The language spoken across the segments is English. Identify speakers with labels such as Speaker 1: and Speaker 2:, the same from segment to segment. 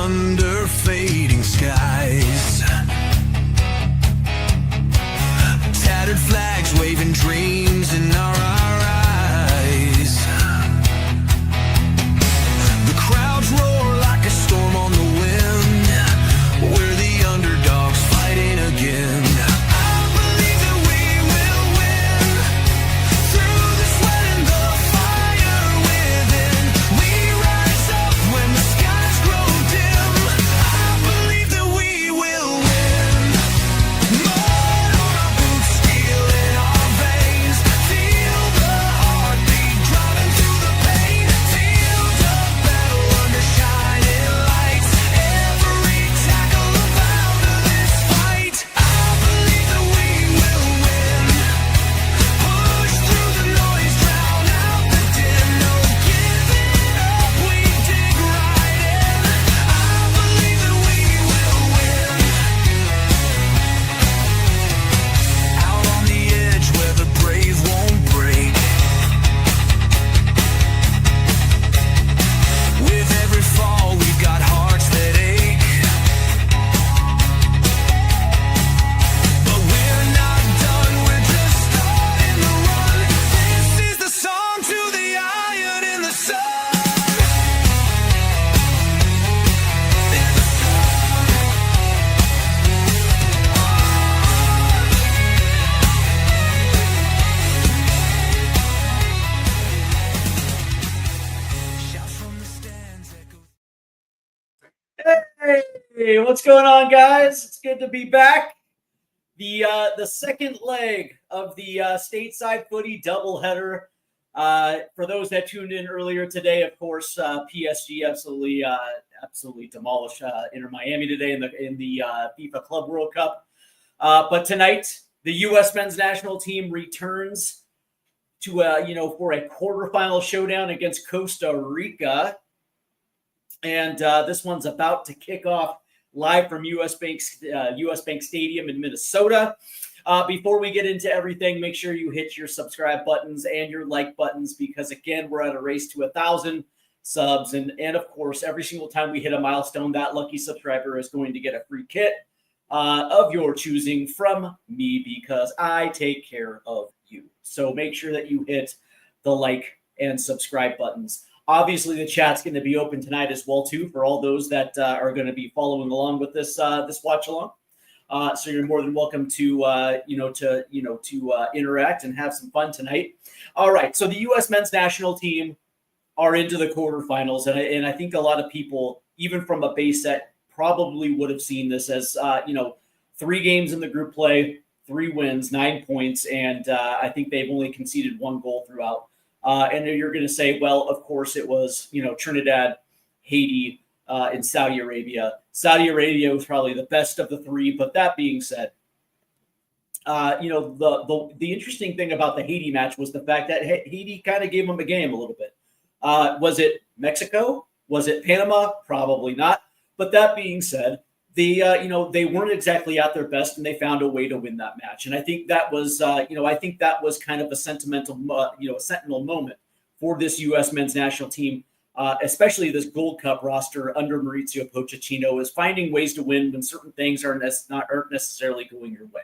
Speaker 1: under fading skies. Tattered flags waving dreams in our eyes. The crowds roar like a storm on the wind. We're the underdogs fighting again.
Speaker 2: Hey, what's going on, guys? It's good to be back. The second leg of the stateside footy doubleheader. For those that tuned in earlier today, of course, PSG absolutely demolished Inter Miami today in the FIFA Club World Cup. But tonight, the U.S. men's national team returns to for a quarterfinal showdown against Costa Rica. And this one's about to kick off live from US Bank Stadium in Minnesota. Before we get into everything, make sure you hit your subscribe buttons and your like buttons because, again, we're at a race to 1,000 subs. And of course, every single time we hit a milestone, that lucky subscriber is going to get a free kit of your choosing from me because I take care of you. So make sure that you hit the like and subscribe buttons. Obviously, the chat's going to be open tonight as well, too, for all those that are going to be following along with this watch along. So you're more than welcome to interact and have some fun tonight. All right, so the U.S. men's national team are into the quarterfinals, and I think a lot of people, even from a base set, probably would have seen this as 3 games in the group play, 3 wins, 9 points, and I think they've only conceded 1 goal throughout. And you're going to say, well, of course it was, Trinidad, Haiti, and Saudi Arabia. Saudi Arabia was probably the best of the 3. But that being said, the interesting thing about the Haiti match was the fact that Haiti kind of gave them a game a little bit. Was it Mexico? Was it Panama? Probably not. But that being said, they weren't exactly at their best, and they found a way to win that match. And I think that was, kind of a sentinel moment for this U.S. men's national team, especially this Gold Cup roster under Mauricio Pochettino, is finding ways to win when certain things aren't necessarily going your way.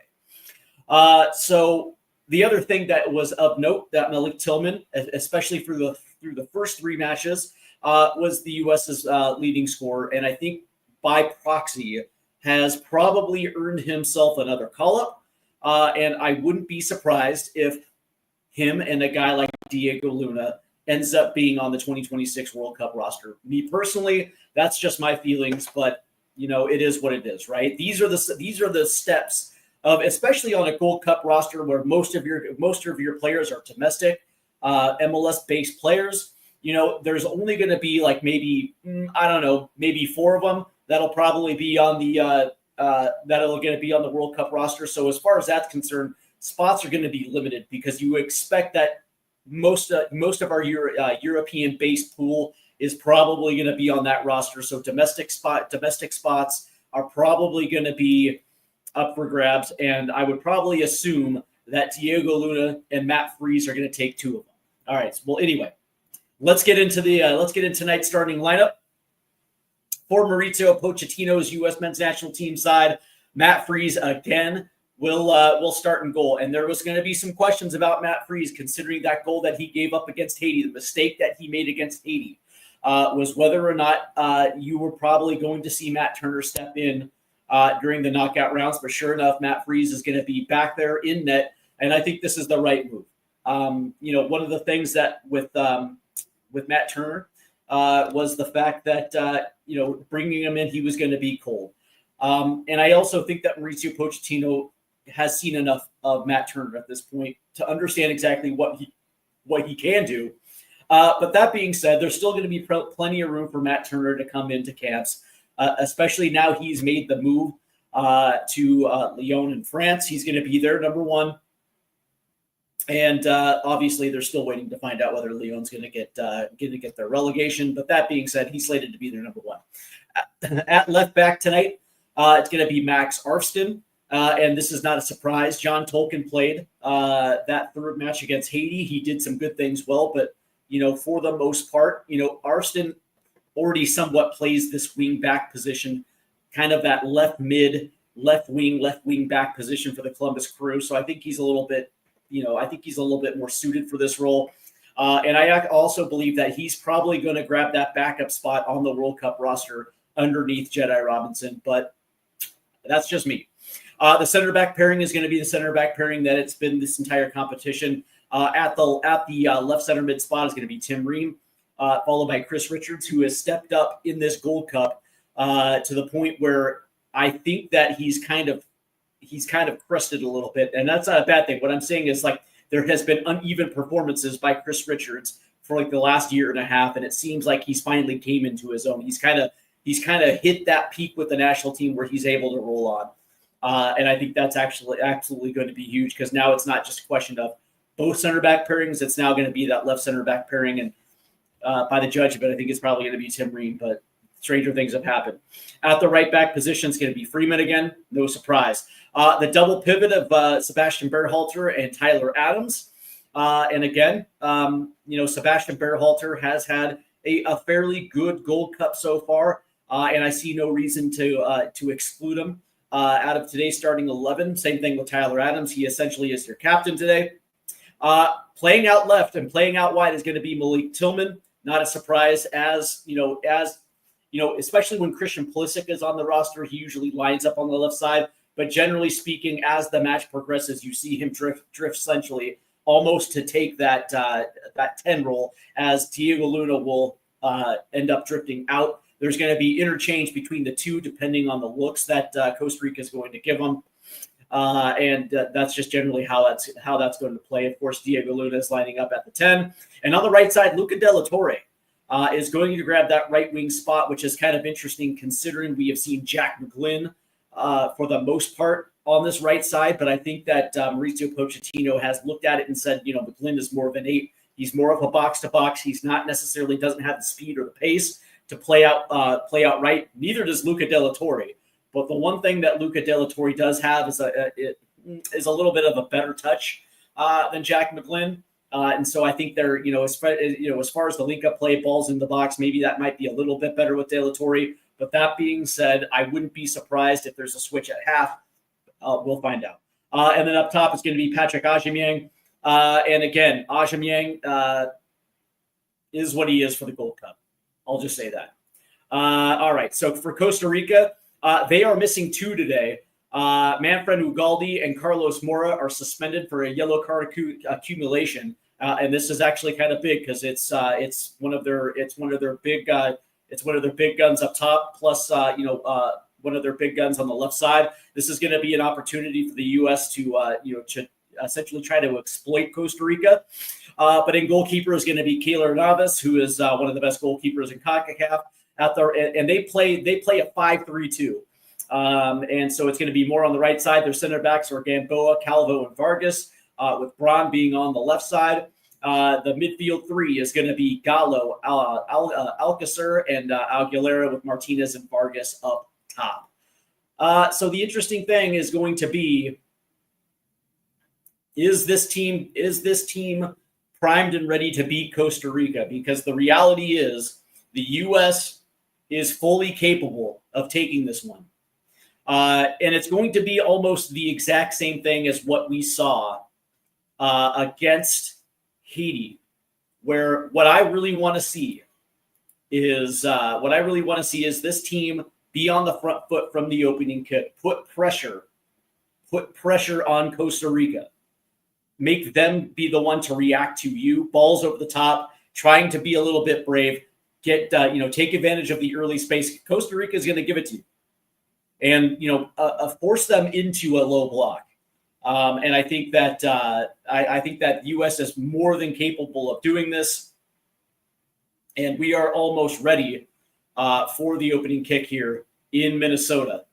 Speaker 2: So the other thing that was of note that Malik Tillman, especially through the first 3 matches, was the U.S.'s leading scorer, and I think by proxy, has probably earned himself another call-up. And I wouldn't be surprised if him and a guy like Diego Luna ends up being on the 2026 World Cup roster. Me personally, that's just my feelings, but it is what it is, right? These are the steps of, especially on a Gold Cup roster where most of your players are domestic, MLS-based players. There's only going to be like maybe 4 of them that'll probably be on the World Cup roster. So as far as that's concerned, spots are going to be limited because you expect that most of our European-based pool is probably going to be on that roster. So domestic spots are probably going to be up for grabs, and I would probably assume that Diego Luna and Matt Freese are going to take 2 of them. All right. Well, anyway, let's get into tonight's starting lineup. for Mauricio Pochettino's U.S. men's national team side, Matt Freese again will start in goal. And there was going to be some questions about Matt Freese, considering that goal that he gave up against Haiti, the mistake that he made against Haiti, was whether or not you were probably going to see Matt Turner step in during the knockout rounds. But sure enough, Matt Freese is going to be back there in net, and I think this is the right move. One of the things that with Matt Turner was the fact that bringing him in, he was going to be cold. And I also think that Mauricio Pochettino has seen enough of Matt Turner at this point to understand exactly what he can do. But that being said, there's still going to be plenty of room for Matt Turner to come into camps, especially now he's made the move to Lyon in France. He's going to be there, number one. And obviously, they're still waiting to find out whether Lyon's going to get their relegation. But that being said, he's slated to be their number one. At left back tonight, it's going to be Max Arfston. And this is not a surprise. John Tolkien played that third match against Haiti. He did some good things well, but for the most part, Arfston already somewhat plays this wing back position, kind of that left mid, left wing back position for the Columbus Crew. So I think he's a little bit more suited for this role. And I also believe that he's probably going to grab that backup spot on the World Cup roster underneath Jedi Robinson, but that's just me. The center back pairing is going to be the center back pairing that it's been this entire competition. At the left center mid spot is going to be Tim Ream, followed by Chris Richards, who has stepped up in this Gold Cup to the point where I think that he's kind of crusted a little bit, and that's not a bad thing. What I'm saying is, like, there has been uneven performances by Chris Richards for like the last year and a half, and it seems like he's finally came into his own. He's kind of hit that peak with the national team where he's able to roll on. And I think that's actually absolutely going to be huge, because now it's not just a question of both center back pairings. It's now going to be that left center back pairing. And by the judgment, I think it's probably going to be Tim Ream, but stranger things have happened. At the right back position is going to be Freeman again. No surprise. The double pivot of Sebastian Berhalter and Tyler Adams. And again, Sebastian Berhalter has had a fairly good Gold Cup so far. And I see no reason to exclude him out of today's starting 11. Same thing with Tyler Adams. He essentially is your captain today. Playing out left and playing out wide is going to be Malik Tillman. Not a surprise, especially when Christian Pulisic is on the roster, he usually lines up on the left side. But generally speaking, as the match progresses, you see him drift essentially almost to take that 10 role, as Diego Luna will end up drifting out. There's going to be interchange between the two depending on the looks that Costa Rica is going to give them. And that's just generally how that's going to play. Of course, Diego Luna is lining up at the 10. And on the right side, Luca De La Torre is going to grab that right wing spot, which is kind of interesting considering we have seen Jack McGlynn for the most part on this right side. But I think that Mauricio Pochettino has looked at it and said, McGlynn is more of an 8. He's more of a box-to-box. He's not necessarily doesn't have the speed or the pace to play out right. Neither does Luca De La Torre. But the one thing that Luca De La Torre does have is a little bit of a better touch than Jack McGlynn. And so I think they're, as far as the link-up play, balls in the box, maybe that might be a little bit better with De La Torre. But that being said, I wouldn't be surprised if there's a switch at half. We'll find out. And then up top is going to be Patrick Aubameyang. And again, Aubameyang is what he is for the Gold Cup. I'll just say that. All right. So for Costa Rica, they are missing 2 today. Manfred Ugalde and Carlos Mora are suspended for a yellow card accumulation, and this is actually kind of big because it's one of their big guns up top, plus one of their big guns on the left side. This is going to be an opportunity for the U.S. to essentially try to exploit Costa Rica. But in goalkeeper is going to be Keylor Navas, who is one of the best goalkeepers in Concacaf. And they play a 5-3-2. And so it's going to be more on the right side. Their center backs are Gamboa, Calvo, and Vargas, with Braun being on the left side. The midfield 3 is going to be Gallo, Alcacer, and Aguilera, with Martinez and Vargas up top. So the interesting thing is going to be, is this team primed and ready to beat Costa Rica? Because the reality is the U.S. is fully capable of taking this one. And it's going to be almost the exact same thing as what we saw against Haiti, where what I really want to see is this team be on the front foot from the opening kick, put pressure on Costa Rica, make them be the one to react to you, balls over the top, trying to be a little bit brave, take advantage of the early space. Costa Rica is going to give it to you, and force them into a low block. And I think that I think that U.S. is more than capable of doing this, and we are almost ready for the opening kick here in Minnesota.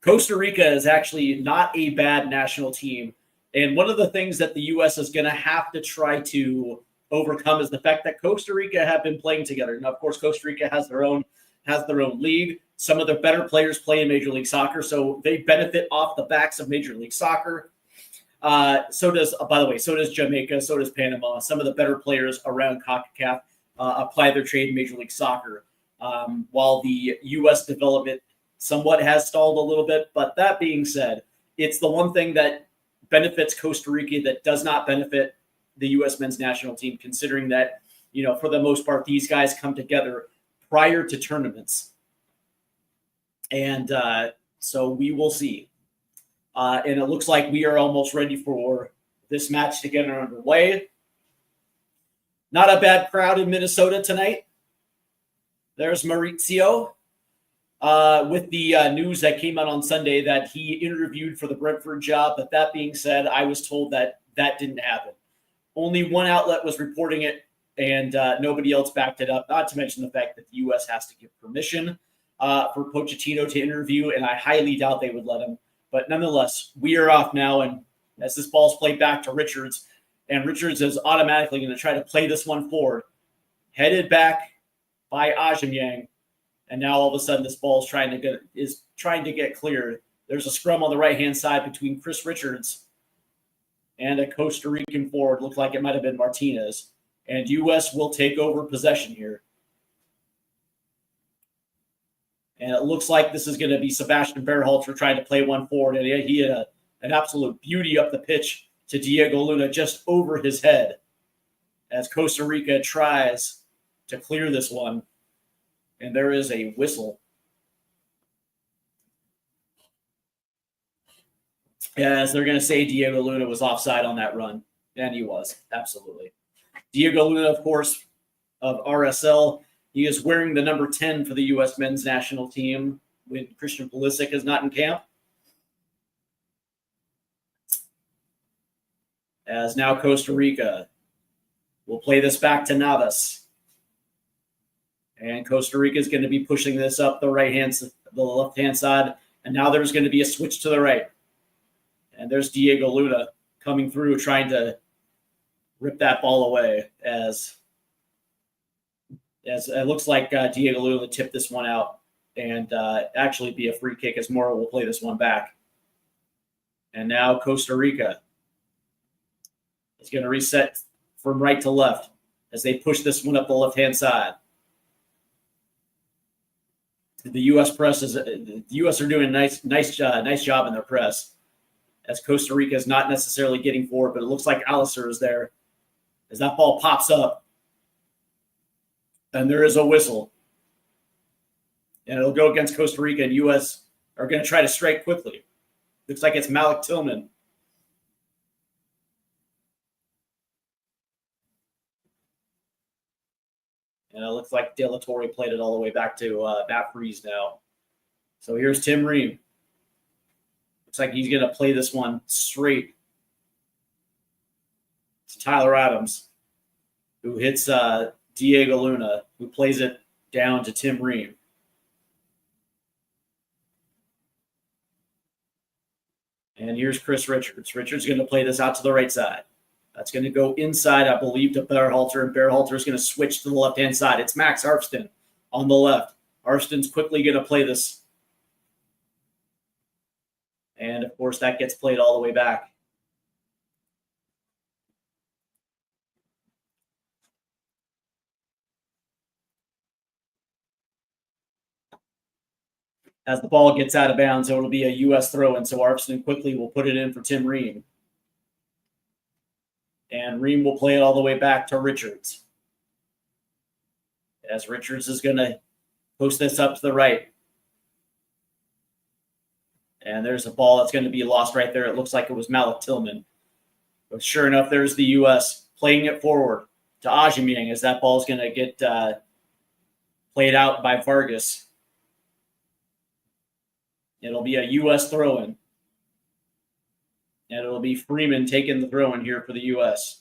Speaker 2: Costa Rica is actually not a bad national team, and one of the things that the U.S. is going to have to try to overcome is the fact that Costa Rica have been playing together. Now, of course, Costa Rica has their own league. Some of their better players play in Major League Soccer, so they benefit off the backs of Major League Soccer. So does Jamaica, so does Panama. Some of the better players around Concacaf apply their trade in Major League Soccer, while the U.S. development somewhat has stalled a little bit. But that being said, it's the one thing that benefits Costa Rica that does not benefit the U.S. men's national team, considering that, for the most part, these guys come together prior to tournaments. And so we will see. And it looks like we are almost ready for this match to get underway. Not a bad crowd in Minnesota tonight. There's Maurizio with the news that came out on Sunday that he interviewed for the Brentford job. But that being said, I was told that didn't happen. Only one outlet was reporting it, and nobody else backed it up, not to mention the fact that the U.S. has to give permission for Pochettino to interview, and I highly doubt they would let him. But nonetheless, we are off now, and as this ball's played back to Richards, and Richards is automatically going to try to play this one forward, headed back by Aubameyang, and now all of a sudden this ball is trying to get cleared. There's a scrum on the right-hand side between Chris Richards and a Costa Rican forward. Looked like it might have been Martinez. And U.S. will take over possession here. And it looks like this is going to be Sebastian Berhalter trying to play one forward. And he had an absolute beauty up the pitch to Diego Luna just over his head as Costa Rica tries to clear this one. And there is a whistle. As they're going to say Diego Luna was offside on that run. And he was, absolutely. Diego Luna, of course, of RSL. He is wearing the number 10 for the U.S. men's national team when Christian Pulisic is not in camp. As now Costa Rica will play this back to Navas. And Costa Rica is going to be pushing this up the left-hand side. And now there's going to be a switch to the right. And there's Diego Luna coming through, trying to rip that ball away as it looks like Diego Luna tipped this one out and actually be a free kick as Mora will play this one back. And now Costa Rica is going to reset from right to left as they push this one up the left-hand side. The U.S. are doing a nice job in their press, as Costa Rica is not necessarily getting forward, but it looks like Alisser is there as that ball pops up. And there is a whistle. And it'll go against Costa Rica, and U.S. are going to try to strike quickly. Looks like it's Malik Tillman. And it looks like De La Torre played it all the way back to Matt Freeze now. So here's Tim Ream. Looks like he's going to play this one straight to Tyler Adams, who hits Diego Luna, who plays it down to Tim Ream. And here's Chris Richards. Richards is going to play this out to the right side. That's going to go inside, I believe, to Berhalter, and Berhalter is going to switch to the left-hand side. It's Max Arfsten on the left. Arfsten's quickly going to play this. And, of course, that gets played all the way back. As the ball gets out of bounds, it'll be a U.S. throw-in, so Arpston quickly will put it in for Tim Ream. And Ream will play it all the way back to Richards. As Richards is going to post this up to the right. And there's a ball that's going to be lost right there. It looks like it was Malik Tillman. But sure enough, there's the U.S. playing it forward to Ajiming as that ball is going to get played out by Vargas. It'll be a U.S. throw-in. And it'll be Freeman taking the throw-in here for the U.S.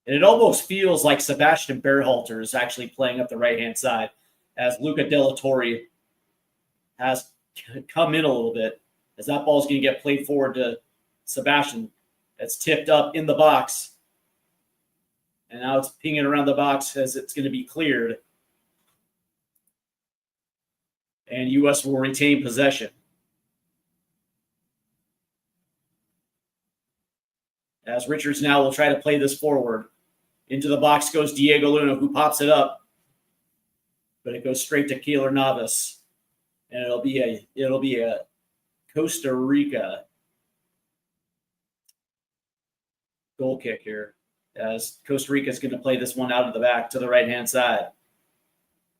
Speaker 2: And it almost feels like Sebastian Berhalter is actually playing up the right-hand side as Luca Delatorre has come in a little bit as that ball is going to get played forward to Sebastian. It's tipped up in the box. And now it's pinging around the box as it's going to be cleared. And U.S. will retain possession. As Richards now will try to play this forward. Into the box goes Diego Luna, who pops it up. But it goes straight to Keylor Navas. And it'll be a Costa Rica goal kick here. As Costa Rica is going to play this one out of the back to the right-hand side.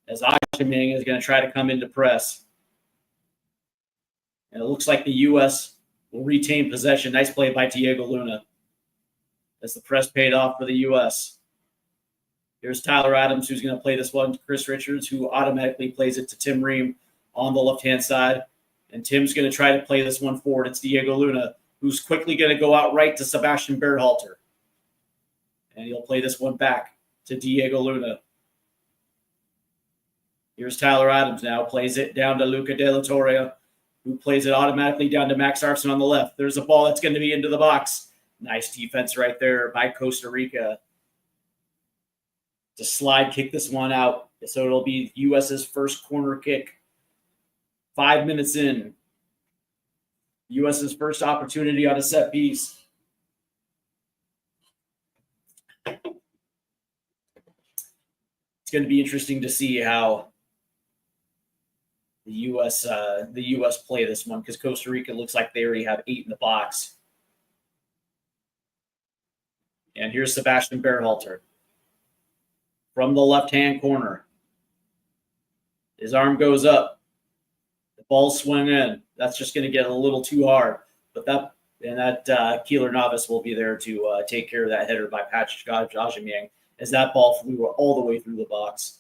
Speaker 2: As Ajiming is going to try to come into press. And it looks like the U.S. will retain possession. Nice play by Diego Luna. As the press paid off for the U.S. Here's Tyler Adams, who's going to play this one to Chris Richards, who automatically plays it to Tim Ream on the left-hand side. And Tim's going to try to play this one forward. It's Diego Luna, who's quickly going to go out right to Sebastian Berhalter. And he'll play this one back to Diego Luna. Here's Tyler Adams now, plays it down to Luca Delatorre, who plays it automatically down to Max Arpston on the left. There's a ball that's going to be into the box. Nice defense right there by Costa Rica. To slide kick this one out. So it'll be U.S.'s first corner kick. 5 minutes in. U.S.'s first opportunity on a set piece. It's going to be interesting to see how the U.S. play this one because Costa Rica looks like they already have 8 in the box. And here's Sebastian Berhalter from the left-hand corner. His arm goes up. The ball swung in. That's just going to get a little too hard. But that Keylor Navas will be there to take care of that header by Patrick Ajiming as that ball flew all the way through the box.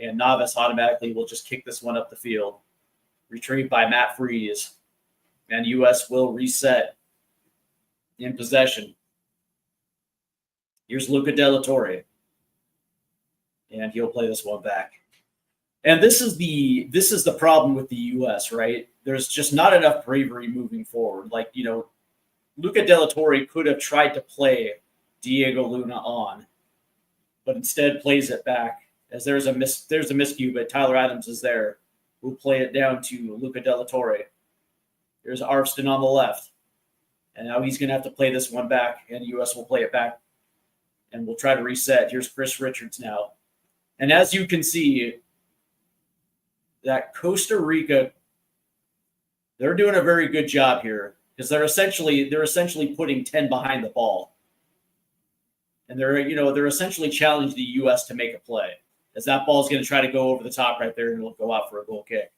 Speaker 2: And Navas automatically will just kick this one up the field. Retrieved by Matt Freese. And U.S. will reset in possession. Here's Luca Delatorre. And he'll play this one back. And this is the problem with the U.S., right? There's just not enough bravery moving forward. Like, Luca Delatorre could have tried to play Diego Luna on, but instead plays it back. As there's a miscue, but Tyler Adams is there. We'll play it down to Luca Delatorre. There's Arpston on the left. And now he's going to have to play this one back, and U.S. will play it back. And we'll try to reset. Here's Chris Richards now. And as you can see, that Costa Rica, they're doing a very good job here because they're essentially putting 10 behind the ball. And they're essentially challenging the U.S. to make a play. As that ball is going to try to go over the top right there and it'll go out for a goal kick.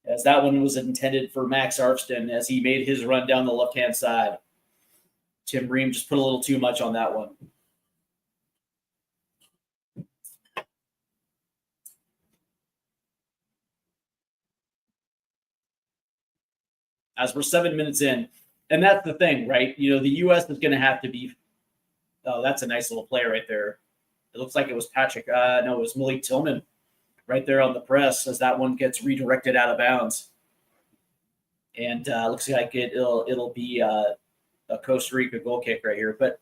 Speaker 2: As that one was intended for Max Arpston as he made his run down the left-hand side. Tim Ream just put a little too much on that one. As we're 7 minutes in, and that's the thing, right? The U.S. is going to have to be – oh, that's a nice little play right there. It looks like it was Patrick. No, it was Malik Tillman right there on the press as that one gets redirected out of bounds. And looks like it'll be a Costa Rica goal kick right here. But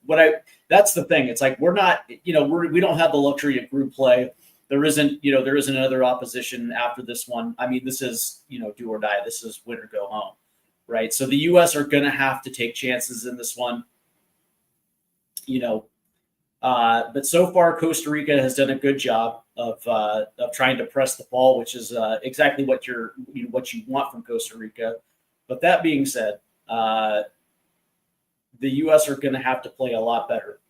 Speaker 2: that's the thing. It's like we're not, we don't have the luxury of group play. There isn't another opposition after this one. I mean, this is, do or die. This is win or go home, right? So the U.S. are going to have to take chances in this one, but so far Costa Rica has done a good job. of trying to press the ball, which is exactly what what you want from Costa Rica. But that being said, the U.S. are going to have to play a lot better,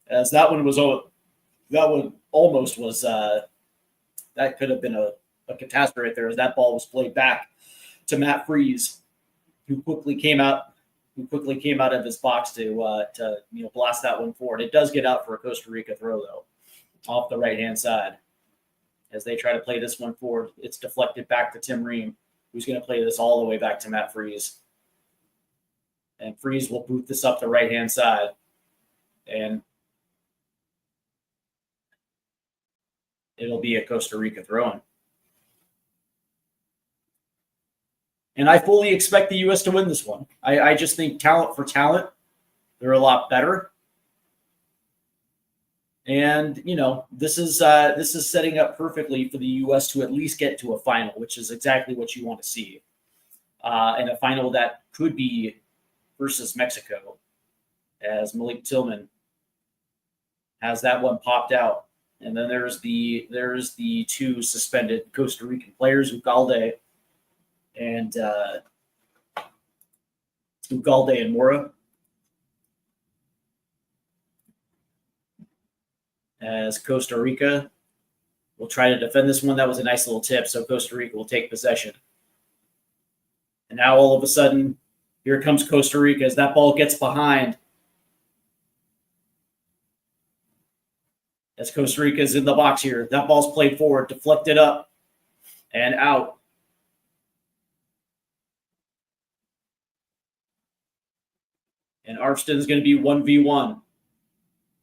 Speaker 2: as that one almost was that could have been a catastrophe right there, as that ball was played back to Matt Freese, who quickly came out of his box to blast that one forward. It does get out for a Costa Rica throw though, off the right hand side, as they try to play this one forward. It's deflected back to Tim Ream, who's going to play this all the way back to Matt Freese. And Freese will boot this up the right hand side, and it'll be a Costa Rica throw-in. And I fully expect the U.S. to win this one. I just think talent for talent, they're a lot better. And, this is setting up perfectly for the U.S. to at least get to a final, which is exactly what you want to see. And a final that could be versus Mexico, as Malik Tillman has that one popped out. And then there's the two suspended Costa Rican players, Ugalde and Mora, as Costa Rica will try to defend this one. That was a nice little tip, so Costa Rica will take possession. And now all of a sudden, here comes Costa Rica as that ball gets behind. As Costa Rica is in the box here, that ball's played forward, deflected up and out. And Arfston's going to be 1v1.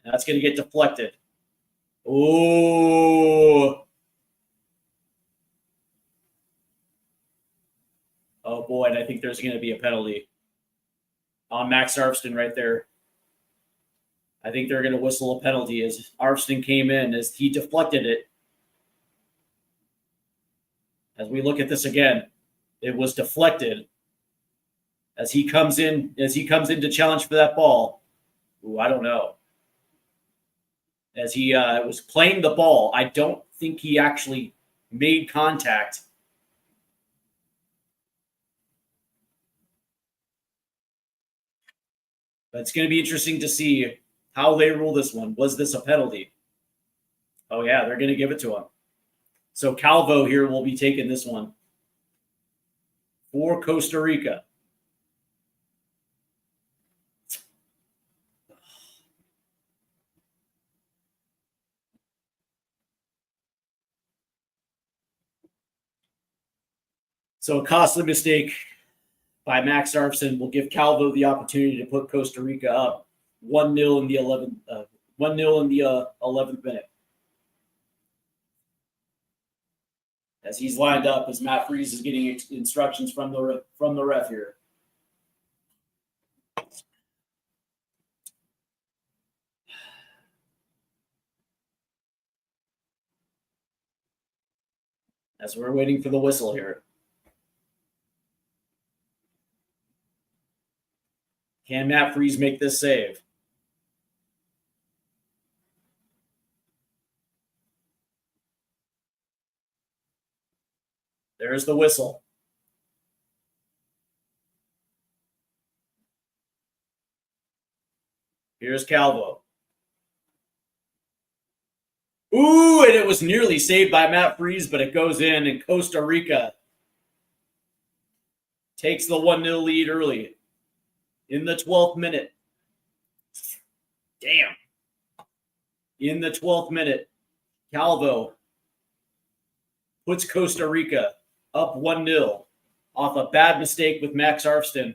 Speaker 2: That's going to get deflected. Oh boy, and I think there's going to be a penalty on Max Arfston right there. I think they're going to whistle a penalty as Arfston came in, as he deflected it. As we look at this again, it was deflected as he comes in to challenge for that ball. Ooh, I don't know. As he was playing the ball, I don't think he actually made contact. But it's going to be interesting to see how they rule this one. Was this a penalty? Oh, yeah, they're going to give it to him. So Calvo here will be taking this one for Costa Rica. So a costly mistake by Max Arfston will give Calvo the opportunity to put Costa Rica up 1-0 in the 11th minute. As he's lined up, as Matt Freese is getting instructions from the ref here. As we're waiting for the whistle here. Can Matt Freese make this save? There's the whistle. Here's Calvo. Ooh, and it was nearly saved by Matt Freese, but it goes in, and Costa Rica takes the 1-0 lead early in the 12th minute. Damn. In the 12th minute, Calvo puts Costa Rica up 1-0 off a bad mistake with Max Arfston.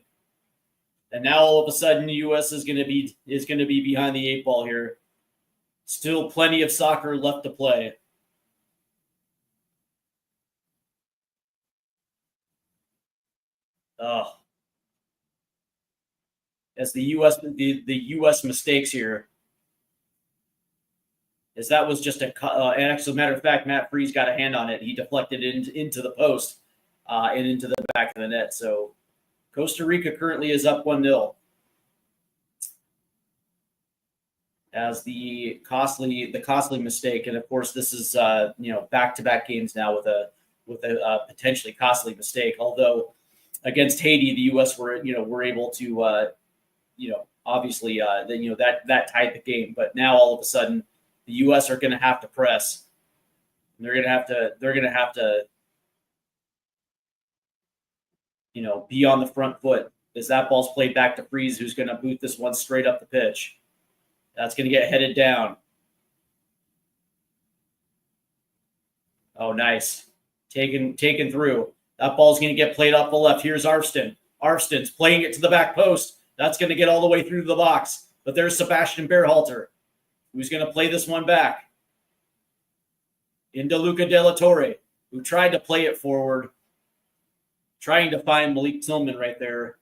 Speaker 2: And now all of a sudden the U.S. is going to be behind the 8 ball here. Still plenty of soccer left to play. As the U.S. mistakes here, as that was just and actually, matter of fact, Matt Freese got a hand on it. He deflected it into the post and into the back of the net. So Costa Rica currently is up 1-0. as the costly mistake. And of course, this is back-to-back games now with a potentially costly mistake. Although against Haiti, the U.S. were able to obviously that tied the game. But now all of a sudden, the U.S. are going to have to press. And they're going to have to be on the front foot as that ball's played back to Freeze, who's going to boot this one straight up the pitch. That's going to get headed down. Oh, nice. Taken through. That ball's going to get played off the left. Here's Arfston. Arfston's playing it to the back post. That's going to get all the way through the box. But there's Sebastian Berhalter, who's going to play this one back into Luca De La Torre, who tried to play it forward, trying to find Malik Tillman right there.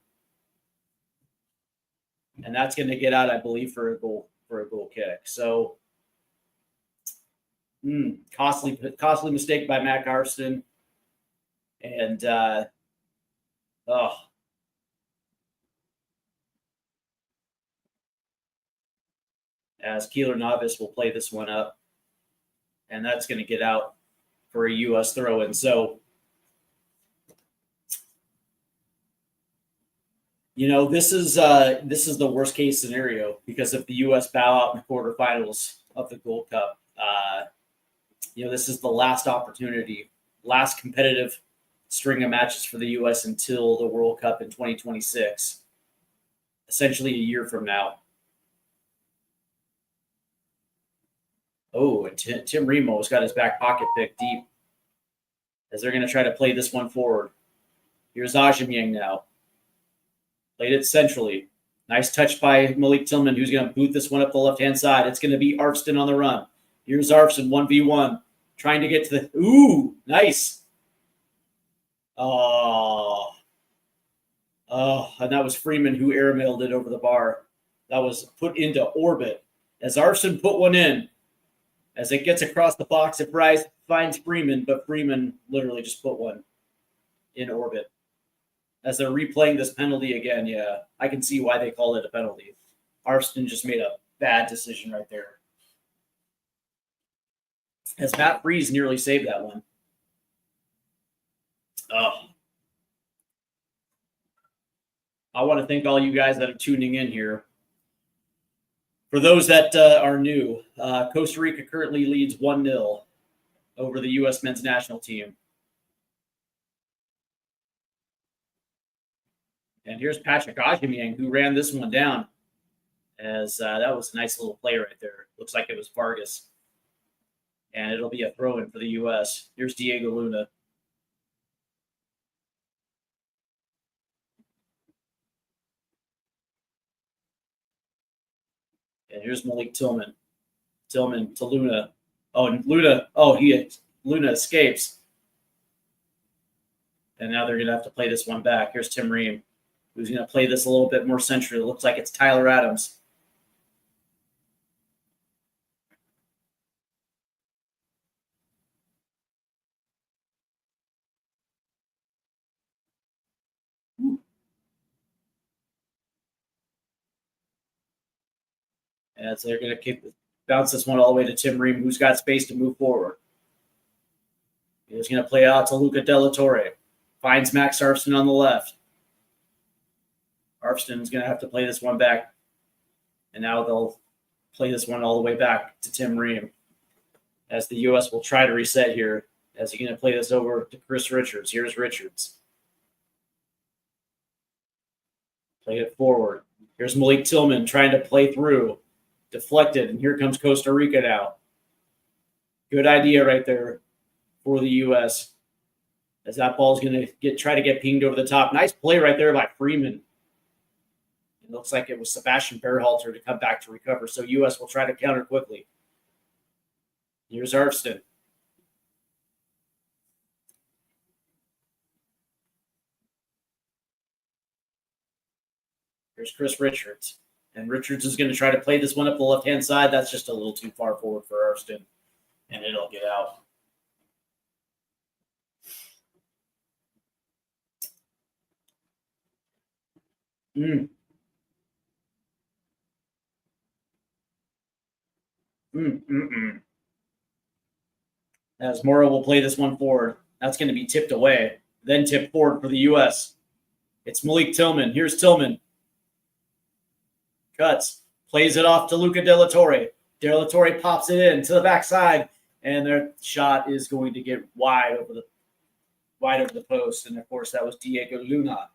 Speaker 2: And that's going to get out, I believe, for a goal kick. So costly mistake by Matt Arfston. And as Keeler Novice will play this one up, and that's going to get out for a U.S. throw-in. So, this is the worst case scenario, because if the U.S. bow out in the quarterfinals of the Gold Cup, this is the last opportunity, last competitive string of matches for the U.S. until the World Cup in 2026, essentially a year from now. Oh, and Tim Remo's got his back pocket picked deep as they're going to try to play this one forward. Here's Ajimyang now. Played it centrally. Nice touch by Malik Tillman, who's going to boot this one up the left-hand side. It's going to be Arfston on the run. Here's Arfston, 1v1, trying to get to the – ooh, nice. Oh, and that was Freeman who airmailed it over the bar. That was put into orbit. As Arfston put one in, as it gets across the box, it finds Freeman, but Freeman literally just put one in orbit. As they're replaying this penalty again, yeah, I can see why they called it a penalty. Arfston just made a bad decision right there. As Matt Freeze nearly saved that one. I want to thank all you guys that are tuning in here. For those that are new, Costa Rica currently leads 1-0 over the U.S. men's national team. And here's Patrick Ajimyang, who ran this one down, as that was a nice little play right there. Looks like it was Vargas. And it'll be a throw-in for the U.S. Here's Diego Luna. And here's Malik Tillman. Tillman to Luna. Oh, and Luna. Luna escapes. And now they're going to have to play this one back. Here's Tim Ream, who's going to play this a little bit more centrally. It looks like it's Tyler Adams. And so they're going to bounce this one all the way to Tim Ream, who's got space to move forward. He's going to play out to Luca De La Torre. Finds Max Arfston on the left. Arfston's going to have to play this one back. And now they'll play this one all the way back to Tim Ream, as the U.S. will try to reset here, as he's going to play this over to Chris Richards. Here's Richards. Play it forward. Here's Malik Tillman trying to play through. Deflected, and here comes Costa Rica now. Good idea right there for the U.S. as that ball's going to try to get pinged over the top. Nice play right there by Freeman. It looks like it was Sebastian Berhalter to come back to recover, so U.S. will try to counter quickly. Here's Arfston. Here's Chris Richards. And Richards is going to try to play this one up the left-hand side. That's just a little too far forward for Arfston, and it'll get out. As Morrow will play this one forward. That's going to be tipped away, then tipped forward for the U.S. It's Malik Tillman. Here's Tillman. Cuts. Plays it off to Luca De La Torre. De La Torre pops it in to the backside, and their shot is going to get wide over the post. And, of course, that was Diego Luna.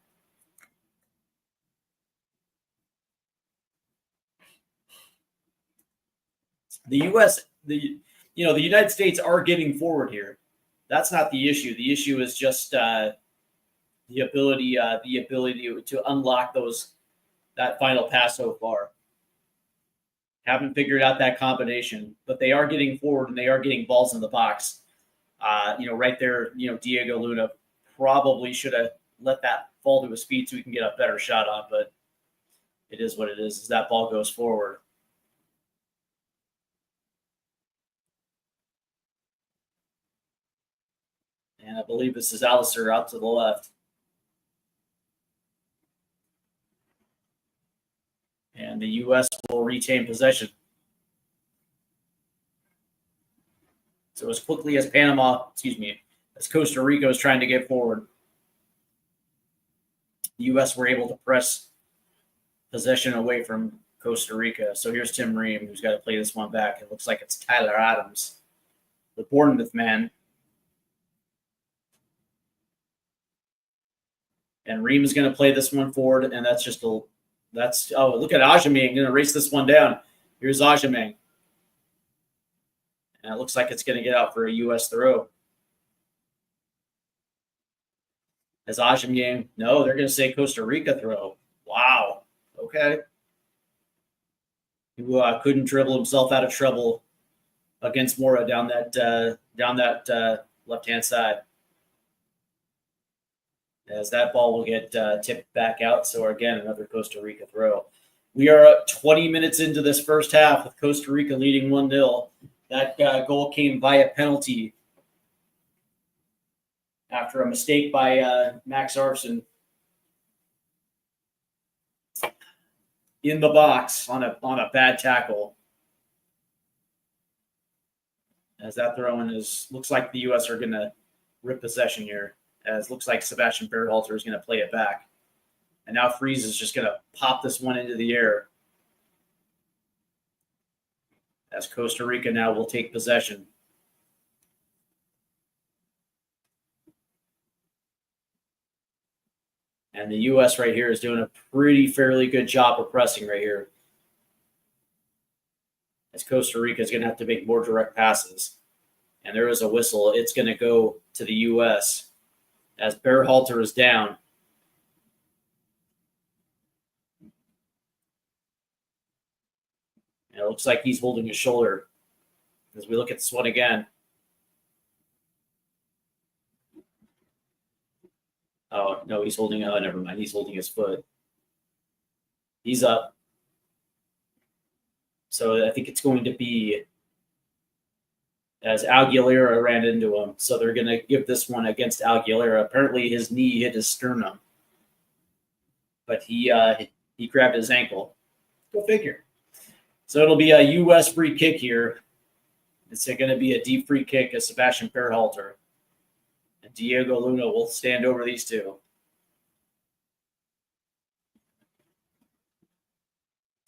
Speaker 2: The United States are getting forward here. That's not the issue. The issue is just the ability to unlock that final pass so far. Haven't figured out that combination, but they are getting forward and they are getting balls in the box. Right there, Diego Luna probably should have let that fall to his feet so he can get a better shot on, but it is what it is as that ball goes forward. And I believe this is Alistair out to the left. And the U.S. will retain possession. So as quickly as as Costa Rica is trying to get forward, the U.S. were able to press possession away from Costa Rica. So here's Tim Ream, who's got to play this one back. It looks like it's Tyler Adams, the Bournemouth man. And Ream is going to play this one forward, and look at Ajamang going to race this one down. Here's Ajamang. And it looks like it's going to get out for a U.S. throw. As Ajamang, no, they're going to say Costa Rica throw. Wow. Okay. Who couldn't dribble himself out of trouble against Mora down that left-hand side. As that ball will get tipped back out. So, again, another Costa Rica throw. We are 20 minutes into this first half with Costa Rica leading 1-0. That goal came via penalty after a mistake by Max Arfson in the box on a bad tackle. As that throw-in looks like the U.S. are going to rip possession here. As looks like Sebastian Berhalter is going to play it back. And now Freeze is just going to pop this one into the air. As Costa Rica now will take possession. And the U.S. right here is doing a fairly good job of pressing right here. As Costa Rica is going to have to make more direct passes. And there is a whistle. It's going to go to the U.S. as Berhalter is down. And it looks like he's holding his shoulder as we look at this one again. Oh, no, never mind. He's holding his foot. He's up. So I think it's going to be as Aguilera ran into him. So they're going to give this one against Aguilera. Apparently his knee hit his sternum. But he grabbed his ankle. Go figure. So it'll be a U.S. free kick here. It's going to be a deep free kick as Sebastian Berhalter. And Diego Luna will stand over these two.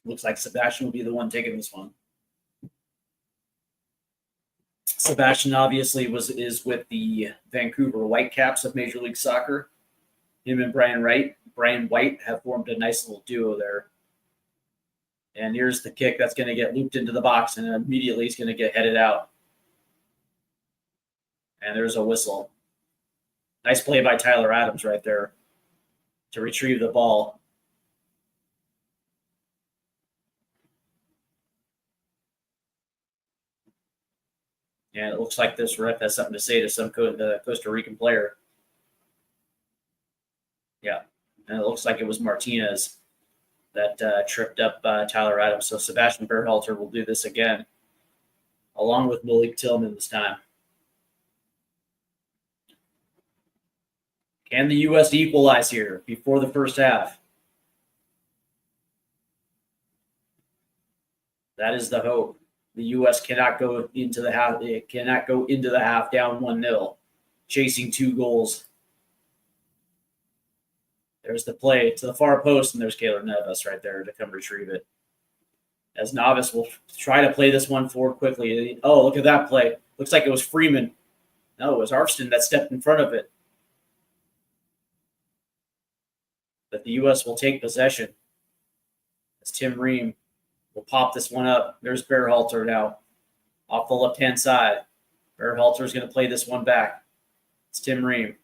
Speaker 2: Looks like Sebastian will be the one taking this one. Sebastian obviously is with the Vancouver Whitecaps of Major League Soccer. Him and Brian White have formed a nice little duo there. And here's the kick that's going to get looped into the box, and immediately he's going to get headed out. And there's a whistle. Nice play by Tyler Adams right there to retrieve the ball. And it looks like this ref has something to say to some Costa Rican player. Yeah, and it looks like it was Martinez that tripped up Tyler Adams. So Sebastian Berhalter will do this again, along with Malik Tillman this time. Can the U.S. equalize here before the first half? That is the hope. The U.S. cannot go into the half. It cannot go into the half down 1-0, chasing 2 goals. There's the play to the far post, and there's Kaylor Navas right there to come retrieve it. As Navas will try to play this one forward quickly. Oh, look at that play. Looks like it was Freeman. No, it was Arfston that stepped in front of it. But the U.S. will take possession. As Tim Ream will pop this one up. There's Berhalter now off the left-hand side. Berhalter is going to play this one back. It's Tim Ream.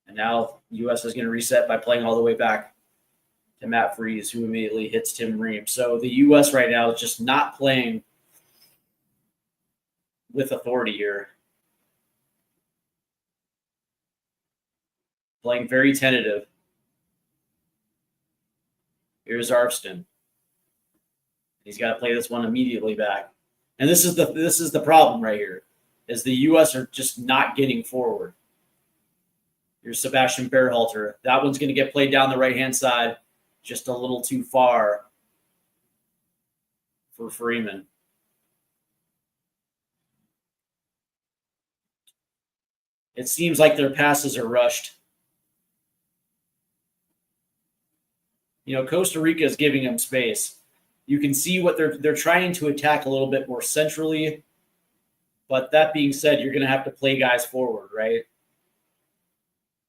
Speaker 2: And now U.S. is going to reset by playing all the way back to Matt Freese, who immediately hits Tim Ream. So the U.S. right now is just not playing with authority here. Playing very tentative. Here's Arfston. He's got to play this one immediately back. And this is the problem right here, is the U.S. are just not getting forward. Here's Sebastian Berhalter. That one's going to get played down the right-hand side, just a little too far for Freeman. It seems like their passes are rushed. You know, Costa Rica is giving them space. You can see what they're trying to attack a little bit more centrally. But that being said, you're going to have to play guys forward, right?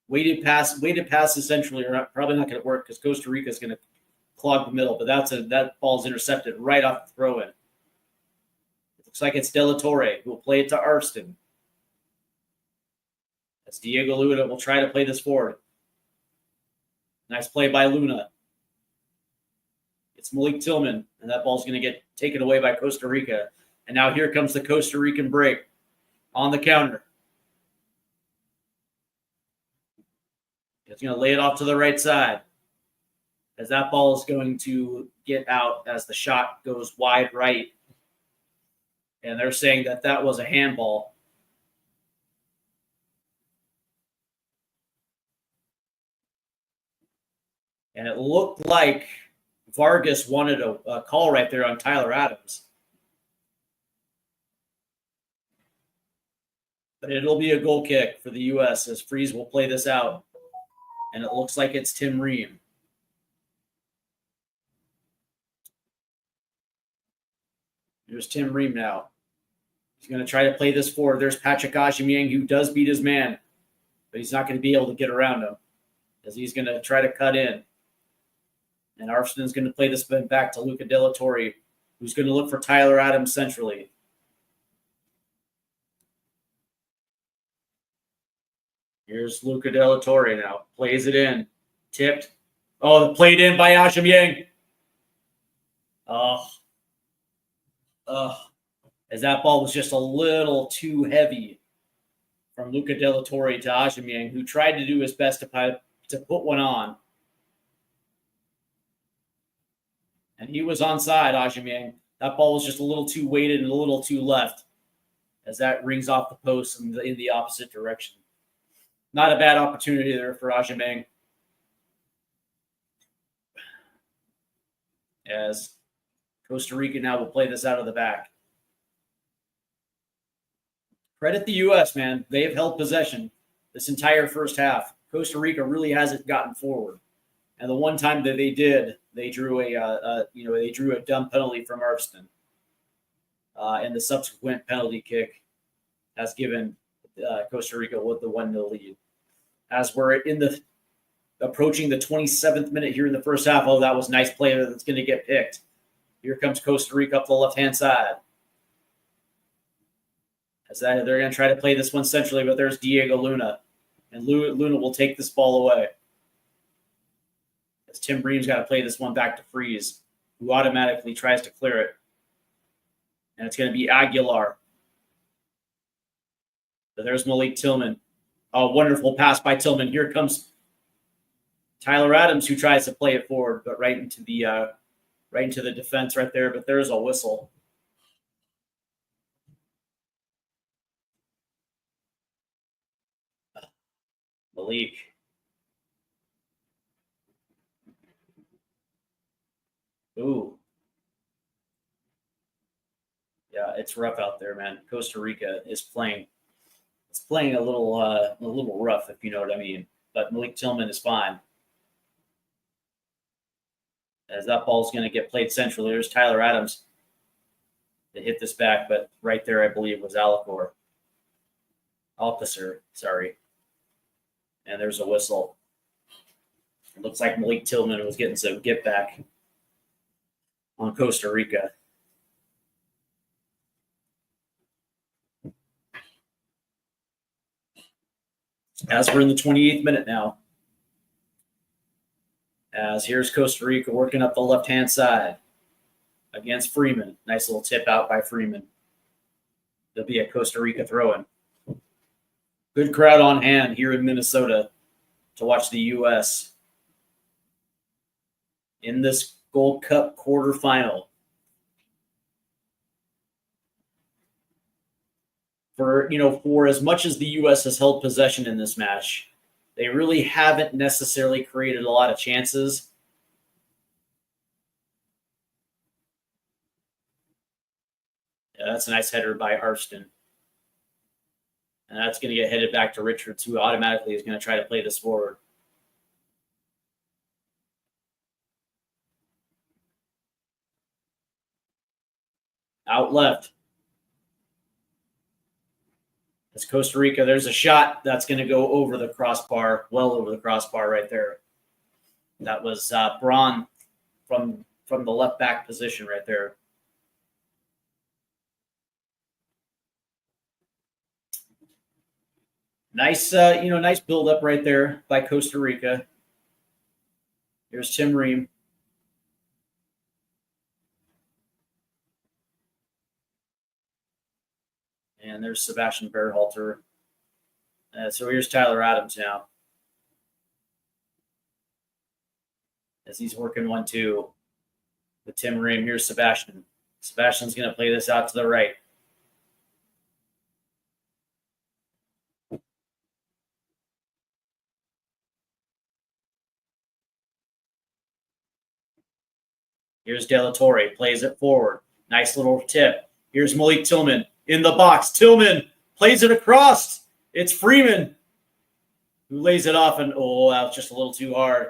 Speaker 2: Weighted passes centrally are probably not going to work because Costa Rica is going to clog the middle. But that ball is intercepted right off the throw-in. It looks like it's De La Torre who will play it to Arfston. As Diego Luna will try to play this forward. Nice play by Luna. It's Malik Tillman, and that ball's going to get taken away by Costa Rica. And now here comes the Costa Rican break on the counter. He's going to lay it off to the right side as that ball is going to get out as the shot goes wide right. And they're saying that was a handball. And it looked like Vargas wanted a call right there on Tyler Adams. But it'll be a goal kick for the U.S. as Freese will play this out. And it looks like it's Tim Ream. Here's Tim Ream now. He's going to try to play this forward. There's Patrick Aubameyang, who does beat his man. But he's not going to be able to get around him as he's going to try to cut in. And Arfston's going to play this back to Luca De La Torre, who's going to look for Tyler Adams centrally. Here's Luca De La Torre now. Plays it in. Tipped. Oh, played in by Aubameyang. As that ball was just a little too heavy from Luca De La Torre to Aubameyang, who tried to do his best to put one on. And he was onside, Aubameyang. That ball was just a little too weighted and a little too left as that rings off the post in the opposite direction. Not a bad opportunity there for Aubameyang. As Costa Rica now will play this out of the back. Credit the U.S., man. They have held possession this entire first half. Costa Rica really hasn't gotten forward. And the one time that they did, they drew a dumb penalty from Arfston. And the subsequent penalty kick has given Costa Rica with the 1-0 lead. As we're approaching the 27th minute here in the first half, that was a nice play that's going to get picked. Here comes Costa Rica up the left-hand side. They're going to try to play this one centrally, but there's Diego Luna. And Luna will take this ball away. As Tim Ream's got to play this one back to Freese, who automatically tries to clear it. And it's going to be Aguilar. So there's Malik Tillman. A wonderful pass by Tillman. Here comes Tyler Adams, who tries to play it forward, but right into the defense right there. But there's a whistle. Malik. Ooh. Yeah, it's rough out there, man. Costa Rica is playing. It's playing a little rough, if you know what I mean. But Malik Tillman is fine. As that ball's going to get played centrally. There's Tyler Adams to hit this back, but right there, I believe, was Alcacer, sorry. And there's a whistle. It looks like Malik Tillman was getting some get back on Costa Rica. As we're in the 28th minute now, as here's Costa Rica working up the left-hand side against Freeman. Nice little tip out by Freeman. There'll be a Costa Rica throw-in. Good crowd on hand here in Minnesota to watch the U.S. in this Gold Cup quarterfinal. For as much as the U.S. has held possession in this match, they really haven't necessarily created a lot of chances. Yeah, that's a nice header by Arston. And that's going to get headed back to Richards, who automatically is going to try to play this forward. Out left. As Costa Rica, there's a shot that's going to go over the crossbar, well over the crossbar right there. That was Braun from the left back position right there. Nice, nice build up right there by Costa Rica. Here's Tim Ream. And there's Sebastian Berhalter. So here's Tyler Adams now. As he's working 1-2 with Tim Ream. Here's Sebastian. Sebastian's going to play this out to the right. Here's De La Torre. Plays it forward. Nice little tip. Here's Malik Tillman in the box. Tillman plays it across. It's Freeman who lays it off, and that was just a little too hard.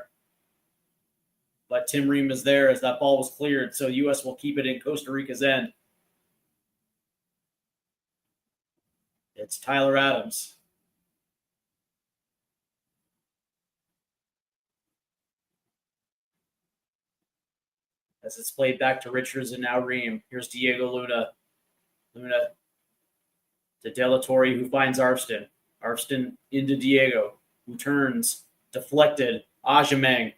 Speaker 2: But Tim Ream is there as that ball was cleared, so the U.S. will keep it in Costa Rica's end. It's Tyler Adams. As it's played back to Richards and now Ream. Here's Diego Luna. Luna to De La Torre, who finds Arston. Arston into Diego, who turns, deflected, Ajamang.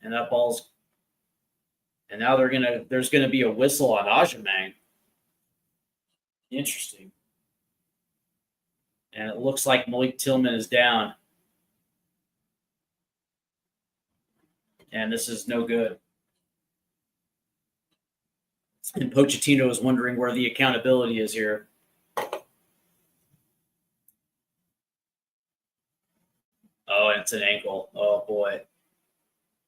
Speaker 2: And that ball's, and now there's gonna be a whistle on Ajamang. Interesting. And it looks like Malik Tillman is down. And this is no good. And Pochettino is wondering where the accountability is here. Oh, and it's an ankle. Oh, boy.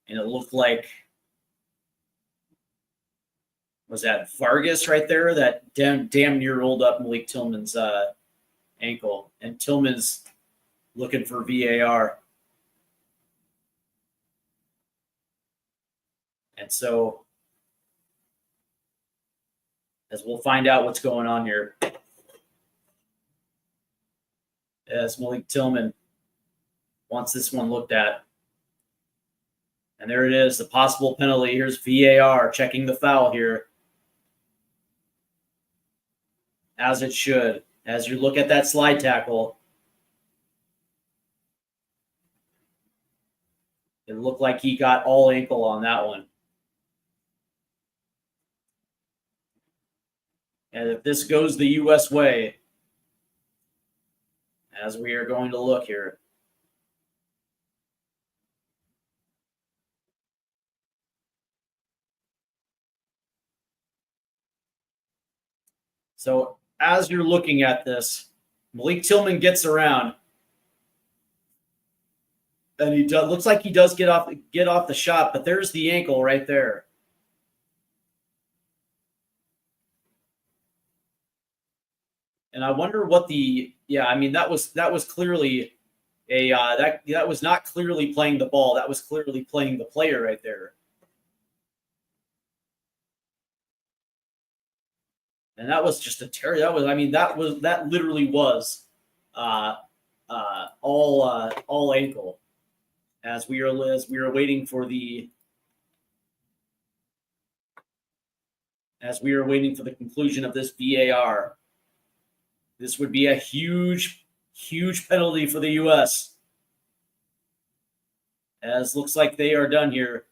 Speaker 2: And it looked like, was that Vargas right there? That damn near rolled up Malik Tillman's ankle. And Tillman's looking for VAR. And so, as we'll find out what's going on here, as Malik Tillman wants this one looked at. And there it is, the possible penalty. Here's VAR checking the foul here. As it should. As you look at that slide tackle, it looked like he got all ankle on that one. And if this goes the U.S. way, as we are going to look here, so as you're looking at this, Malik Tillman gets around, and he looks like he does get off the shot, but there's the ankle right there. And I wonder what the I mean that was clearly a that was not clearly playing the ball. That was clearly playing the player right there. And that was just a terrible. That was that literally was uh, all ankle as we are waiting for the conclusion of this VAR. This would be a huge penalty for the U.S. As looks like they are done here.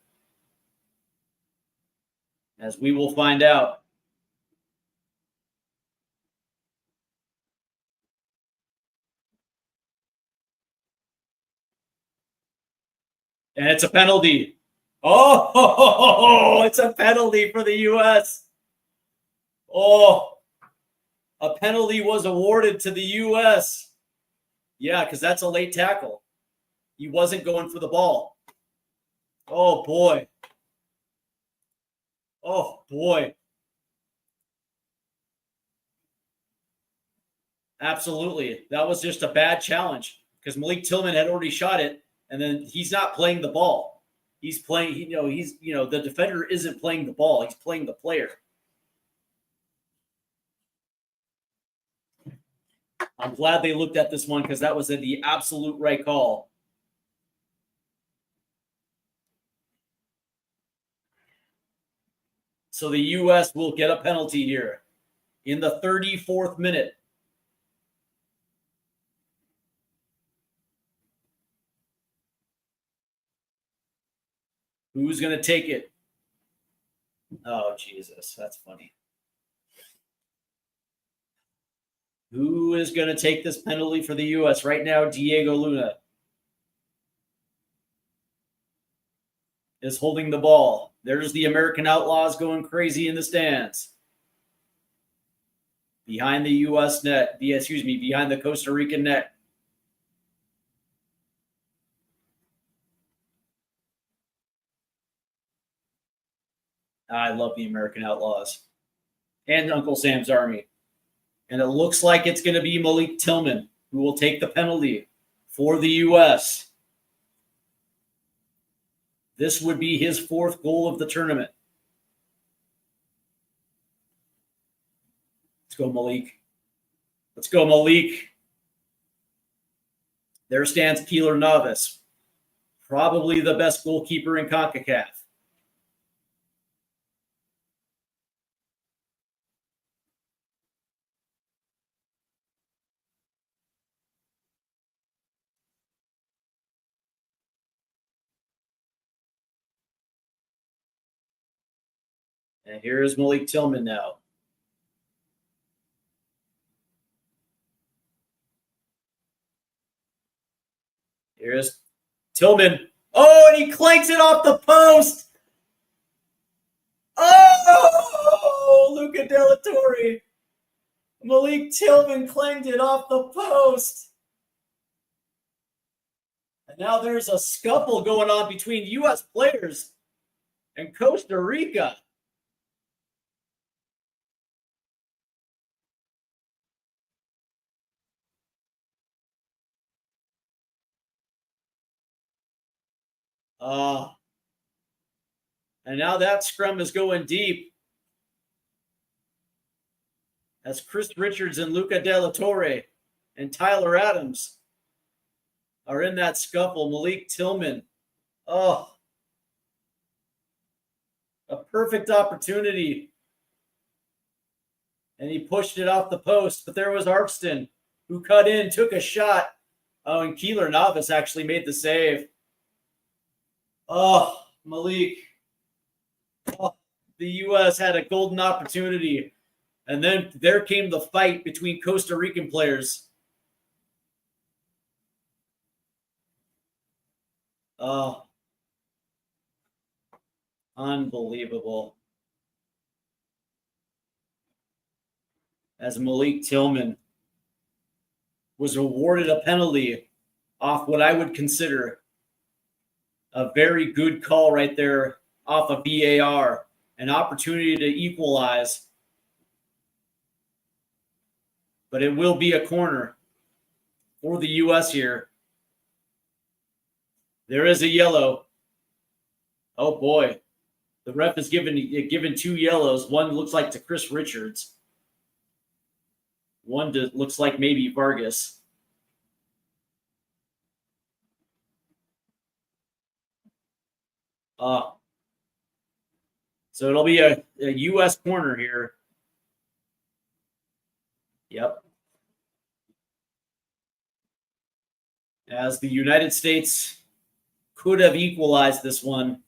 Speaker 2: As we will find out. And it's a penalty. Oh, it's a penalty for the U.S. Oh, a penalty was awarded to the U.S. Yeah, because that's a late tackle. He wasn't going for the ball. Oh, boy. Oh, boy. Absolutely. That was just a bad challenge because Malik Tillman had already shot it, and then he's not playing the ball. He's playing, the defender isn't playing the ball. He's playing the player. I'm glad they looked at this one because that was the absolute right call. So the U.S. will get a penalty here in the 34th minute. Who's going to take it? Oh, Jesus. That's funny. Who is going to take this penalty for the U.S. right now? Diego Luna is holding the ball. There's the American Outlaws going crazy in the stands. Behind the U.S. net. Behind the Costa Rican net. I love the American Outlaws. And Uncle Sam's Army. And it looks like it's going to be Malik Tillman who will take the penalty for the U.S. This would be his 4th goal of the tournament. Let's go, Malik. Let's go, Malik. There stands Keylor Navas, probably the best goalkeeper in Concacaf. And here's Malik Tillman now. Here's Tillman. Oh, and he clanks it off the post. Oh, Luca De La Torre. Malik Tillman clanged it off the post. And now there's a scuffle going on between U.S. players and Costa Rica. And now that scrum is going deep. As Chris Richards and Luca De La Torre and Tyler Adams are in that scuffle. Malik Tillman. Oh, a perfect opportunity. And he pushed it off the post. But there was Arkston who cut in, took a shot. Oh, and Keylor Navas actually made the save. Oh, Malik. Oh, the U.S. had a golden opportunity. And then there came the fight between Costa Rican players. Oh, unbelievable. As Malik Tillman was awarded a penalty off what I would consider a very good call right there off of VAR, an opportunity to equalize. but it will be a corner for the U.S. here. There is a yellow. Oh, boy. The ref is given 2 yellows. One looks like to Chris Richards. One looks like maybe Vargas. So it'll be a U.S. corner here. Yep. As the United States could have equalized this one,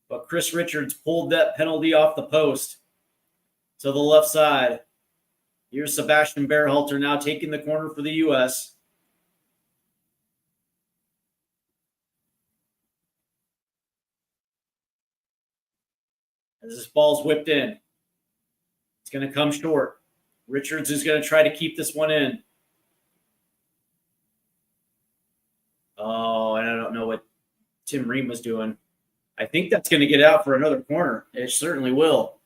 Speaker 2: but Chris Richards pulled that penalty off the post to the left side. Here's Sebastian Berhalter now taking the corner for the U.S. As this ball's whipped in, it's going to come short. Richards is going to try to keep this one in. Oh, and I don't know what Tim Ream was doing. I think that's going to get out for another corner. It certainly will.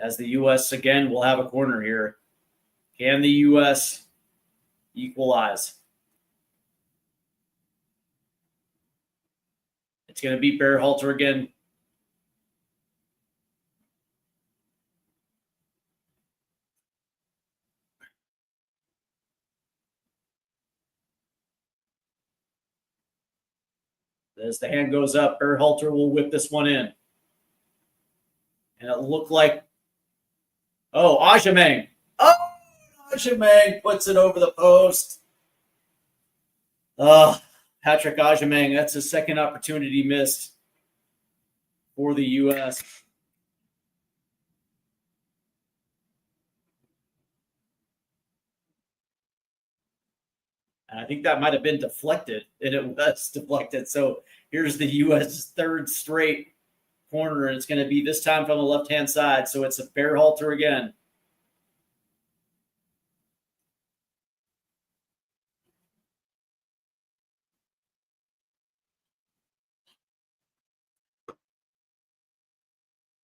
Speaker 2: As the U.S. again will have a corner here. Can the U.S. equalize? It's going to be Berhalter again. As the hand goes up, Berhalter will whip this one in. And it looked like, Ajamang. Oh, Ajamang puts it over the post. Patrick Ajamang, that's his second opportunity missed for the U.S. And I think that might have been deflected, and it was deflected. So here's the U.S. third straight corner, and it's going to be this time from the left-hand side. So it's a Berhalter again.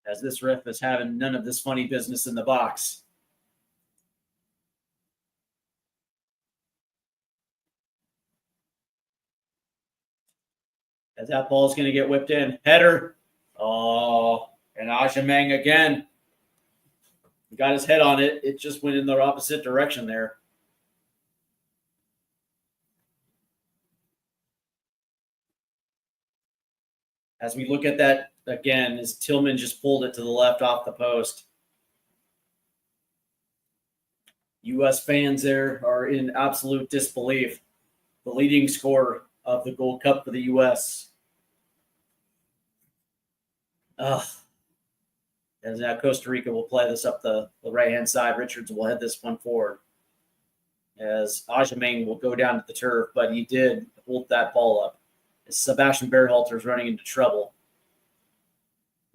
Speaker 2: As this ref is having none of this funny business in the box. As that ball is going to get whipped in. Header. Oh, and Ajamang again. He got his head on it. It just went in the opposite direction there. As we look at that again, as Tillman just pulled it to the left off the post. U.S. fans there are in absolute disbelief. The leading scorer of the Gold Cup for the U.S. As now Costa Rica will play this up the right-hand side. Richards will head this one forward. As Ajamang will go down to the turf, but he did hold that ball up. As Sebastian Berhalter is running into trouble.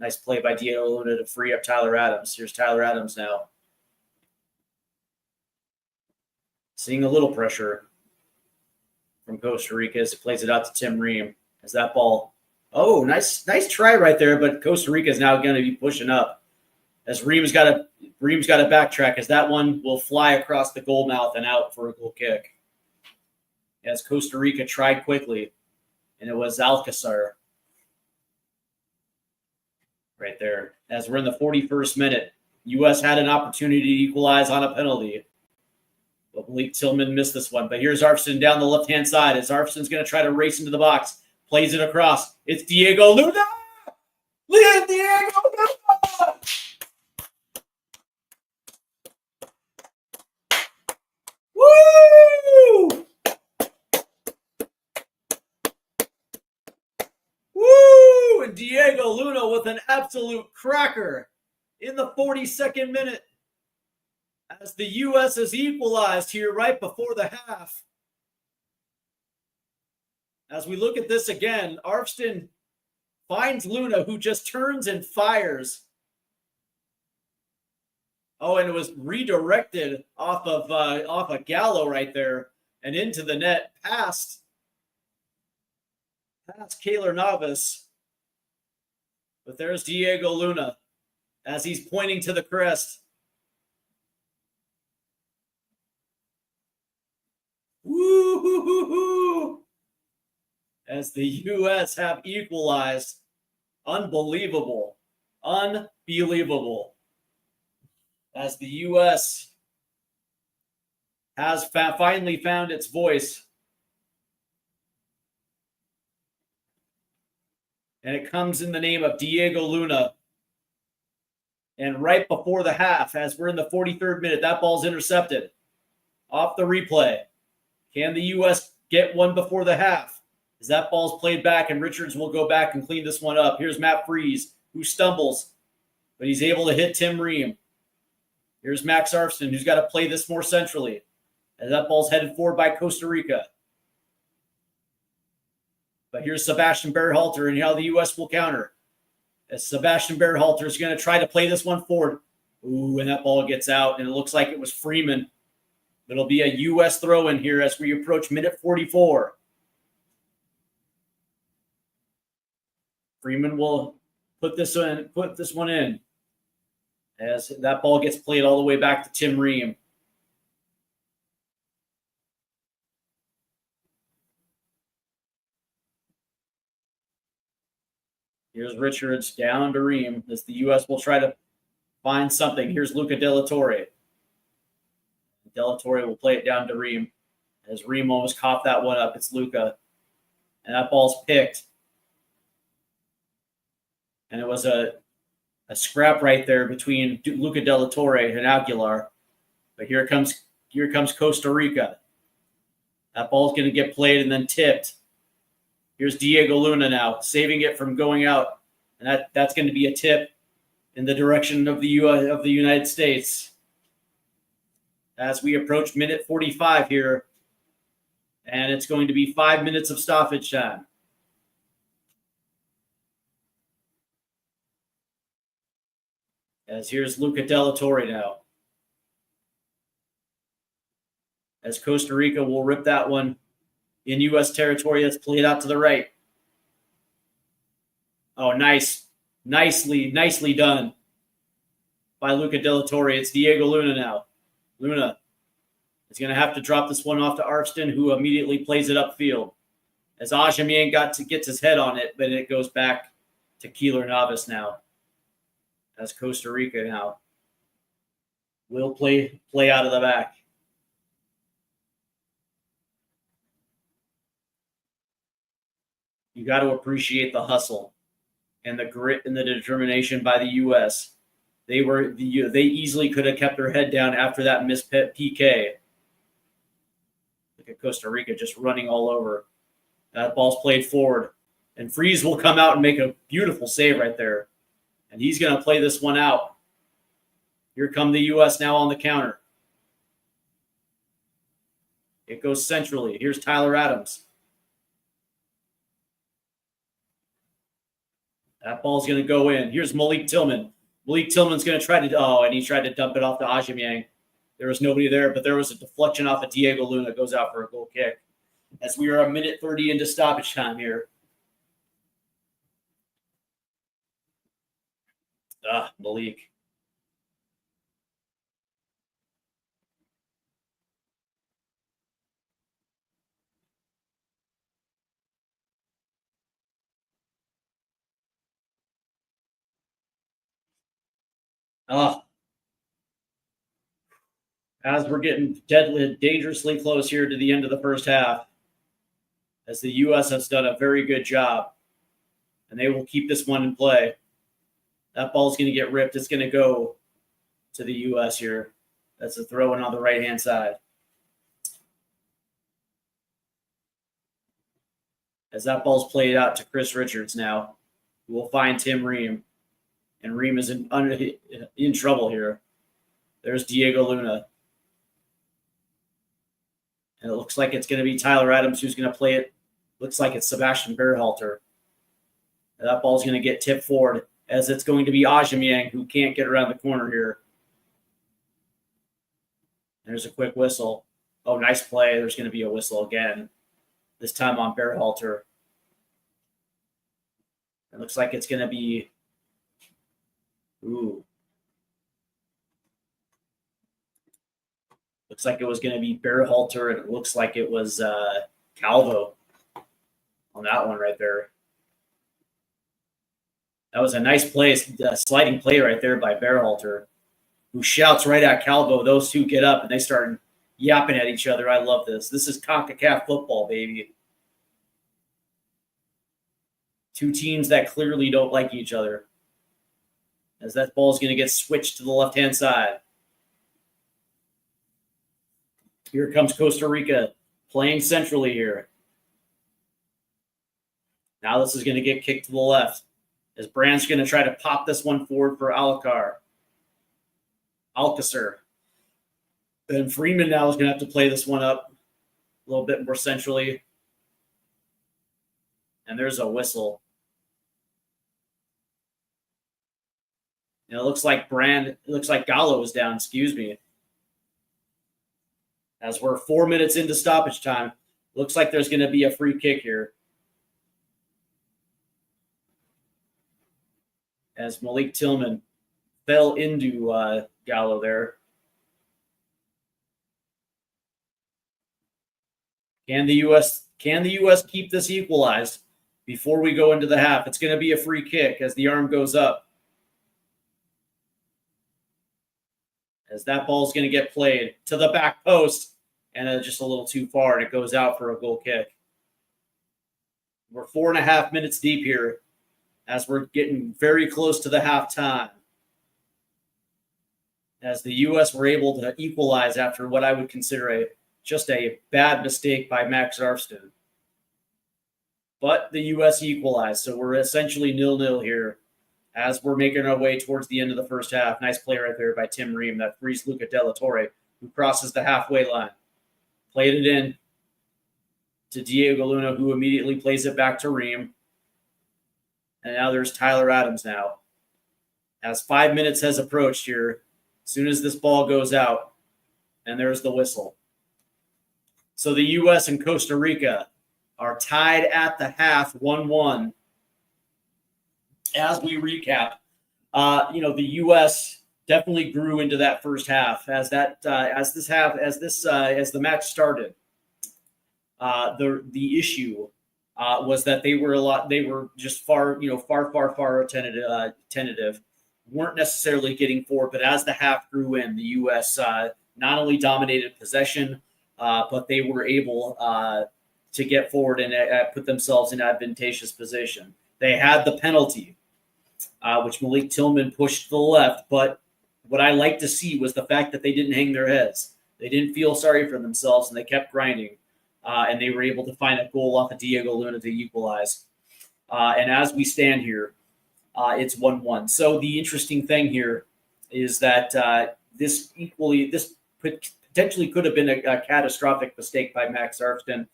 Speaker 2: Nice play by Diego Luna to free up Tyler Adams. Here's Tyler Adams now. Seeing a little pressure from Costa Rica as it plays it out to Tim Ream. As that ball, nice try right there, but Costa Rica is now going to be pushing up. As Ream's got to backtrack, as that one will fly across the goal mouth and out for a goal kick. As Costa Rica tried quickly, and it was Alcazar right there. As we're in the 41st minute, U.S. had an opportunity to equalize on a penalty. But Malik Tillman missed this one. But here's Arfston down the left-hand side as Arfston's going to try to race into the box. Plays it across. It's Diego Luna! Diego Luna! Woo! Woo! And Diego Luna with an absolute cracker in the 42nd minute. As the U.S. has equalized here right before the half. As we look at this again, Arfston finds Luna, who just turns and fires. And it was redirected off a Gallo right there and into the net past Keylor Navas. But there's Diego Luna as he's pointing to the crest. Woo-hoo-hoo-hoo! As the U.S. have equalized. Unbelievable. Unbelievable. As the U.S. has finally found its voice. And it comes in the name of Diego Luna. And right before the half, as we're in the 43rd minute, that ball's intercepted. Off the replay. Can the U.S. get one before the half? As that ball's played back, and Richards will go back and clean this one up. Here's Matt Freese, who stumbles, but he's able to hit Tim Ream. Here's Max Arfston, who's got to play this more centrally. As that ball's headed forward by Costa Rica. But here's Sebastian Berhalter, and how the U.S. will counter. As Sebastian Berhalter is going to try to play this one forward. Ooh, and that ball gets out, and it looks like it was Freeman. It'll be a U.S. throw-in here as we approach minute 44. Freeman will put this one in. As that ball gets played all the way back to Tim Ream. Here's Richards down to Ream as the U.S. will try to find something. Here's Luca De La Torre. De La Torre will play it down to Ream. As Ream almost coughed that one up, it's Luca. And that ball's picked. And it was a scrap right there between Luca De La Torre and Aguilar. But here comes Costa Rica. That ball's going to get played and then tipped. Here's Diego Luna now, saving it from going out. And that's going to be a tip in the direction of the United States. As we approach minute 45 here. And it's going to be 5 minutes of stoppage time. As here's Luca De La Torre now. As Costa Rica will rip that one in U.S. territory. That's played out to the right. Oh, nice. Nicely done by Luca De La Torre. It's Diego Luna now. Luna is going to have to drop this one off to Arfston, who immediately plays it upfield. As Ajamian gets his head on it, but it goes back to Keeler Navas now. As Costa Rica now will play out of the back. You got to appreciate the hustle and the grit and the determination by the U.S. They easily could have kept their head down after that missed PK. Look at Costa Rica just running all over. That ball's played forward. And Freese will come out and make a beautiful save right there. And he's going to play this one out. Here come the U.S. now on the counter. It goes centrally. Here's Tyler Adams. That ball's going to go in. Here's Malik Tillman. Malik Tillman's going to try to, and he tried to dump it off to Ajamian. There was nobody there, but there was a deflection off of Diego Luna. Goes out for a goal kick. As we are a minute 30 into stoppage time here. Malik. As we're getting dangerously close here to the end of the first half, as the U.S. has done a very good job, and they will keep this one in play. That ball's going to get ripped. It's going to go to the U.S. here. That's a throw-in on the right-hand side. As that ball's played out to Chris Richards now, who will find Tim Ream. And Ream is in trouble here. There's Diego Luna. And it looks like it's going to be Tyler Adams who's going to play it. Looks like it's Sebastian Berhalter. And that ball's going to get tipped forward, as it's going to be Ajamian who can't get around the corner here. There's a quick whistle. Oh, nice play. There's going to be a whistle again, this time on Berhalter. It looks like it's going to be Ooh. Looks like it was going to be Bearhalter, and it looks like it was Calvo on that one right there. That was a nice play, sliding play right there by Bearhalter, who shouts right at Calvo. Those two get up, and they start yapping at each other. I love this. This is Concacaf football, baby. Two teams that clearly don't like each other. As that ball is going to get switched to the left-hand side. Here comes Costa Rica playing centrally here. Now this is going to get kicked to the left. As Brand's going to try to pop this one forward for Alcacer. Then Freeman now is going to have to play this one up a little bit more centrally. And there's a whistle. And it looks like Gallo is down, excuse me. As we're 4 minutes into stoppage time, looks like there's going to be a free kick here. As Malik Tillman fell into Gallo there. Can the U.S. keep this equalized before we go into the half? It's going to be a free kick as the arm goes up. As that ball is going to get played to the back post and just a little too far, and it goes out for a goal kick. We're 4.5 minutes deep here as we're getting very close to the halftime. As the U.S. were able to equalize after what I would consider just a bad mistake by Max Arfsten. But the U.S. equalized, so we're essentially 0-0 here as we're making our way towards the end of the first half. Nice play right there by Tim Ream that frees Luca De La Torre, who crosses the halfway line. Played it in to Diego Luna, who immediately plays it back to Ream. And now there's Tyler Adams now. As 5 minutes has approached here, as soon as this ball goes out, and there's the whistle. So the U.S. and Costa Rica are tied at the half, 1-1. As we recap, the U.S. definitely grew into that first half as the match started. The issue was that they were just far tentative, weren't necessarily getting forward. But as the half grew in, the U.S. Not only dominated possession, but they were able to get forward and put themselves in advantageous position. They had the penalty, which Malik Tillman pushed to the left. But what I like to see was the fact that they didn't hang their heads. They didn't feel sorry for themselves, and they kept grinding. And they were able to find a goal off of Diego Luna to equalize. And as we stand here, it's 1-1. So the interesting thing here is that this potentially could have been a catastrophic mistake by Max Arfsten.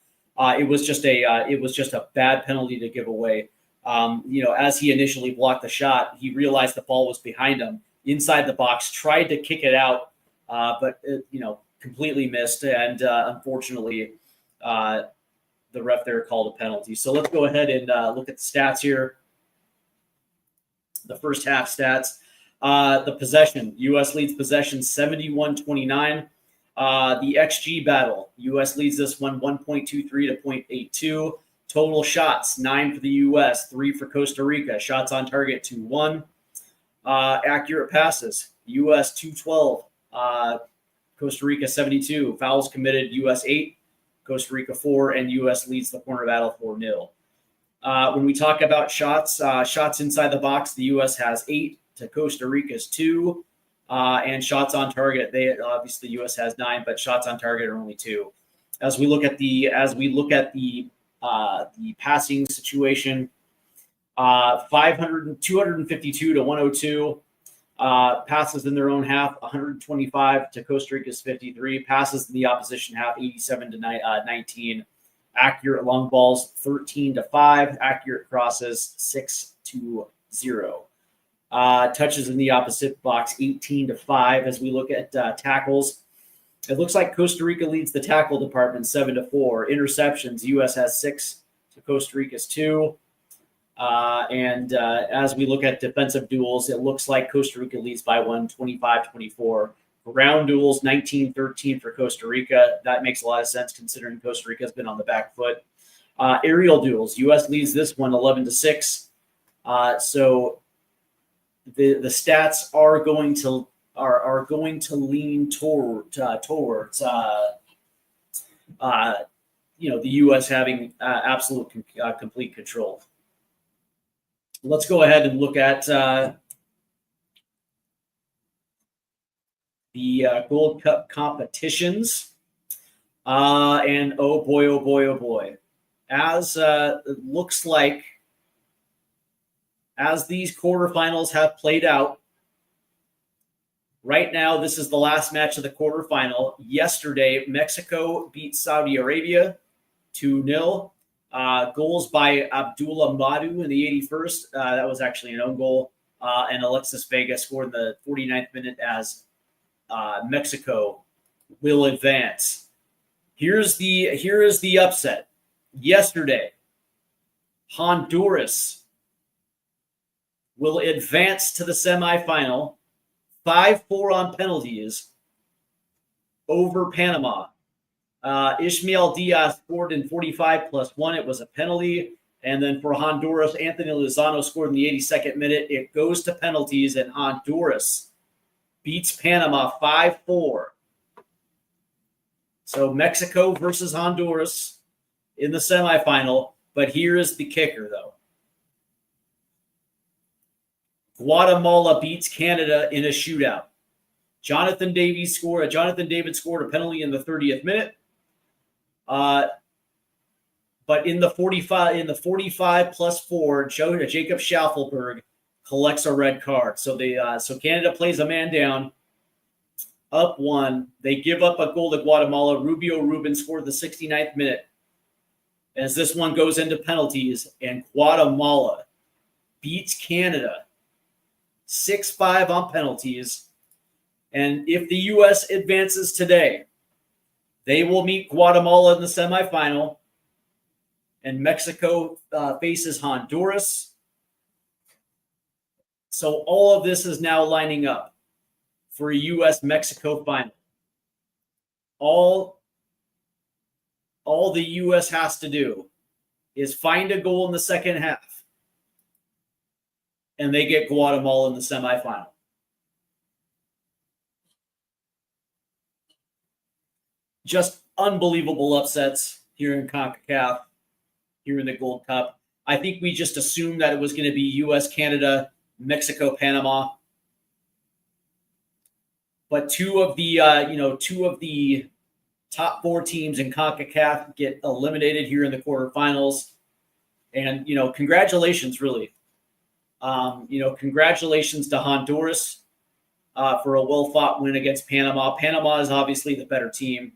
Speaker 2: It was just a bad penalty to give away. As he initially blocked the shot, he realized the ball was behind him inside the box, tried to kick it out, but completely missed. And unfortunately, the ref there called a penalty. So let's go ahead and look at the stats here. The first half stats. The possession. U.S. leads possession 71-29. The XG battle. U.S. leads this one 1.23 to 0.82. Total shots, 9 for the U.S., 3 for Costa Rica. Shots on target, 2-1. Accurate passes. U.S. 212. Costa Rica 72. Fouls committed, U.S. 8. Costa Rica 4, and U.S. leads the corner battle 4-0. When we talk about shots inside the box, the U.S. has 8 to Costa Rica's 2, and shots on target. The U.S. has 9, but shots on target are only 2. As we look at the passing situation, 252 to 102. Passes in their own half, 125 to Costa Rica's 53. Passes in the opposition half, 87 to 19. Accurate long balls, 13 to 5. Accurate crosses, 6 to 0. Touches in the opposite box, 18 to 5. As we look at tackles, it looks like Costa Rica leads the tackle department 7 to 4. Interceptions, U.S. has 6 to Costa Rica's 2. And as we look at defensive duels, it looks like Costa Rica leads by 25-24. Ground duels, 19-13 for Costa Rica. That makes a lot of sense considering Costa Rica has been on the back foot. Aerial duels, U.S. leads this one 11-6. So the stats are going to lean towards the U.S. having absolute complete control. Let's go ahead and look at the Gold Cup competitions. And oh boy. As it looks like, as these quarterfinals have played out, right now this is the last match of the quarterfinal. Yesterday, Mexico beat Saudi Arabia 2-0. Goals by Abdullah Madu in the 81st. That was actually an own goal. And Alexis Vega scored in the 49th minute as Mexico will advance. Here is the upset. Yesterday, Honduras will advance to the semifinal 5-4 on penalties over Panama. Ishmael Diaz scored in 45+1. It was a penalty. And then for Honduras, Anthony Lozano scored in the 82nd minute. It goes to penalties, and Honduras beats Panama 5-4. So Mexico versus Honduras in the semifinal. But here is the kicker, though. Guatemala beats Canada in a shootout. Jonathan David scored a penalty in the 30th minute. But in the 45+4, Jacob Schaffelberg collects a red card. So Canada plays a man down, up 1. They give up a goal to Guatemala. Rubio Rubin scored the 69th minute. As this one goes into penalties, and Guatemala beats Canada 6-5 on penalties. And if the U.S. advances today, they will meet Guatemala in the semifinal, and Mexico faces Honduras. So all of this is now lining up for a U.S.-Mexico final. All the U.S. has to do is find a goal in the second half, and they get Guatemala in the semifinal. Just unbelievable upsets here in Concacaf, here in the Gold Cup. I think we just assumed that it was going to be U.S., Canada, Mexico, Panama. But two of the top 4 teams in CONCACAF get eliminated here in the quarterfinals. And, congratulations, really. Congratulations to Honduras for a well-fought win against Panama. Panama is obviously the better team.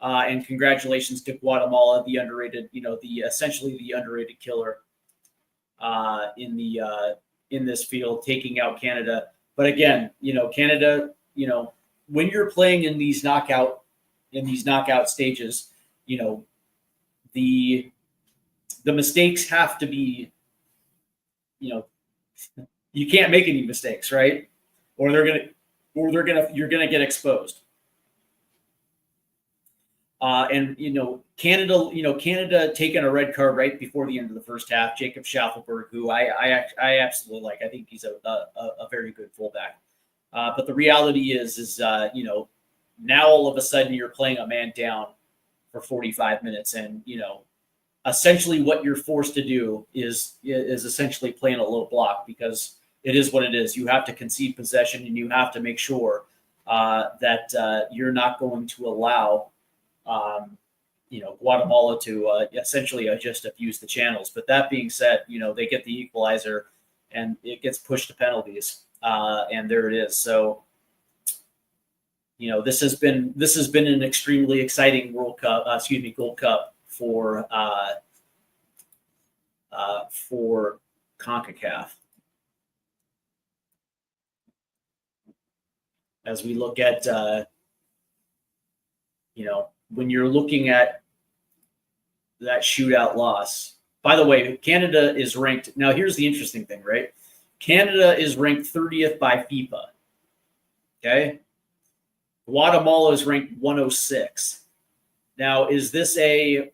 Speaker 2: And congratulations to Guatemala, the underrated, essentially the underrated killer in this field, taking out Canada. But again, Canada, when you're playing in these knockout stages, the mistakes have to be, you can't make any mistakes, right? Or you're gonna get exposed. Canada taking a red card right before the end of the first half. Jacob Schaffelberg, who I absolutely like. I think he's a very good fullback. But the reality is now all of a sudden you're playing a man down for 45 minutes, and essentially what you're forced to do is essentially playing a low block, because it is what it is. You have to concede possession, and you have to make sure that you're not going to allow Guatemala to essentially just abuse the channels. But that being said, they get the equalizer, and it gets pushed to penalties, and there it is. So, this has been an extremely exciting Gold Cup for CONCACAF. As we look at when you're looking at that shootout loss, By the way, Canada is ranked. Now, here's the interesting thing, right? Canada is ranked 30th by FIFA. Okay. Guatemala is ranked 106. Now, is this a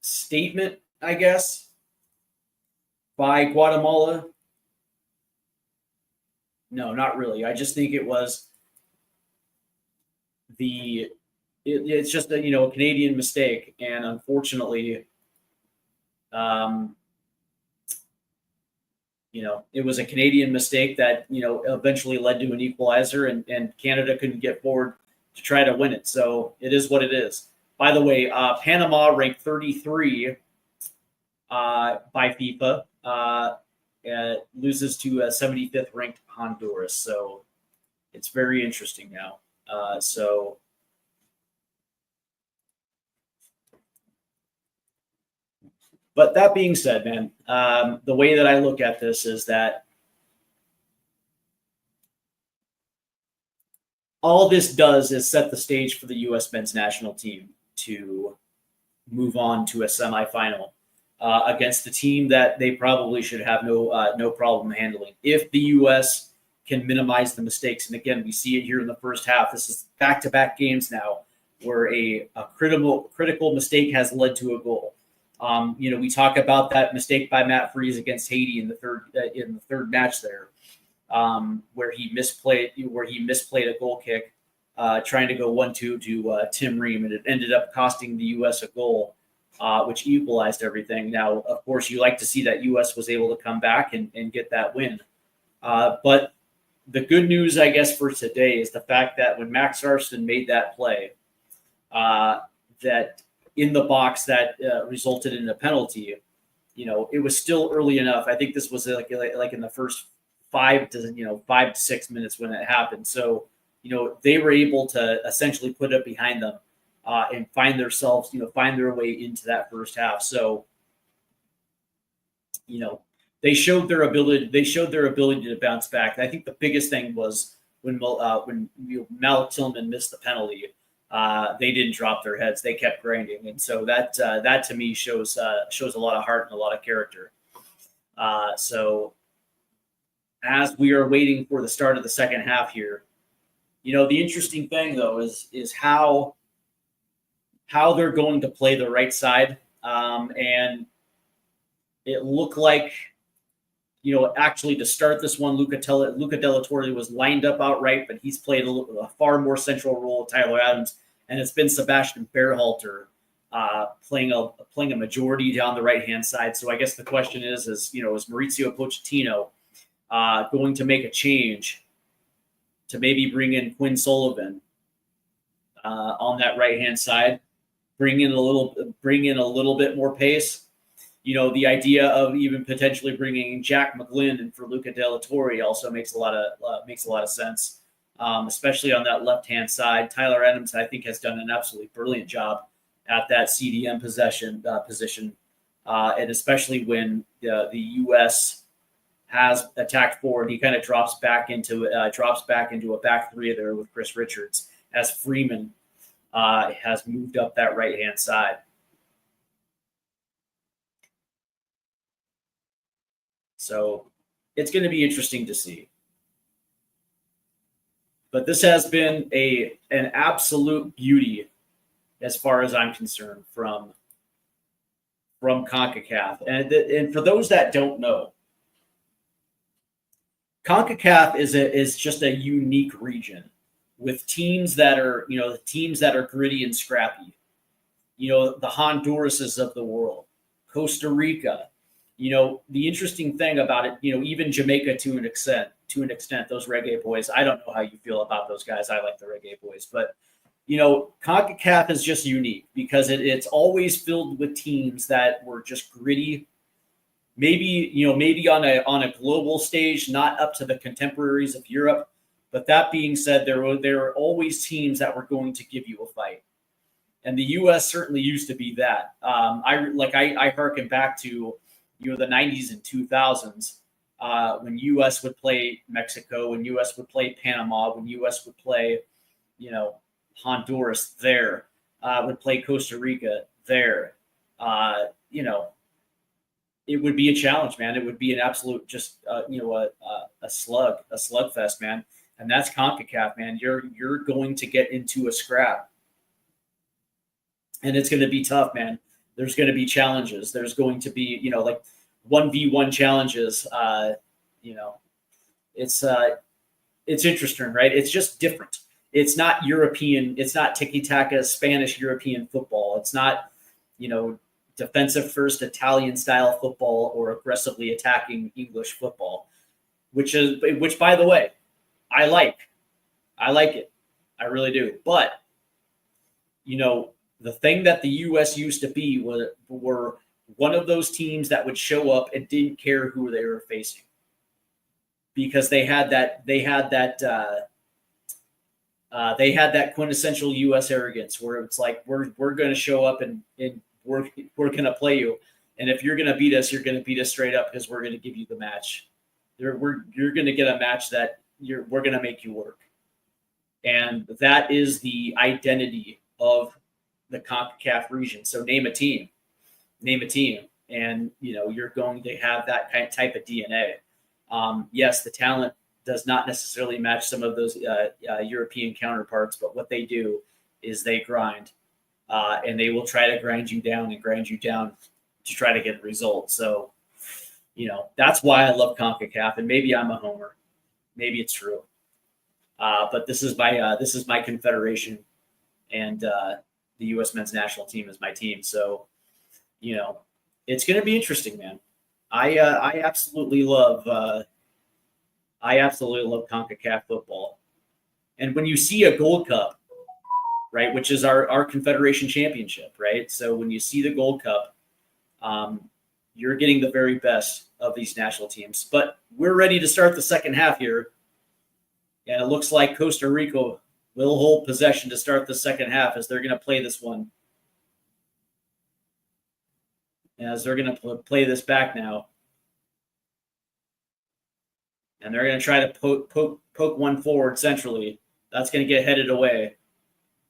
Speaker 2: statement, I guess, by Guatemala? No, not really. I just think it was it's just a Canadian mistake, and unfortunately, it was a Canadian mistake that eventually led to an equalizer, and Canada couldn't get forward to try to win it. So it is what it is. By the way, Panama ranked 33 by FIFA, loses to 75th ranked Honduras. So it's very interesting now. But that being said, man, the way that I look at this is that all this does is set the stage for the U.S. men's national team to move on to a semifinal against the team that they probably should have no problem handling if the U.S. can minimize the mistakes. And again, we see it here in the first half. This is back-to-back games now where a critical mistake has led to a goal. We talk about that mistake by Matt Freese against Haiti in the third match there, where he misplayed a goal kick, trying to go 1-2 to Tim Ream, and it ended up costing the U.S. a goal, which equalized everything. Now, of course, you like to see that U.S. was able to come back and get that win. But the good news, I guess, for today is the fact that when Max Arston made that play, that in the box that resulted in a penalty, it was still early enough. I think this was like in the first 5 to 6 minutes when it happened. So, they were able to essentially put it behind them and find their way into that first half. So, they showed their ability to bounce back. I think the biggest thing was when Malik Tillman missed the penalty. They didn't drop their heads; they kept grinding, and so that to me shows a lot of heart and a lot of character. So, as we are waiting for the start of the second half here, the interesting thing though is how they're going to play the right side, and it looked like. Actually to start this one, Luca Della Torre was lined up outright, but he's played a far more central role with Tyler Adams, and it's been Sebastian Berhalter playing a majority down the right-hand side. So I guess the question is Maurizio Pochettino going to make a change to maybe bring in Quinn Sullivan on that right-hand side, bring in a little bit more pace. The idea of even potentially bringing Jack McGlynn in for Luca Della Torre also makes a lot of sense, especially on that left-hand side. Tyler Adams, I think, has done an absolutely brilliant job at that CDM position, and especially when the U.S. has attacked forward, he kind of drops back into a back three there with Chris Richards as Freeman has moved up that right-hand side. So it's going to be interesting to see. But this has been an absolute beauty as far as I'm concerned from CONCACAF. And for those that don't know, CONCACAF is just a unique region with teams that are gritty and scrappy. The Hondurases of the world, Costa Rica. The interesting thing about it, even Jamaica to an extent, those Reggae Boys, I don't know how you feel about those guys. I like the Reggae Boys, but, CONCACAF is just unique because it's always filled with teams that were just gritty. Maybe on a global stage, not up to the contemporaries of Europe. But that being said, there are always teams that were going to give you a fight. And the U.S. certainly used to be that. I hearken back to, the 90s and 2000s when U.S. would play Mexico, when U.S. would play Panama, when U.S. would play, Honduras there, would play Costa Rica there. You know, it would be a challenge, man. It would be an absolute just a slugfest, man. And that's CONCACAF, man. You're going to get into a scrap, and it's going to be tough, man. There's going to be challenges. There's going to be like 1v1 challenges. It's interesting, right? It's just different. It's not European. It's not tiki-taka Spanish European football. It's not defensive first Italian style football or aggressively attacking English football, which by the way, I like it. I really do. But the thing that the US used to be were one of those teams that would show up and didn't care who they were facing, because they had that quintessential US arrogance where it's like we're going to show up and we're going to play you, and if you're going to beat us, you're going to beat us straight up because we're going to give you the match. You're going to get a match that we're going to make you work, and that is the identity of the CONCACAF region. So name a team, and you're going to have that type of DNA. Yes, the talent does not necessarily match some of those European counterparts, but what they do is they grind. And they will try to grind you down to try to get a result. So, that's why I love CONCACAF. And maybe I'm a homer. Maybe it's true. But this is my confederation, and the U.S. men's national team is my team. So, it's going to be interesting, man. I absolutely love CONCACAF football. And when you see a Gold Cup, right, which is our Confederation Championship, right? So when you see the Gold Cup, you're getting the very best of these national teams. But we're ready to start the second half here, and it looks like Costa Rica will hold possession to start the second half as they're going to play this one. As they're going to play this back now. And they're going to try to poke one forward centrally. That's going to get headed away.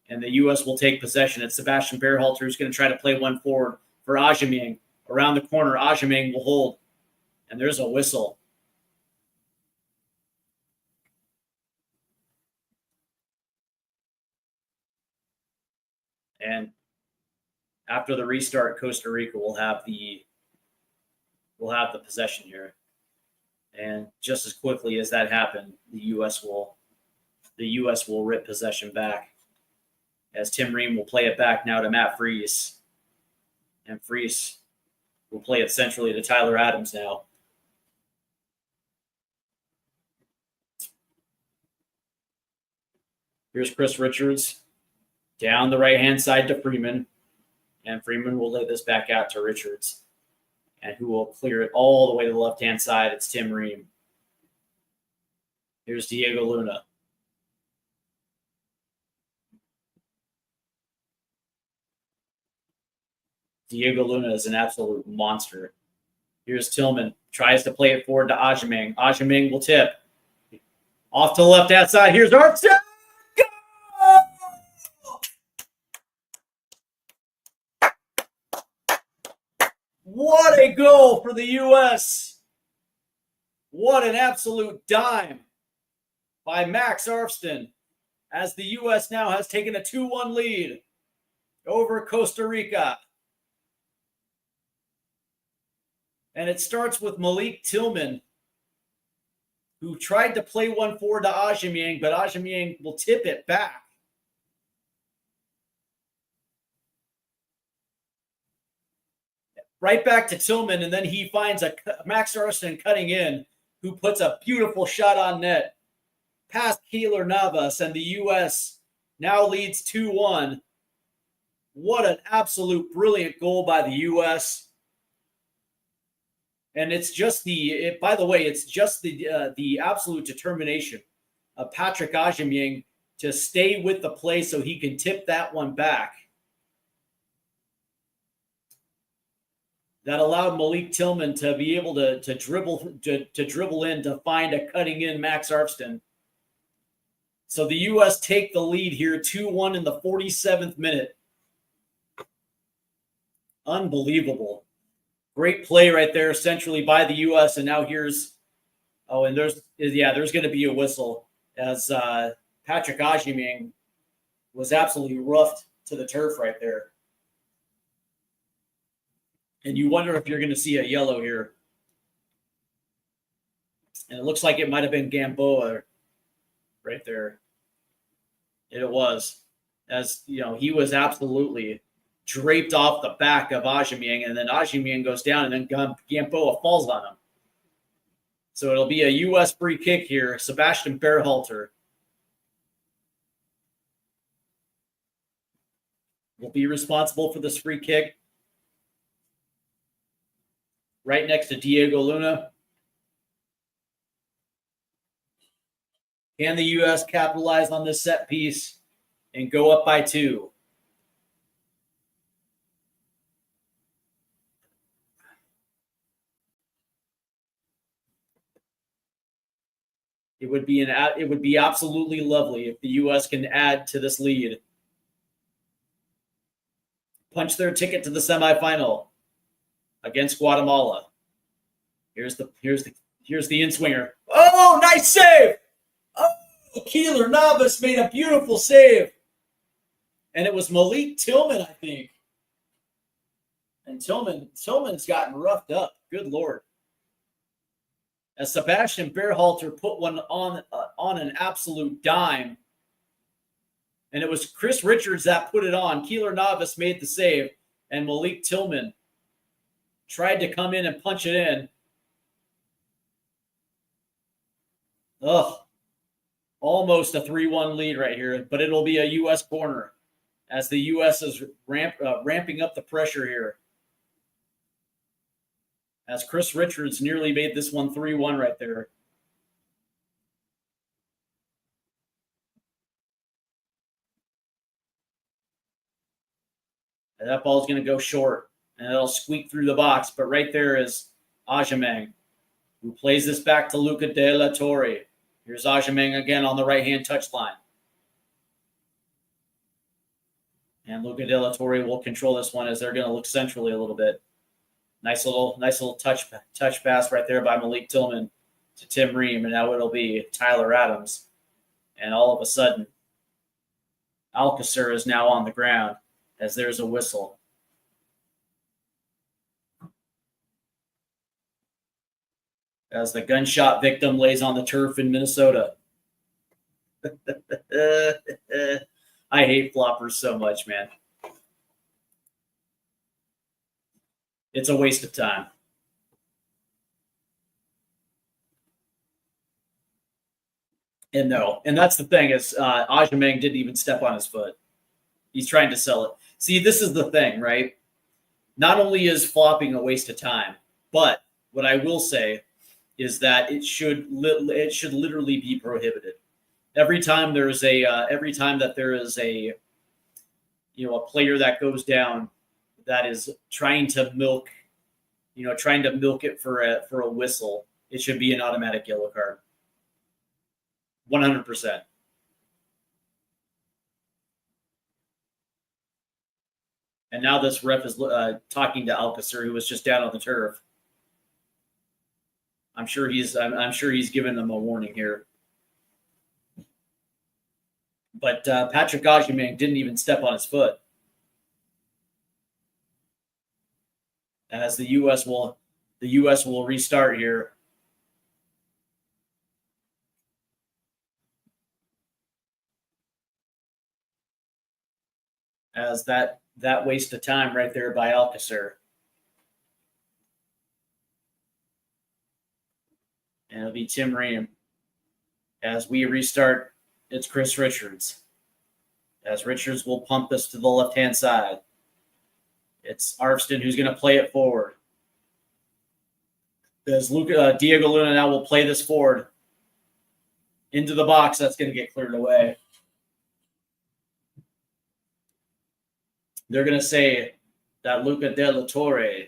Speaker 2: And the U.S. will take possession. It's Sebastian Berhalter who's going to try to play one forward for Ajaming. Around the corner, Ajaming will hold. And there's a whistle. And after the restart, Costa Rica will have the possession here. And just as quickly as that happened, the U.S. will rip possession back, as Tim Ream will play it back now to Matt Freese. And Freese will play it centrally to Tyler Adams now. Here's Chris Richards down the right-hand side to Freeman. And Freeman will lay this back out to Richards. And who will clear it all the way to the left-hand side? It's Tim Ream. Here's Diego Luna. Diego Luna is an absolute monster. Here's Tillman. Tries to play it forward to Ajaming. Ajaming will tip. Off to the left-hand side. Here's Armstead. What a goal for the U.S. What an absolute dime by Max Armstead, as the U.S. now has taken a 2-1 lead over Costa Rica. And it starts with Malik Tillman, who tried to play one forward to Ajaming, but Ajaming will tip it back. Right back to Tillman, and then he finds a Max Armstead cutting in, who puts a beautiful shot on net past Keylor Navas, and the U.S. now leads 2-1. What an absolute brilliant goal by the U.S. And it's just the absolute determination of Patrick Ajaming to stay with the play so he can tip that one back. That allowed Malik Tillman to be able to dribble in to find a cutting in Max Armstead. So the U.S. take the lead here, 2-1 in the 47th minute. Unbelievable. Great play right there centrally by the U.S. And now here's, and there's going to be a whistle as Patrick Agyemang was absolutely roughed to the turf right there. And you wonder if you're going to see a yellow here. And it looks like it might have been Gamboa right there. And it was. As, he was absolutely draped off the back of Agyemang, and then Agyemang goes down, and then Gamboa falls on him. So it'll be a U.S. free kick here. Sebastian Berhalter will be responsible for this free kick. Right next to Diego Luna. Can the U.S. capitalize on this set piece and go up by 2? It would be absolutely lovely if the U.S. can add to this lead. Punch their ticket to the semifinal against Guatemala. Here's the in-swinger. Oh, nice save! Oh, Keylor Navas made a beautiful save. And it was Malik Tillman, I think. And Tillman's gotten roughed up. Good Lord. As Sebastian Berhalter put one on an absolute dime. And it was Chris Richards that put it on. Keylor Navas made the save. And Malik Tillman tried to come in and punch it in. Almost a 3-1 lead right here. But it'll be a U.S. corner as the U.S. is ramping up the pressure here. As Chris Richards nearly made this one 3-1 right there. And that ball's going to go short, and it'll squeak through the box. But right there is Agyemang, who plays this back to Luca De La Torre. Here's Agyemang again on the right-hand touchline. And Luca De La Torre will control this one as they're going to look centrally a little bit. Nice little touch pass right there by Malik Tillman to Tim Ream, and now it'll be Tyler Adams. And all of a sudden, Alcacer is now on the ground as there's a whistle. As the gunshot victim lays on the turf in Minnesota. I hate floppers so much, man. It's a waste of time. And that's the thing is Agyemang didn't even step on his foot. He's trying to sell it. See, this is the thing, right? Not only is flopping a waste of time, but what I will say is that it should literally be prohibited. Every time that there is a player that goes down that is trying to milk it for a whistle, it should be an automatic yellow card. 100%. And now this ref is talking to Alcacer, who was just down on the turf. I'm sure he's given them a warning here. But Patrick Agyemang didn't even step on his foot. As the U.S. will restart here. As that waste of time right there by Alcacer. And it'll be Tim Ream. As we restart, it's Chris Richards. As Richards will pump this to the left-hand side. It's Arfston who's going to play it forward. As Diego Luna now will play this forward into the box. That's going to get cleared away. They're going to say that Luca De La Torre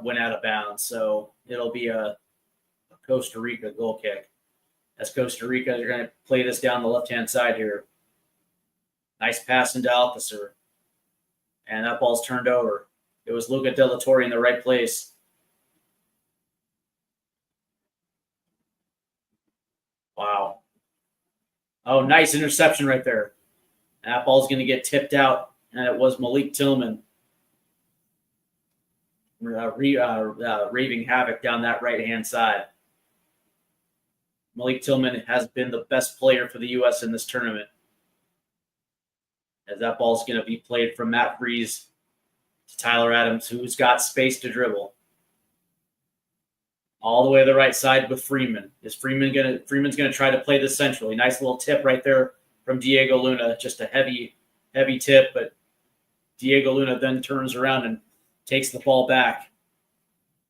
Speaker 2: went out of bounds, so it'll be a Costa Rica goal kick. as Costa Rica are going to play this down the left-hand side here. Nice pass into Alcacer. And that ball's turned over. It was Luca De La Torre in the right place. Wow. Oh, nice interception right there. And that ball's going to get tipped out, and it was Malik Tillman raving havoc down that right-hand side. Malik Tillman has been the best player for the U.S. in this tournament, as that ball's going to be played from Matt Freese to Tyler Adams, who's got space to dribble. All the way to the right side with Freeman. Freeman's gonna try to play this centrally. Nice little tip right there from Diego Luna. Just a heavy tip, but Diego Luna then turns around and takes the ball back.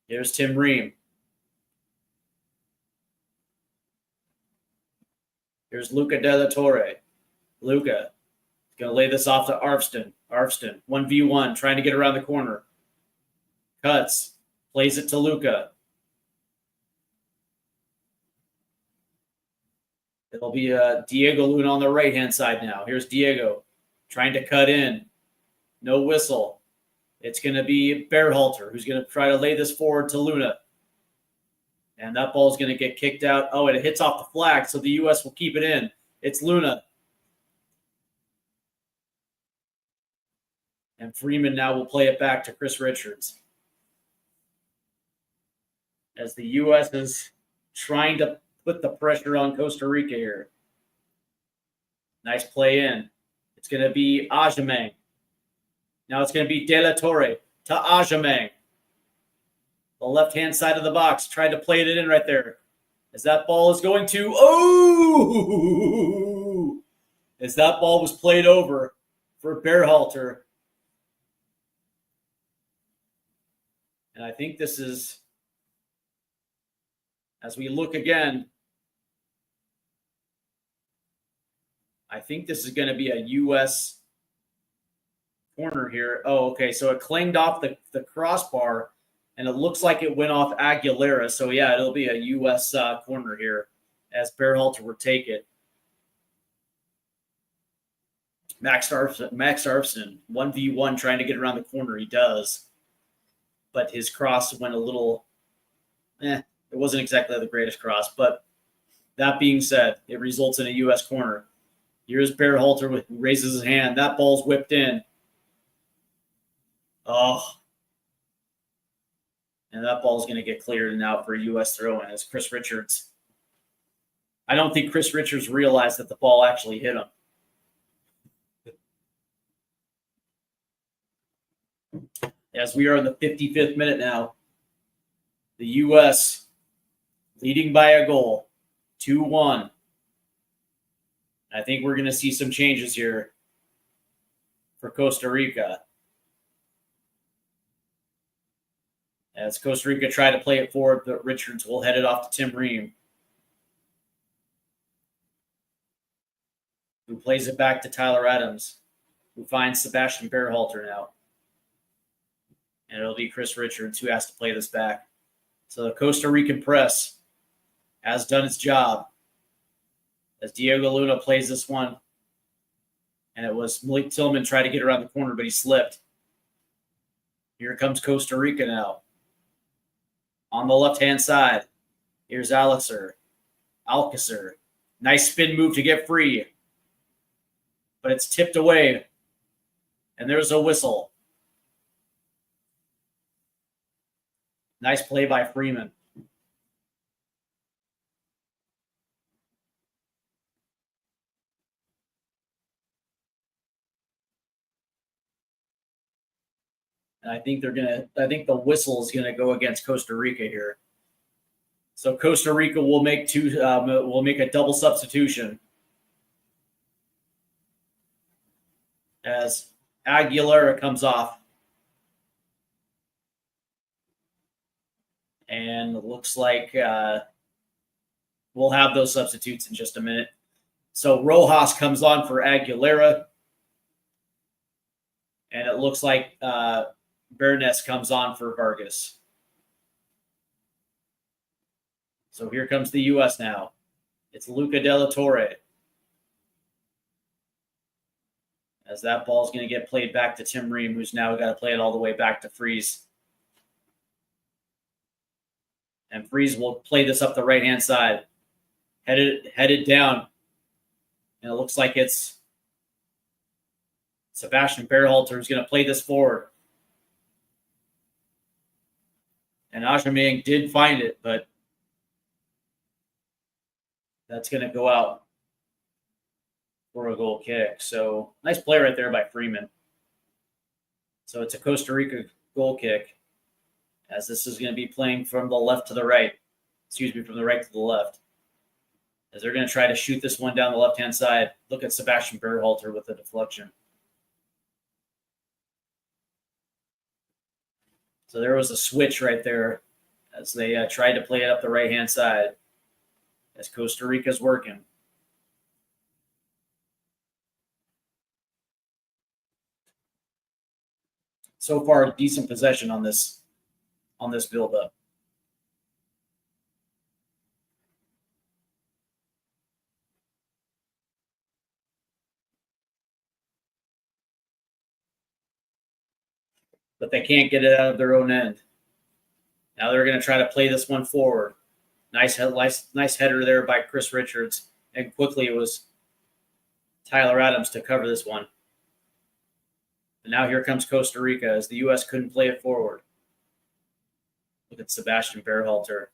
Speaker 2: Here's Tim Ream. Here's Luca De La Torre. Luca is going to lay this off to Arfston. Arfston, 1v1, trying to get around the corner. Cuts. Plays it to Luca. It'll be Diego Luna on the right-hand side now. Here's Diego trying to cut in. No whistle. It's going to be Berhalter who's going to try to lay this forward to Luna. And that ball is going to get kicked out. Oh, and it hits off the flag, so the U.S. will keep it in. It's Luna. And Freeman now will play it back to Chris Richards. As the U.S. is trying to put the pressure on Costa Rica here. Nice play in. It's going to be Ajamang. Now it's going to be De La Torre to Ajamang. The left-hand side of the box. Tried to play it in right there. As that ball is going to... Oh! As that ball was played over for Berhalter. And I think this is... As we look again... I think this is going to be a U.S. corner here. Oh, okay. So it clanged off the crossbar, and it looks like it went off Aguilera. So, yeah, it'll be a U.S. corner here as Berhalter will take it. Max Arfson, 1v1, trying to get around the corner. He does. But his cross went a little it wasn't exactly the greatest cross. But that being said, it results in a U.S. corner. Here's Berhalter who raises his hand. That ball's whipped in. Oh. And that ball's going to get cleared and out for a U.S. throw-in as Chris Richards. I don't think Chris Richards realized that the ball actually hit him. As we are in the 55th minute now, the U.S. leading by a goal, 2-1. I think we're going to see some changes here for Costa Rica. As Costa Rica try to play it forward, but Richards will head it off to Tim Ream, who plays it back to Tyler Adams, who finds Sebastian Berhalter now. And it'll be Chris Richards who has to play this back. So the Costa Rican press has done its job. As Diego Luna plays this one. And it was Malik Tillman trying to get around the corner, but he slipped. Here comes Costa Rica now. On the left-hand side, here's Alcacer. Nice spin move to get free. But it's tipped away. And there's a whistle. Nice play by Freeman. And I think the whistle is gonna go against Costa Rica here. So Costa Rica will make a double substitution as Aguilera comes off. And it looks like we'll have those substitutes in just a minute. So Rojas comes on for Aguilera. And it looks like Bernes comes on for Vargas. So here comes the U.S. now. It's Luca Della Torre. As that ball's going to get played back to Tim Ream, who's now got to play it all the way back to Freeze. And Freeze will play this up the right-hand side. Headed down. And it looks like it's Sebastian Berhalter who's going to play this forward. And Ajamang did find it, but that's going to go out for a goal kick. So nice play right there by Freeman. So it's a Costa Rica goal kick, as this is going to be playing from the left to the right. Excuse me, from the right to the left. As they're going to try to shoot this one down the left-hand side. Look at Sebastian Berhalter with the deflection. So there was a switch right there as they tried to play it up the right-hand side as Costa Rica's working. So far, decent possession on this build-up. But they can't get it out of their own end. Now they're going to try to play this one forward. Nice header there by Chris Richards. And quickly it was Tyler Adams to cover this one. And now here comes Costa Rica as the U.S. couldn't play it forward. Look at Sebastian Berhalter.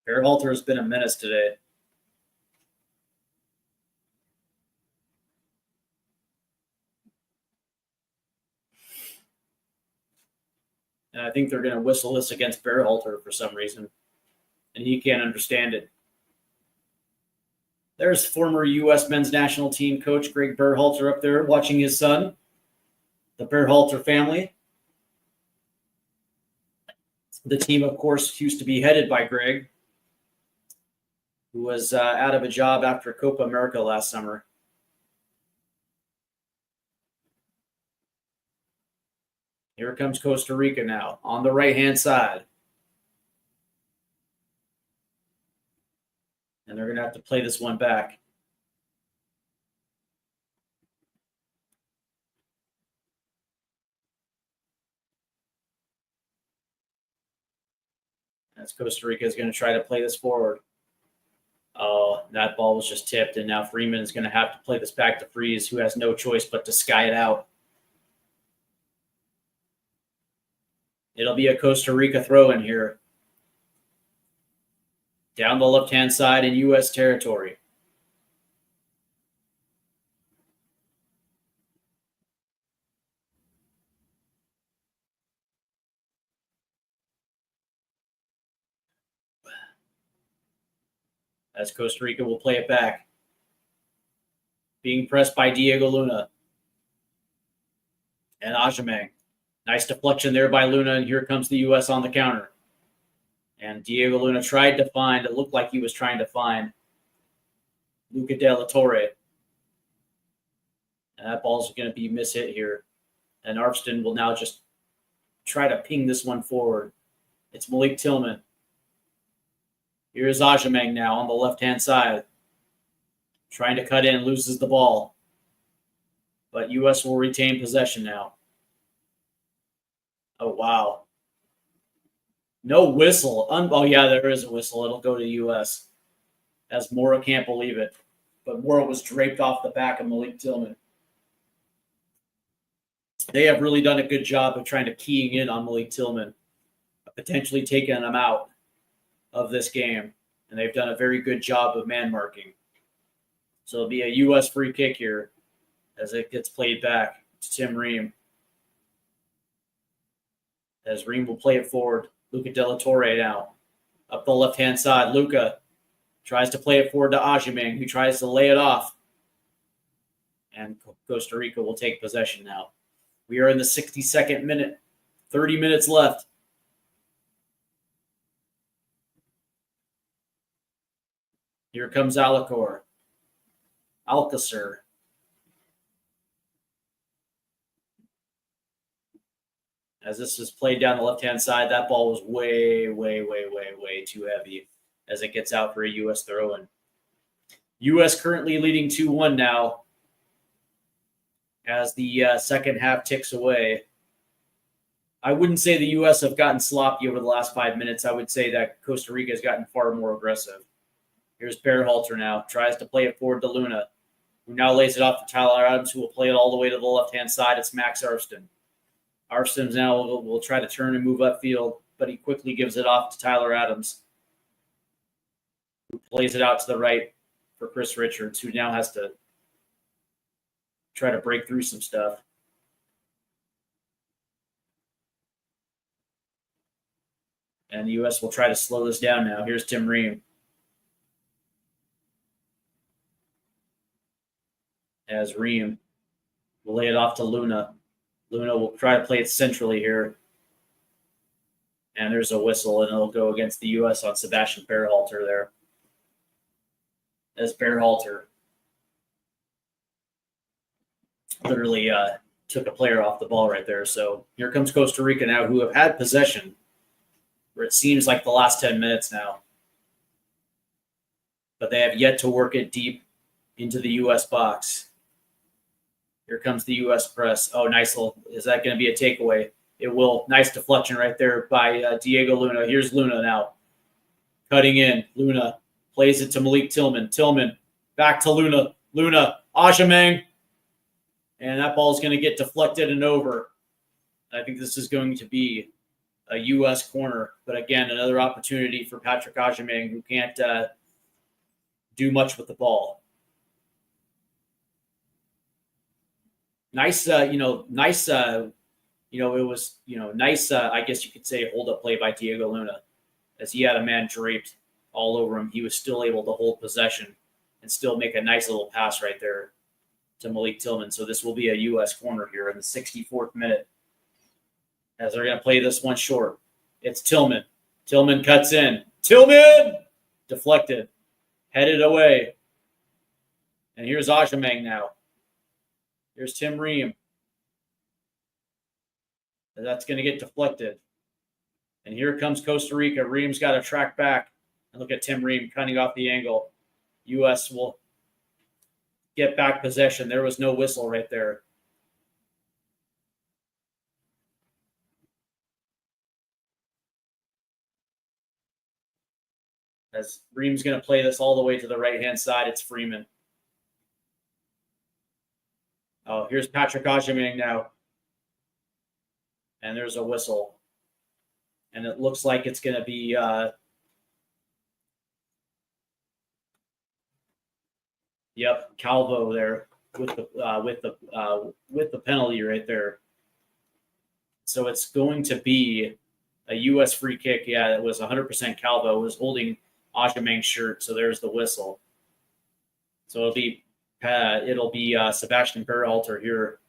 Speaker 2: Berhalter has been a menace today. And I think they're going to whistle this against Berhalter for some reason. And he can't understand it. There's former U.S. men's national team coach Greg Berhalter up there watching his son, the Berhalter family. The team, of course, used to be headed by Greg, who was out of a job after Copa America last summer. Here comes Costa Rica now on the right-hand side. And they're going to have to play this one back. As Costa Rica is going to try to play this forward. Oh, that ball was just tipped, and now Freeman is going to have to play this back to Freeze, who has no choice but to sky it out. It'll be a Costa Rica throw in here. Down the left-hand side in U.S. territory. As Costa Rica will play it back. Being pressed by Diego Luna. And Ajamang. Nice deflection there by Luna, and here comes the U.S. on the counter. And Diego Luna tried to find, it looked like he was trying to find Luca Della Torre. And that ball's going to be mishit here. And Arvston will now just try to ping this one forward. It's Malik Tillman. Here's Ajamang now on the left-hand side. Trying to cut in, loses the ball. But U.S. will retain possession now. Oh, wow. No whistle. Oh, yeah, there is a whistle. It'll go to U.S. As Mora can't believe it. But Mora was draped off the back of Malik Tillman. They have really done a good job of trying to keying in on Malik Tillman, potentially taking him out of this game. And they've done a very good job of man marking. So it'll be a U.S. free kick here as it gets played back to Tim Ream. As Ream will play it forward. Luca Della Torre now. Up the left-hand side. Luca tries to play it forward to Ajamang, who tries to lay it off. And Costa Rica will take possession now. We are in the 62nd minute. 30 minutes left. Here comes Alcácer. As this is played down the left-hand side, that ball was way, way, way, way, way too heavy as it gets out for a U.S. throw-in. U.S. currently leading 2-1 now as the second half ticks away. I wouldn't say the U.S. have gotten sloppy over the last 5 minutes. I would say that Costa Rica has gotten far more aggressive. Here's Berhalter now. Tries to play it forward to Luna, who now lays it off to Tyler Adams, who will play it all the way to the left-hand side. It's Max Arston. Arston now will try to turn and move upfield, but he quickly gives it off to Tyler Adams, who plays it out to the right for Chris Richards, who now has to try to break through some stuff. And the U.S. will try to slow this down now. Here's Tim Ream. As Ream will lay it off to Luna. Luna will try to play it centrally here. And there's a whistle, and it'll go against the U.S. on Sebastian Berhalter there. As Berhalter literally took a player off the ball right there. So here comes Costa Rica now, who have had possession for it seems like the last 10 minutes now. But they have yet to work it deep into the U.S. box. Here comes the U.S. press. Oh, nice little. Is that going to be a takeaway? It will. Nice deflection right there by Diego Luna. Here's Luna now. Cutting in. Luna plays it to Malik Tillman. Tillman back to Luna. Luna. Ajamang. And that ball is going to get deflected and over. I think this is going to be a U.S. corner. But again, another opportunity for Patrick Ajamang, who can't do much with the ball. Nice, it was, nice, I guess you could say, hold-up play by Diego Luna. As he had a man draped all over him, he was still able to hold possession and still make a nice little pass right there to Malik Tillman. So this will be a U.S. corner here in the 64th minute as they're going to play this one short. It's Tillman. Tillman cuts in. Tillman! Deflected. Headed away. And here's Ajamang now. Here's Tim Ream. That's going to get deflected. And here comes Costa Rica. Ream's got to track back. And look at Tim Ream cutting off the angle. U.S. will get back possession. There was no whistle right there. As Ream's going to play this all the way to the right-hand side, it's Freeman. Oh, here's Patrick Ajamang now. And there's a whistle. And it looks like it's going to be Calvo there with the penalty right there. So it's going to be a U.S. free kick. Yeah, it was 100% Calvo. It was holding Ajamang's shirt, so there's the whistle. So it'll be Sebastian Berhalter here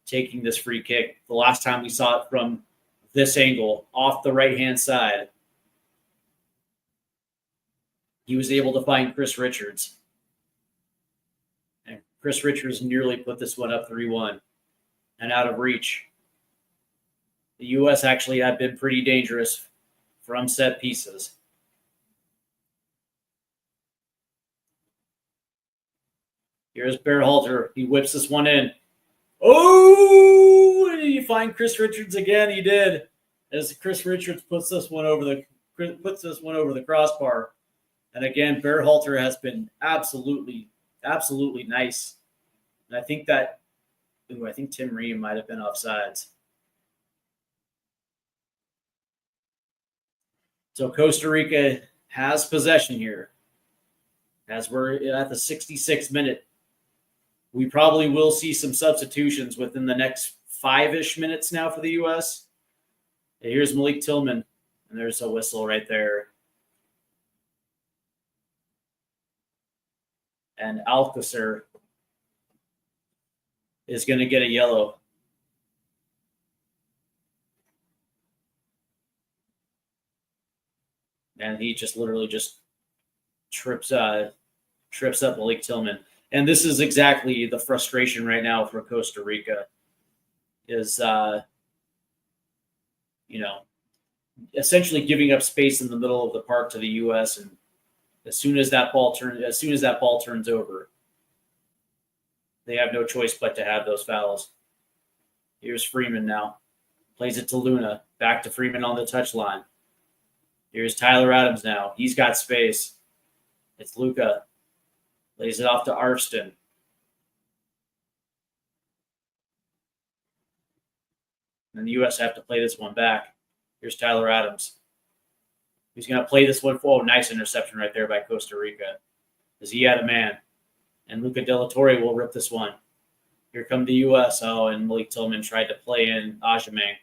Speaker 2: taking this free kick. The last time we saw it from this angle, off the right-hand side, he was able to find Chris Richards. And Chris Richards nearly put this one up 3-1 and out of reach. The U.S. actually had been pretty dangerous from set pieces. Here's Berhalter. He whips this one in. Oh, did he find Chris Richards again? He did. As Chris Richards puts this one over the crossbar. And again, Berhalter has been absolutely nice. And I think Tim Ream might have been offsides. So Costa Rica has possession here. As we're at the 66th minute. We probably will see some substitutions within the next 5-ish minutes now for the U.S. Here's Malik Tillman, and there's a whistle right there. And Alcacer is going to get a yellow. And he just literally trips up Malik Tillman. And this is exactly the frustration right now for Costa Rica is essentially giving up space in the middle of the park to the U.S. And as soon as that ball turns over, they have no choice but to have those fouls. Here's Freeman now. Plays it to Luna. Back to Freeman on the touchline. Here's Tyler Adams now. He's got space. It's Luca. Lays it off to Arfston. And the U.S. have to play this one back. Here's Tyler Adams. He's going to play this one for. Oh, nice interception right there by Costa Rica. Because he had a man. And Luca De La Torre will rip this one. Here come the U.S. Oh, and Malik Tillman tried to play in Ajamang.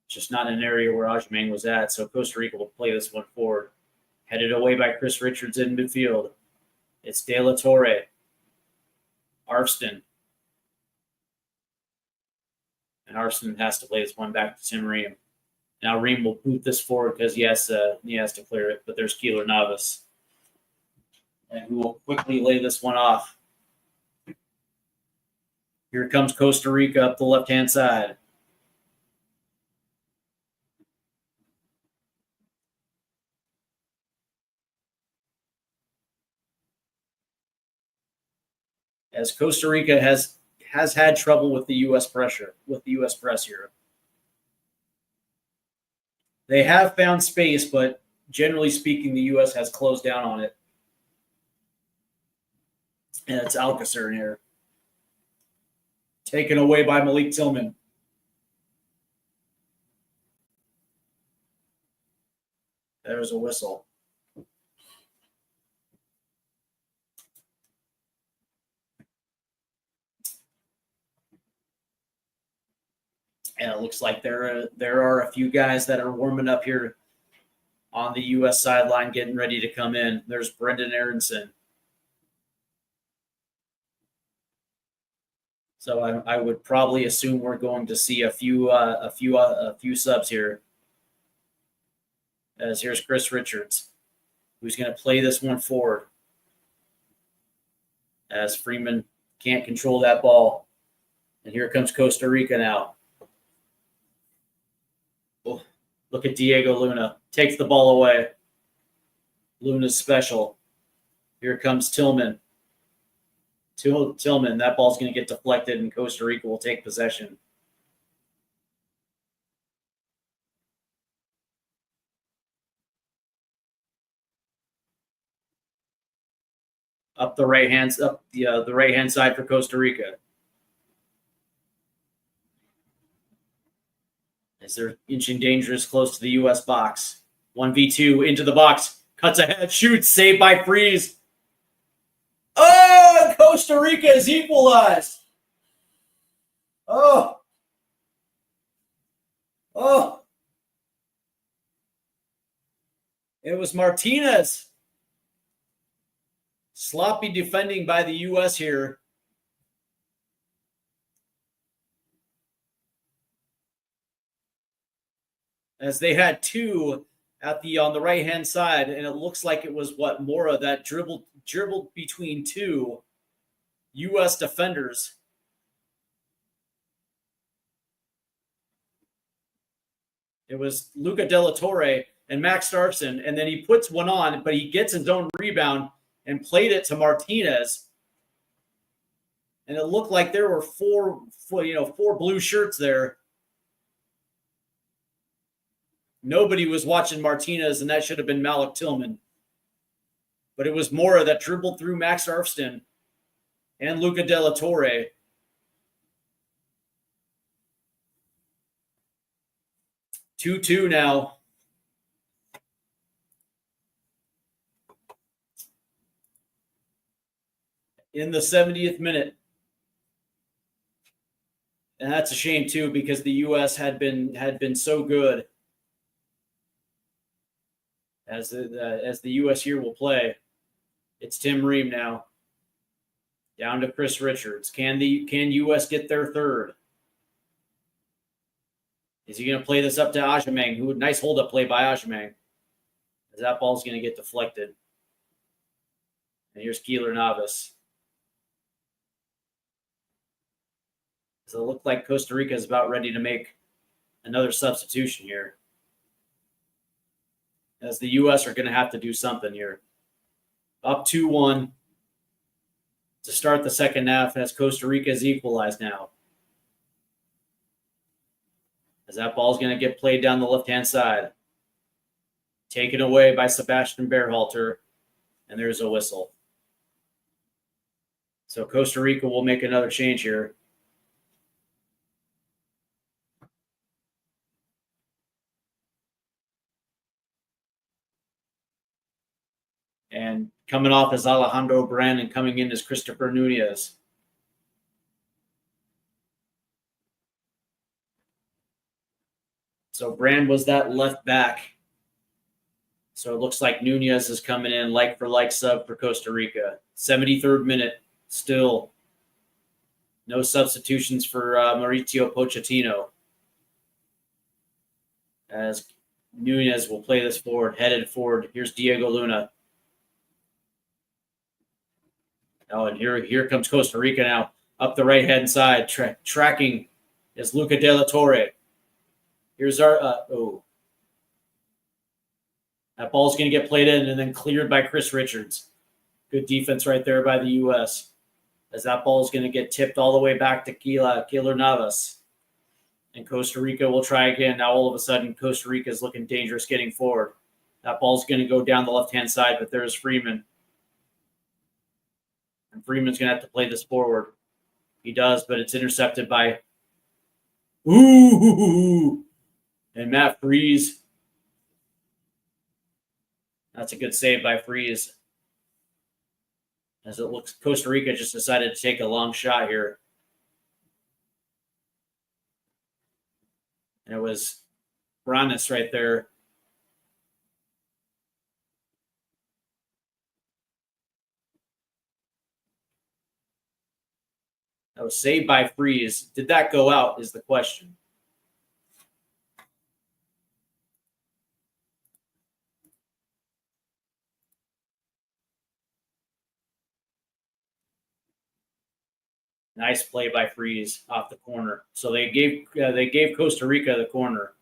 Speaker 2: Just not an area where Ajamang was at. So Costa Rica will play this one forward. Headed away by Chris Richards in midfield. It's De La Torre. Arfston. And Arfston has to play this one back to Tim Ream. Now Ream will boot this forward because he has to clear it. But there's Keeler Navas. And who will quickly lay this one off. Here comes Costa Rica up the left-hand side. As Costa Rica has had trouble with the U.S. press here. They have found space, but generally speaking, the U.S. has closed down on it. And it's Alcacer in here. Taken away by Malik Tillman. There's a whistle. And it looks like there are a few guys that are warming up here on the U.S. sideline, getting ready to come in. There's Brendan Aronson. So I would probably assume we're going to see a few subs here. As here's Chris Richards, who's going to play this one forward. As Freeman can't control that ball. And here comes Costa Rica now. Oh, look at Diego Luna. Takes the ball away. Luna's special. Here comes Tillman. Tillman, that ball's going to get deflected, and Costa Rica will take possession. Up the right hand side for Costa Rica. As they're inching dangerous close to the U.S. box. 1v2 into the box. Cuts ahead, shoots, saved by Freeze. Oh, Costa Rica is equalized. Oh. It was Martinez. Sloppy defending by the U.S. here. As they had two on the right-hand side, and it looks like it was Mora that dribbled between two U.S. defenders. It was Luca De La Torre and Max Starkson, and then he puts one on, but he gets his own rebound and played it to Martinez. And it looked like there were four blue shirts there. Nobody was watching Martinez, and that should have been Malik Tillman. But it was Mora that dribbled through Max Arfston and Luca De La Torre. Two now. In the 70th minute. And that's a shame, too, because the U.S. had been so good. As the U.S. here will play. It's Tim Ream now. Down to Chris Richards. Can U.S. get their third? Is he going to play this up to Ajamang? Nice hold-up play by Ajamang. As that ball's going to get deflected. And here's Keeler Navas. Does it look like Costa Rica is about ready to make Another substitution here, as the U.S. are going to have to do something here. Up 2-1 to start the second half as Costa Rica has equalized now. As that ball is going to get played down the left-hand side. Taken away by Sebastian Berhalter, and there's a whistle. So Costa Rica will make another change here. And coming off is Alejandro Brand, and coming in is Christopher Nunez. So Brand was that left back. So it looks like Nunez is coming in like for like sub for Costa Rica. 73rd minute, still no substitutions for Mauricio Pochettino. As Nunez will play this forward, headed forward. Here's Diego Luna. Oh, and here comes Costa Rica now. Up the right-hand side, tracking is Luca De La Torre. Here's our, that ball's going to get played in and then cleared by Chris Richards. Good defense right there by the U.S. As that ball is going to get tipped all the way back to Keylor Navas. And Costa Rica will try again. Now all of a sudden, Costa Rica is looking dangerous getting forward. That ball's going to go down the left-hand side, but there's Freeman. And Freeman's going to have to play this forward. He does, but it's intercepted by and Matt Freese. That's a good save by Freese. As it looks, Costa Rica just decided to take a long shot here. And it was Branis right there. That was saved by Freese. Did that go out is the question. Nice play by Freese off the corner. So they gave Costa Rica the corner.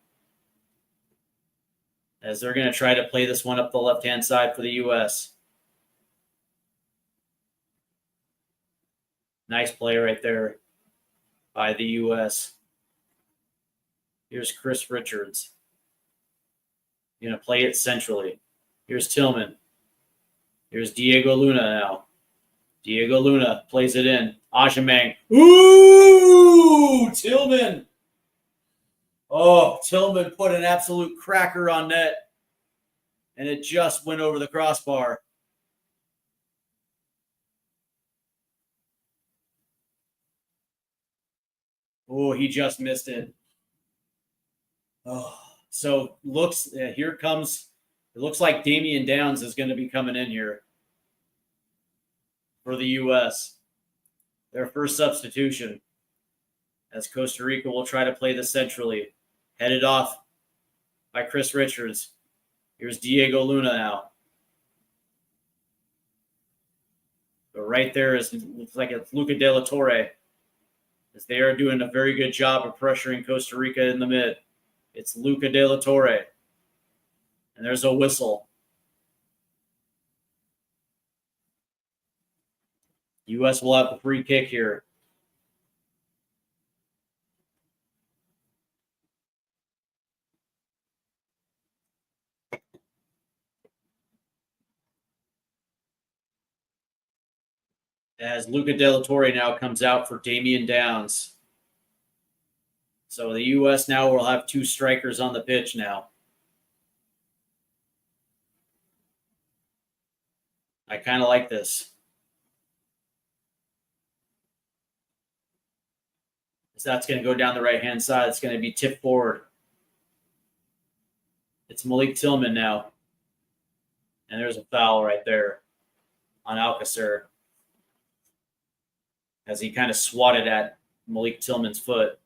Speaker 2: As they're going to try to play this one up the left-hand side for the U.S. Nice play right there by the U.S. Here's Chris Richards. Going to play it centrally. Here's Tillman. Here's Diego Luna now. Diego Luna plays it in. Ajamang. Ooh, Tillman. Oh, Tillman put an absolute cracker on net. And it just went over the crossbar. Oh, he just missed it. Oh, so here comes. It looks like Damian Downs is going to be coming in here for the U.S. Their first substitution, as Costa Rica will try to play this centrally. Headed off by Chris Richards. Here's Diego Luna now. But right there looks like it's Luca De La Torre, as they are doing a very good job of pressuring Costa Rica in the mid. It's Luca De La Torre. And there's a whistle. U.S. will have the free kick here. As Luca De La Torre now comes out for Damian Downs. So the U.S. now will have two strikers on the pitch now. I kind of like this. So that's going to go down the right-hand side. It's going to be tipped forward. It's Malik Tillman now. And there's a foul right there on Alcacer, as he kind of swatted at Malik Tillman's foot.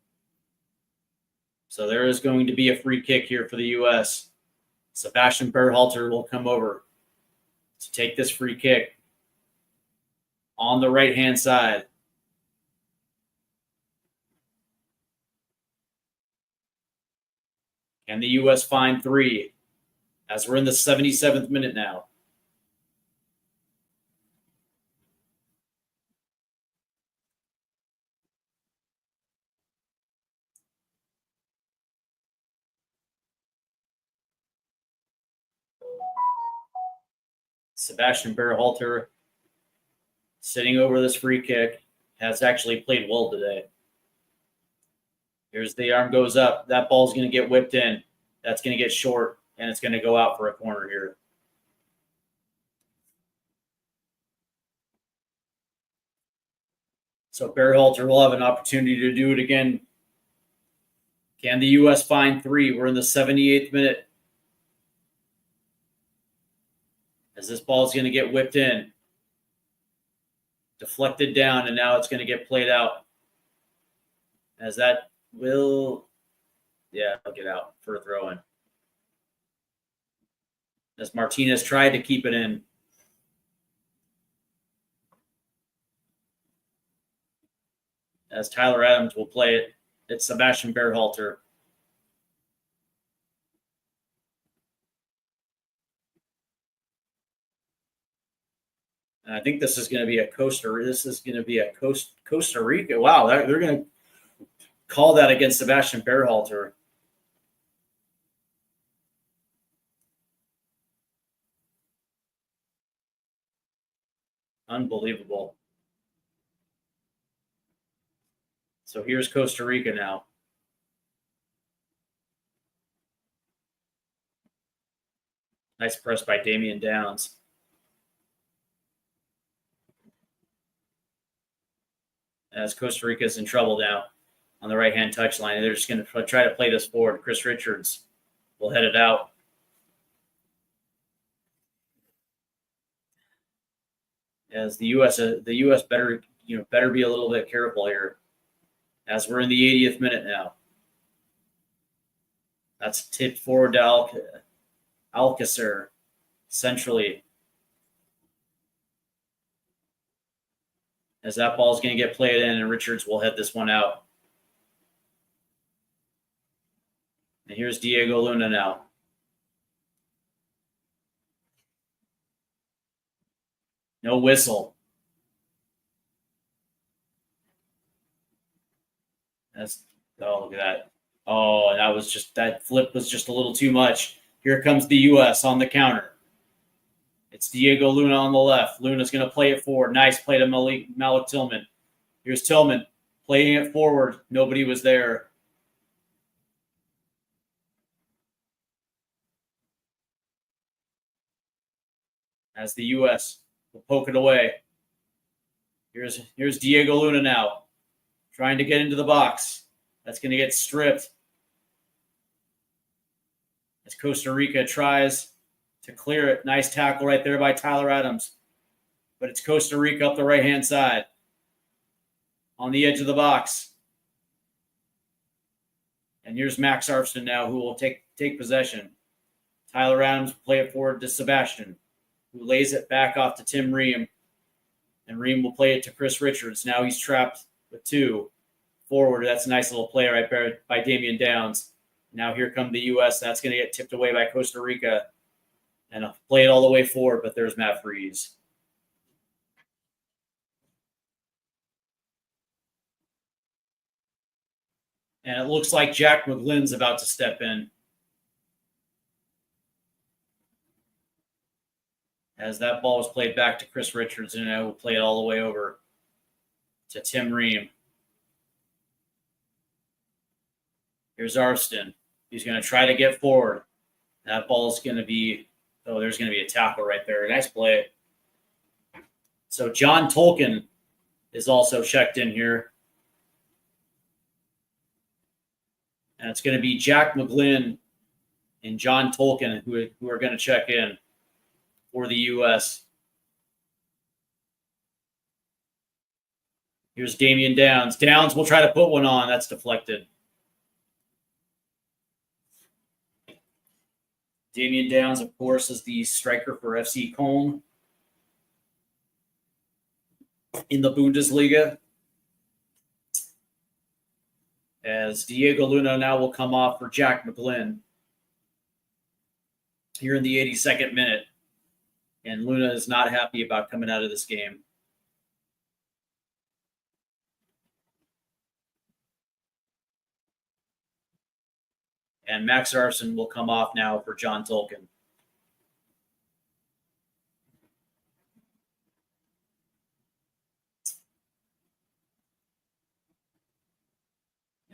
Speaker 2: So there is going to be a free kick here for the U.S. Sebastian Berhalter will come over to take this free kick on the right-hand side. Can the U.S. find 3? As we're in the 77th minute now. Sebastian Berhalter, sitting over this free kick, has actually played well today. Here's the arm goes up. That ball's going to get whipped in. That's going to get short, and it's going to go out for a corner here. So Berhalter will have an opportunity to do it again. Can the U.S. find 3? We're in the 78th minute. As this ball is going to get whipped in. Deflected down, and now it's going to get played out. As that will, it'll get out for a throw-in. As Martinez tried to keep it in. As Tyler Adams will play it. It's Sebastian Berhalter. And I think this is going to be a Costa Rica. Wow, they're going to call that against Sebastian Berhalter. Unbelievable. So here's Costa Rica now. Nice press by Damian Downs. As Costa Rica is in trouble now on the right-hand touchline. They're just going to try to play this forward. Chris Richards will head it out. As the U.S. better be a little bit careful here. As we're in the 80th minute now. That's tipped forward to Alcacer centrally. As that ball is going to get played in, and Richards will head this one out. And here's Diego Luna now. No whistle. Look at that. Oh, and that flip was just a little too much. Here comes the U.S. on the counter. It's Diego Luna on the left. Luna's going to play it forward. Nice play to Malik Tillman. Here's Tillman playing it forward. Nobody was there. As the U.S. will poke it away. Here's Diego Luna now. Trying to get into the box. That's going to get stripped. As Costa Rica tries to clear it. Nice tackle right there by Tyler Adams. But it's Costa Rica up the right-hand side. On the edge of the box. And here's Max Arfston now, who will take possession. Tyler Adams will play it forward to Sebastian, who lays it back off to Tim Ream. And Ream will play it to Chris Richards. Now he's trapped with 2 forward. That's a nice little play right there by Damian Downs. Now here come the U.S. That's going to get tipped away by Costa Rica. And I'll play it all the way forward, but there's Matt Freese. And it looks like Jack McGlynn's about to step in. As that ball was played back to Chris Richards, and I will play it all the way over to Tim Ream. Here's Arfston. He's going to try to get forward. That ball's going to be, there's going to be a tackle right there. Nice play. So John Tolkien is also checked in here. And it's going to be Jack McGlynn and John Tolkien who are going to check in for the U.S. Here's Damian Downs. Downs will try to put one on. That's deflected. Damian Downs, of course, is the striker for FC Köln in the Bundesliga. As Diego Luna now will come off for Jack McGlynn. here in the 82nd minute. And Luna is not happy about coming out of this game. And Max Arson will come off now for John Tolkien.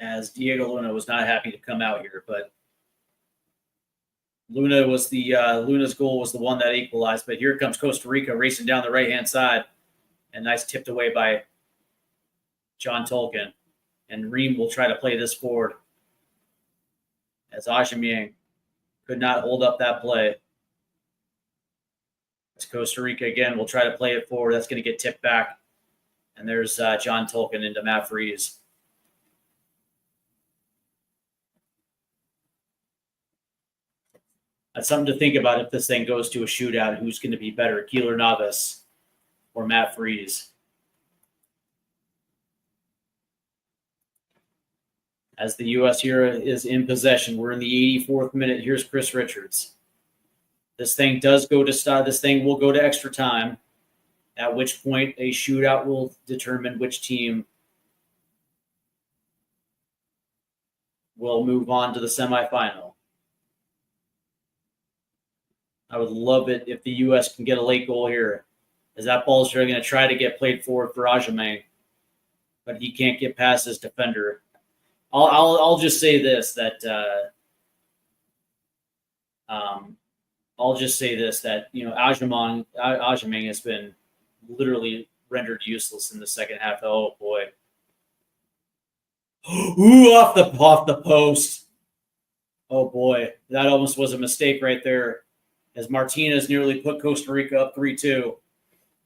Speaker 2: As Diego Luna was not happy to come out here, but Luna's goal was the one that equalized. But here comes Costa Rica racing down the right-hand side. And nice tipped away by John Tolkien. And Ream will try to play this forward, as Ajaming could not hold up that play. As Costa Rica again will try to play it forward. That's going to get tipped back. And there's John Tolkien into Matt Freeze. That's something to think about if this thing goes to a shootout. Who's going to be better, Keeler Navas or Matt Freeze? As the U.S. here is in possession, we're in the 84th minute. Here's Chris Richards. This thing does go to start. This thing will go to extra time, at which point a shootout will determine which team will move on to the semifinal. I would love it if the U.S. can get a late goal here, as that ball's going to try to get played forward for Ajamang, but he can't get past his defender. I'll just say this that Ajamang has been literally rendered useless in the second half. Oh boy! Ooh, off the post. Oh boy, that almost was a mistake right there, as Martinez nearly put Costa Rica up 3-2.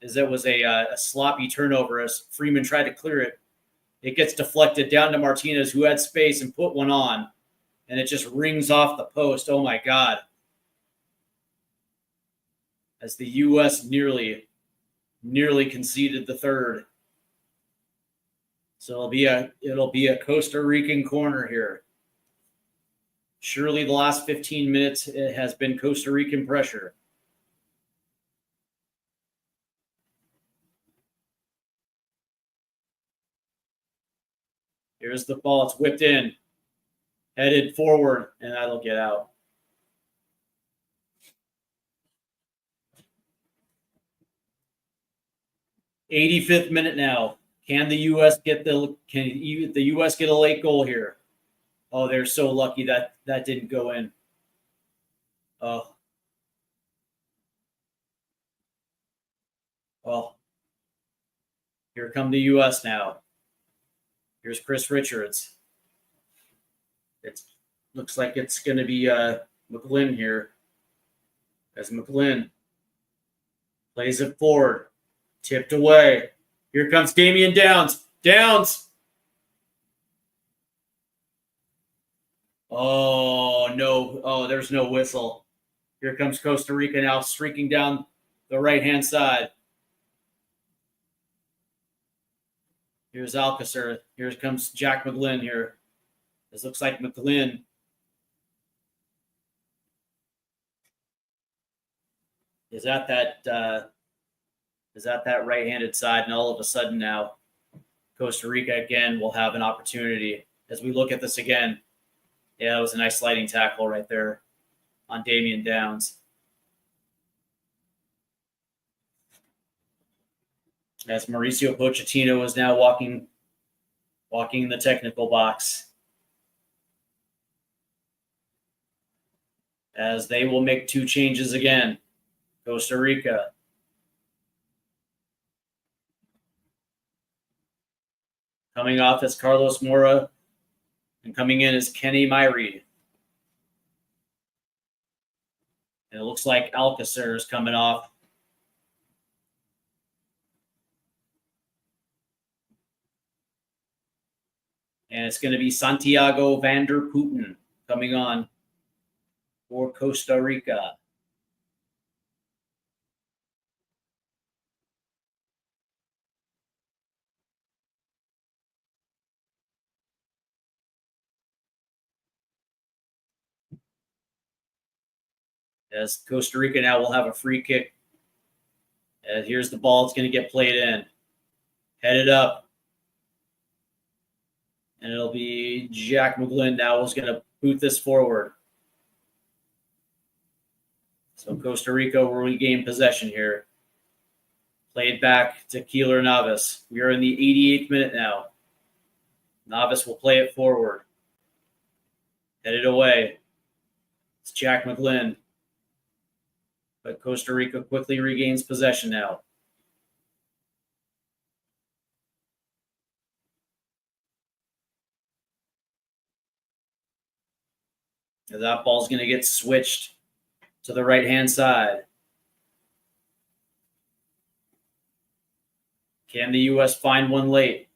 Speaker 2: As it was a sloppy turnover as Freeman tried to clear it. It gets deflected down to Martinez, who had space and put one on, and it just rings off the post. Oh my God! As the U.S. nearly conceded the third. So it'll be a Costa Rican corner here. Surely the last 15 minutes it has been Costa Rican pressure. Here's the ball. It's whipped in, headed forward, and that'll get out. '85th minute now. Can the U.S. get the U.S. get a late goal here? Oh, they're so lucky that didn't go in. Oh. Well, here come the U.S. now. Here's Chris Richards. It looks like it's going to be McGlynn here. As McGlynn plays it forward, tipped away. Here comes Damian Downs. Downs. Oh, no. Oh, there's no whistle. Here comes Costa Rica now streaking down the right-hand side. Here's Alcacer. Here comes Jack McGlynn here. This looks like McGlynn. Is that right-handed side, and all of a sudden now Costa Rica again will have an opportunity. As we look at this again, yeah, it was a nice sliding tackle right there on Damian Downs. As Mauricio Pochettino is now walking in the technical box. As they will make two changes again. Costa Rica. Coming off is Carlos Mora, and coming in is Kenny Myrie. And it looks like Alcacer is coming off. And it's going to be Santiago van der Putten coming on for Costa Rica. as Costa Rica now will have a free kick. And here's the ball. It's going to get played in. Headed up. And it'll be Jack McGlynn now who's going to boot this forward. So Costa Rica will regain possession here. Played back to Keylor Navas. We are in the 88th minute now. Navas will play it forward. Headed away. It's Jack McGlynn. But Costa Rica quickly regains possession now. And that ball's going to get switched to the right-hand side. Can the U.S. find one late?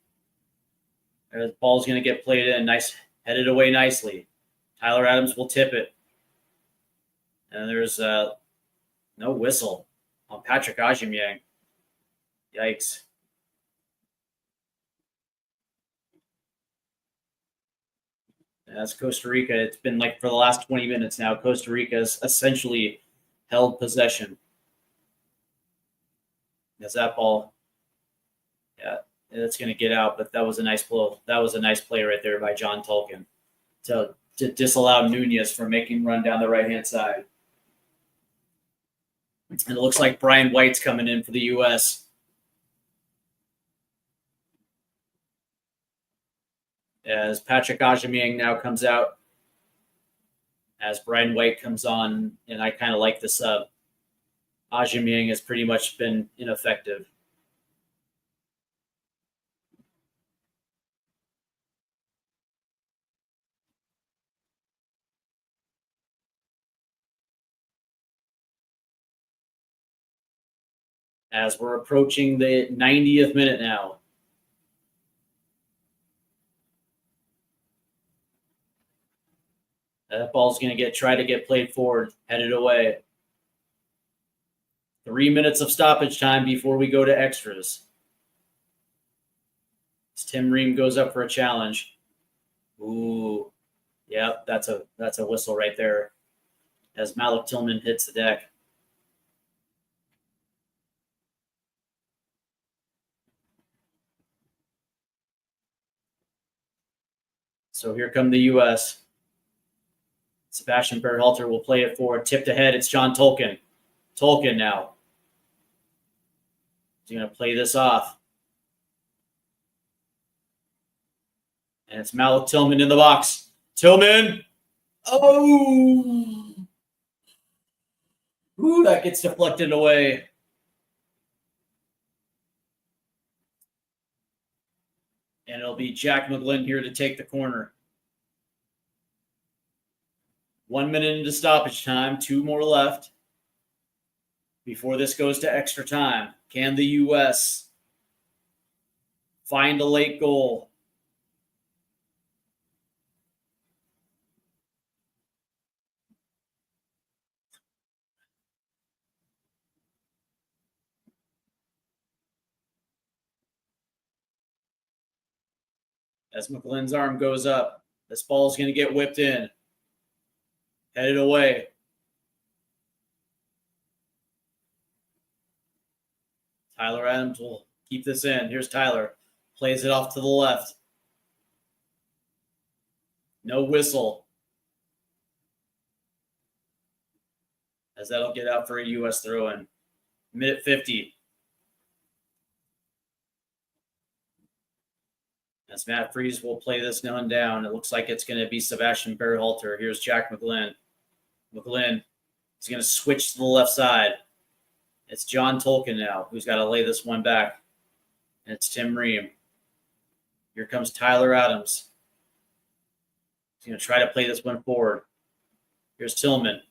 Speaker 2: The ball's going to get played in. Nice, headed away nicely. Tyler Adams will tip it. And there's no whistle on Patrick Aubameyang. Yikes. That's Costa Rica. It's been like for the last 20 minutes now, Costa Rica has essentially held possession. As that ball, yeah, it's going to get out, but that was a nice blow. That was a nice play right there by John Tolkien to disallow Nunez from making run down the right-hand side. And it looks like Brian White's coming in for the U.S. As Patrick Aubameyang now comes out, as Brian White comes on, and I kind of like the sub. Aubameyang has pretty much been ineffective. As we're approaching the 90th minute now. That ball's going to try to get played forward, headed away. 3 minutes of stoppage time before we go to extras. As Tim Ream goes up for a challenge. Ooh, yep, that's a whistle right there. As Malik Tillman hits the deck. So here come the U.S. Sebastian Berhalter will play it forward. Tipped ahead. It's John Tolkien. Tolkien now. He's going to play this off. And it's Malik Tillman in the box. Tillman. Oh. Ooh, that gets deflected away. And it'll be Jack McGlynn here to take the corner. 1 minute into stoppage time, 2 more left before this goes to extra time. Can the U.S. find a late goal? As McGlynn's arm goes up, this ball's going to get whipped in. Headed away. Tyler Adams will keep this in. Here's Tyler. Plays it off to the left. No whistle. As that'll get out for a U.S. throw-in. Minute 50. As Matt Freese will play this one down, it looks like it's going to be Sebastian Berhalter. Here's Jack McGlynn. McGlynn is going to switch to the left side. It's John Tolkien now who's got to lay this one back. And it's Tim Ream. Here comes Tyler Adams. He's going to try to play this one forward. Here's Tillman.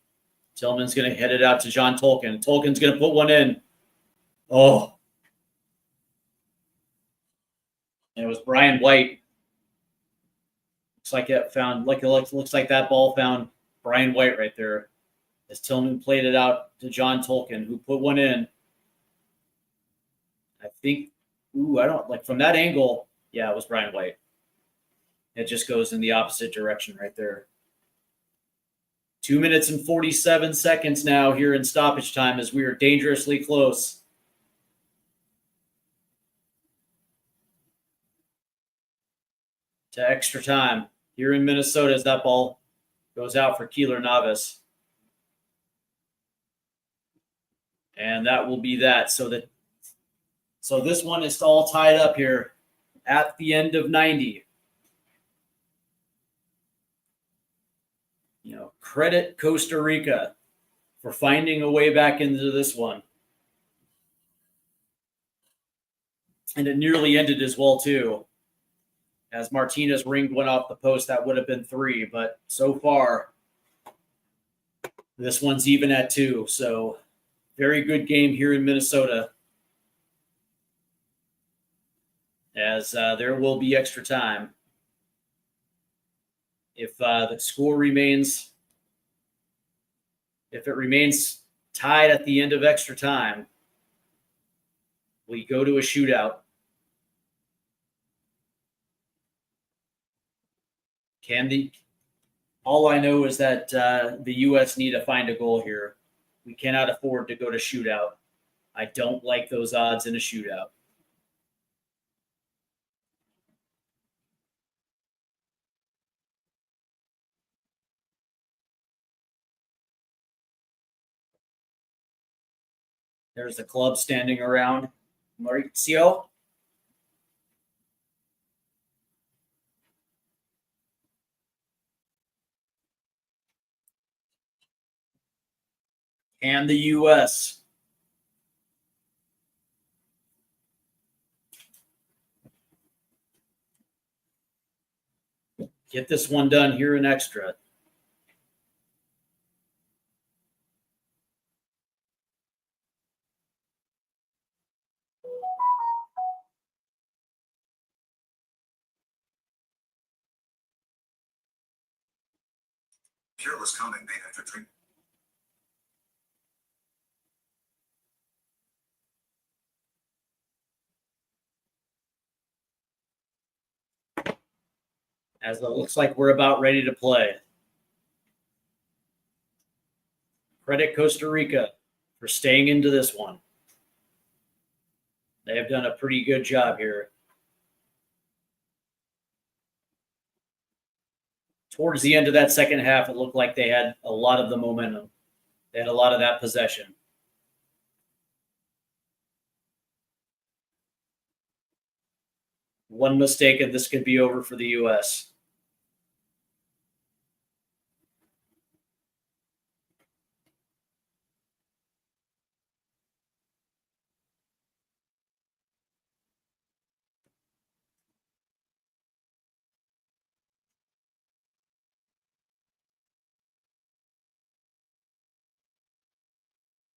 Speaker 2: Tillman's going to head it out to John Tolkien. Tolkien's going to put one in. Oh. And it was Brian White. Looks like looks like that ball found Brian White right there. As Tillman played it out to John Tolkien, who put one in. I think, I don't like from that angle. Yeah, it was Brian White. It just goes in the opposite direction right there. 2 minutes and 47 seconds now here in stoppage time as we are dangerously close. To extra time here in Minnesota as that ball goes out for Keeler Navas. And that will be that. So this one is all tied up here at the end of 90. Credit Costa Rica for finding a way back into this one. And it nearly ended as well, too. As Martinez ringed one off the post, that would have been 3. But so far, this one's even at 2. So very good game here in Minnesota. As there will be extra time. If the score remains tied at the end of extra time, we go to a shootout. All I know is that the U.S. need to find a goal here. We cannot afford to go to shootout. I don't like those odds in a shootout. There's the club standing around. Mauricio. And the U.S. Get this one done here in extra.
Speaker 1: Careless comment made after drink.
Speaker 2: As it looks like we're about ready to play. Credit Costa Rica for staying into this one. They have done a pretty good job here. Towards the end of that second half, it looked like they had a lot of the momentum. They had a lot of that possession. One mistake and this could be over for the U.S.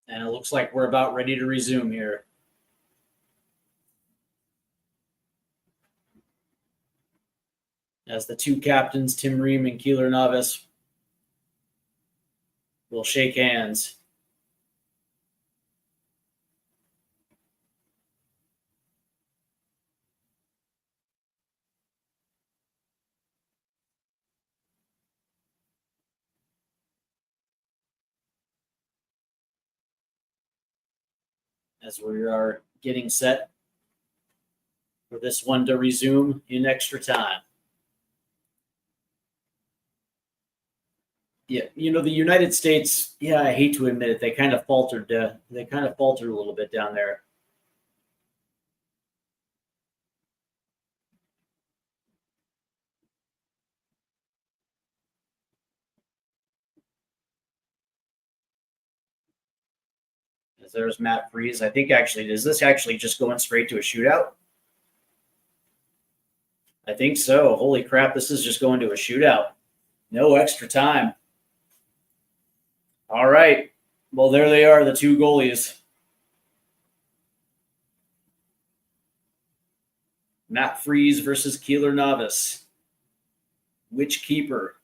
Speaker 2: And it looks like we're about ready to resume here. As the two captains, Tim Ream and Keeler Navas, will shake hands. As we are getting set for this one to resume in extra time. Yeah, the United States, I hate to admit it, they kind of faltered. They kind of faltered a little bit down there. As there's Matt Freeze. I think is this actually just going straight to a shootout? I think so. Holy crap, this is just going to a shootout. No extra time. All right. Well, there they are, the two goalies. Matt Freeze versus Keeler Navas. Which keeper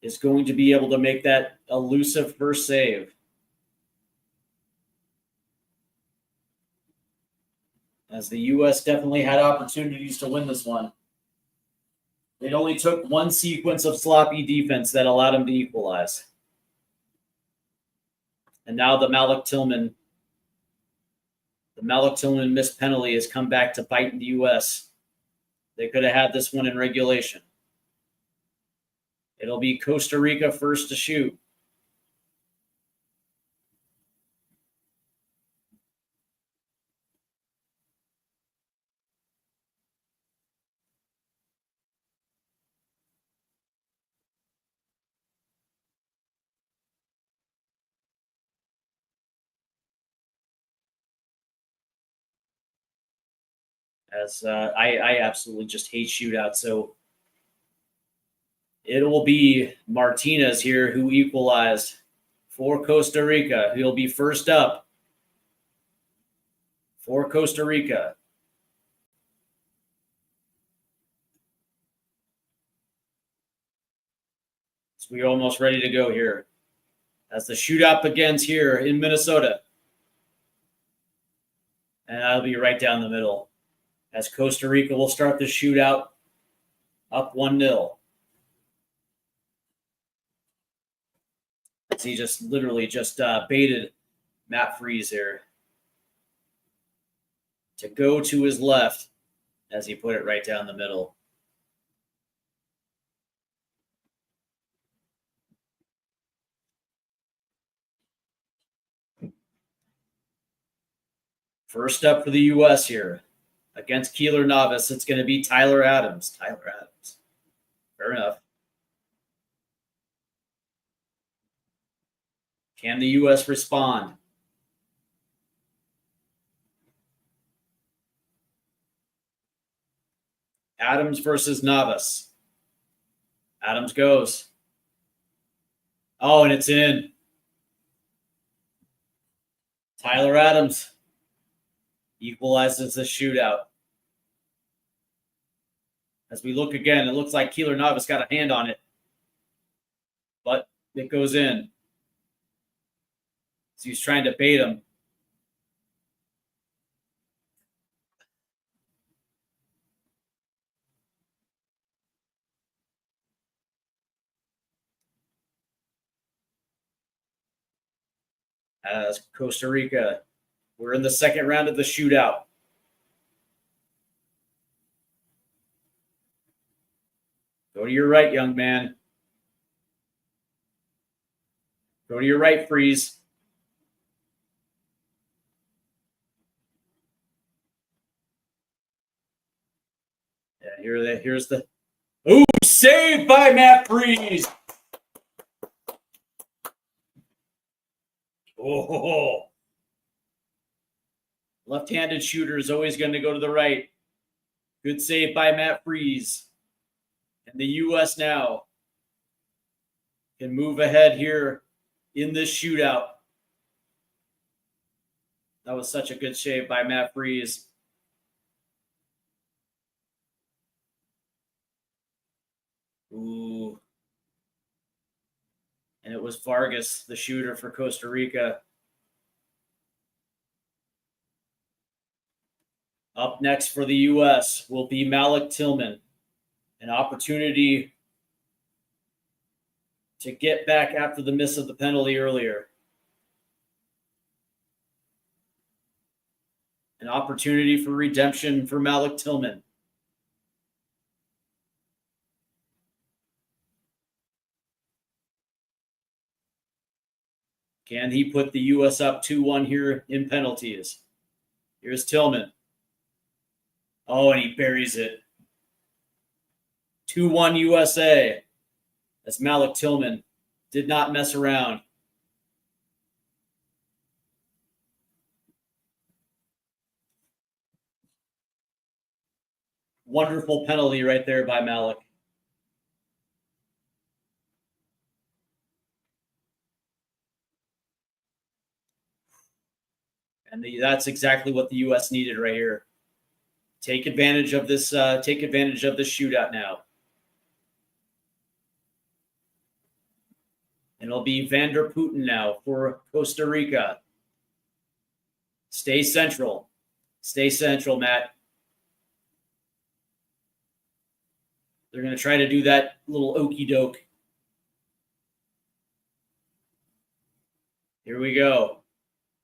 Speaker 2: is going to be able to make that elusive first save? As the U.S. definitely had opportunities to win this one. It only took one sequence of sloppy defense that allowed him to equalize. And now the Malik Tillman missed penalty has come back to bite in the U.S. They could have had this one in regulation. It'll be Costa Rica first to shoot. As I absolutely just hate shootouts. So it will be Martinez here who equalized for Costa Rica. He'll be first up for Costa Rica. So we're almost ready to go here as the shootout begins here in Minnesota. And that'll be right down the middle as Costa Rica will start the shootout up 1-0. He just literally just baited Matt Freeze here to go to his left as he put it right down the middle. First up for the U.S. here against Keeler Navas, it's going to be Tyler Adams. Fair enough. Can the U.S. respond? Adams versus Navas. Adams goes. Oh, and it's in. Tyler Adams equalizes the shootout. As we look again, it looks like Keeler Navas got a hand on it, but it goes in. So he's trying to bait him. As Costa Rica, we're in the second round of the shootout. Go to your right, young man. Go to your right, Freeze. Yeah, here's the. Ooh, saved by Matt Freeze. Oh, left-handed shooter is always going to go to the right. Good save by Matt Freeze. And the U.S. now can move ahead here in this shootout. That was such a good save by Matt Freeze. Ooh. And it was Vargas, the shooter for Costa Rica. Up next for the U.S. will be Malik Tillman. An opportunity to get back after the miss of the penalty earlier. An opportunity for redemption for Malik Tillman. Can he put the U.S. up 2-1 here in penalties? Here's Tillman. Oh, and he buries it. 2-1 USA. As Malik Tillman did not mess around. Wonderful penalty right there by Malik. And that's exactly what the U.S. needed right here. Take advantage of this. Take advantage of this shootout now. And it'll be Vander Putin now for Costa Rica. Stay central. Stay central, Matt. They're going to try to do that little okey doke. Here we go.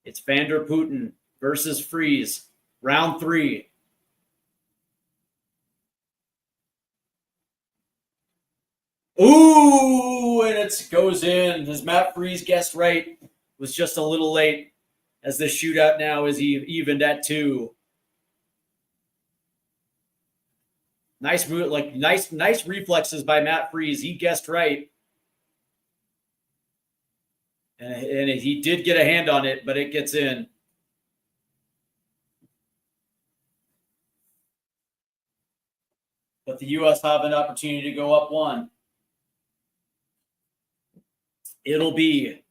Speaker 2: It's Vander Putin versus Freeze. Round 3. Ooh, and it goes in. As Matt Freeze guessed right, was just a little late, as the shootout now is evened at 2. Nice move, nice reflexes by Matt Freeze. He guessed right. And he did get a hand on it, but it gets in. But the U.S. have an opportunity to go up 1. It'll be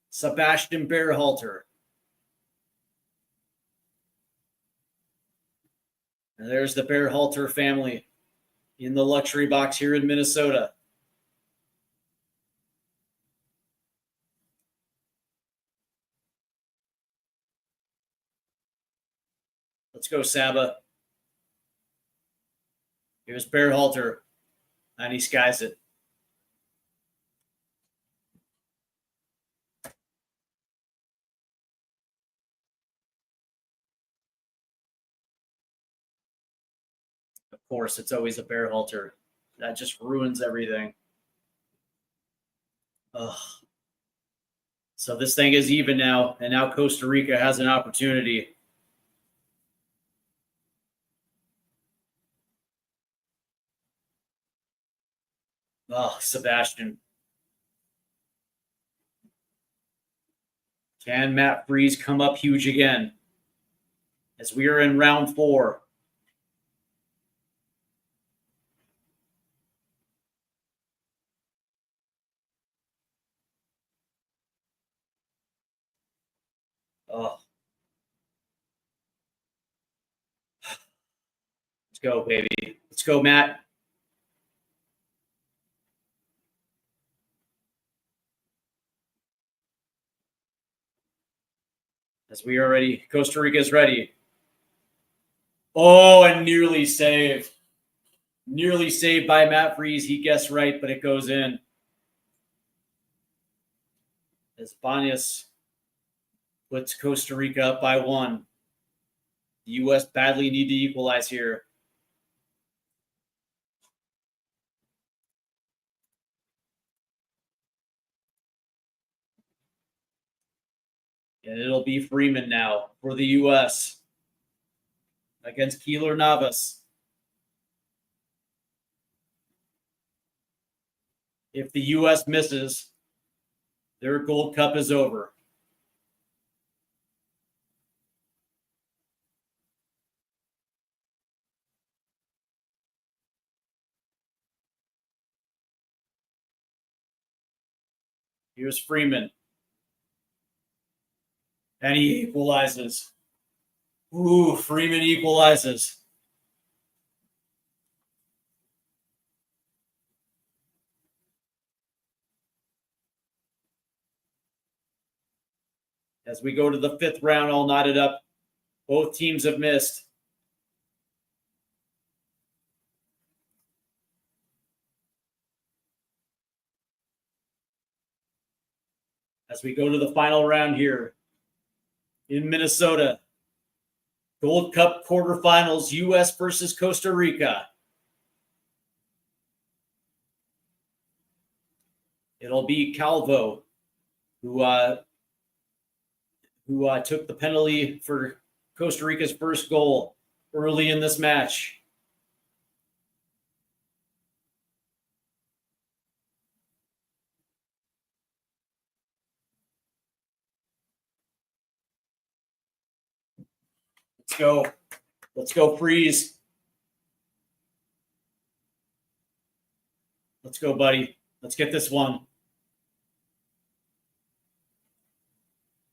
Speaker 2: Sebastian Berhalter. And there's the Berhalter family in the luxury box here in Minnesota. Let's go, Saba. Here's Berhalter, and he skies it. Of course, it's always a Berhalter. That just ruins everything. Ugh. So this thing is even now, and now Costa Rica has an opportunity. Oh, Sebastian. Can Matt Freeze come up huge again? As we are in round 4. Oh. Let's go, baby. Let's go, Matt. As we are ready, Costa Rica is ready. Oh, and nearly saved. Nearly saved by Matt Freeze. He guessed right, but it goes in. As Banyas puts Costa Rica up by 1. The U.S. badly need to equalize here. And it'll be Freeman now for the U.S. against Keylor Navas. If the U.S. misses, their Gold Cup is over. Here's Freeman. And he equalizes. Ooh, Freeman equalizes. As we go to the 5th round, all knotted up. Both teams have missed. As we go to the final round here in Minnesota. Gold Cup quarterfinals, U.S. versus Costa Rica. It'll be Calvo who took the penalty for Costa Rica's first goal early in this match. Let's go. Let's go, Freeze. Let's go, buddy. Let's get this one.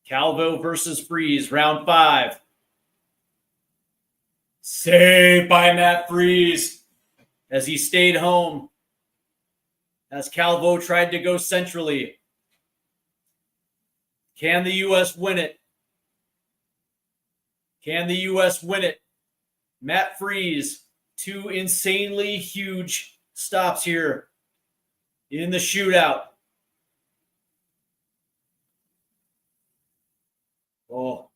Speaker 2: Calvo versus Freeze, round 5. Saved by Matt Freeze as he stayed home. As Calvo tried to go centrally. Can the U.S. win it? Can the U.S. win it? Matt Freeze, 2 insanely huge stops here in the shootout. Oh.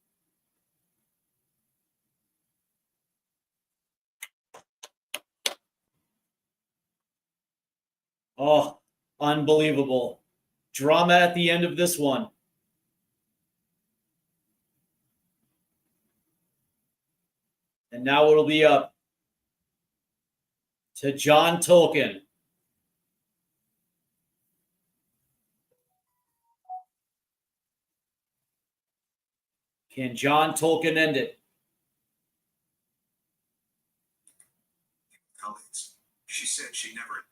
Speaker 2: Oh, unbelievable. Drama at the end of this one. And now it'll be up to John Tolkien. Can John Tolkien end it?
Speaker 3: Colleagues. She said she never.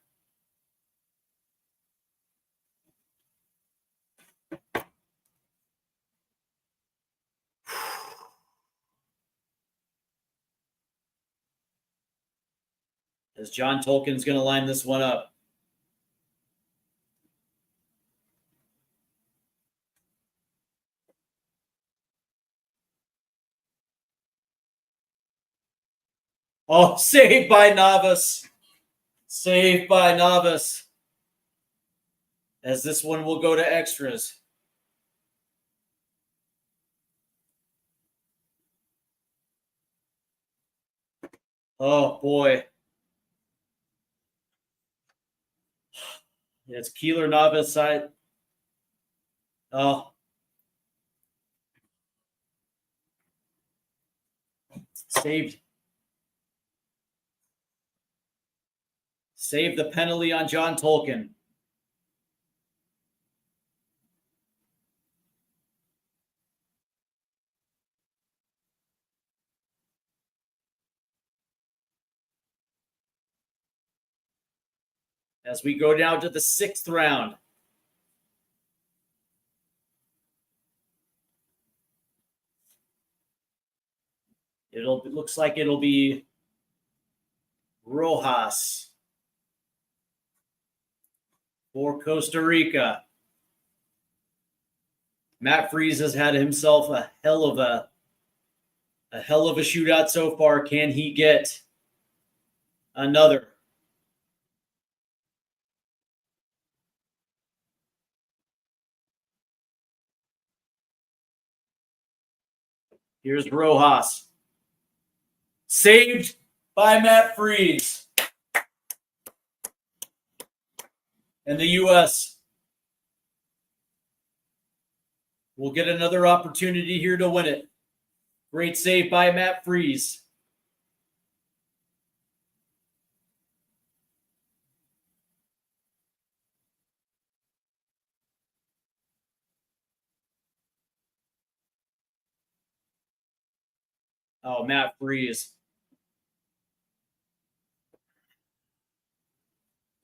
Speaker 2: As John Tolkien's going to line this one up. Oh, saved by Navas. Saved by Navas. As this one will go to extras. Oh, boy. It's Keeler Navas side. Oh. Saved. Saved the penalty on John Tolkien. As we go down to the 6th round. It looks like it'll be Rojas for Costa Rica. Matt Freese has had himself a hell of a shootout so far. Can he get another? Here's Rojas. Saved by Matt Freese. And the U.S. will get another opportunity here to win it. Great save by Matt Freese. Oh, Matt Freese.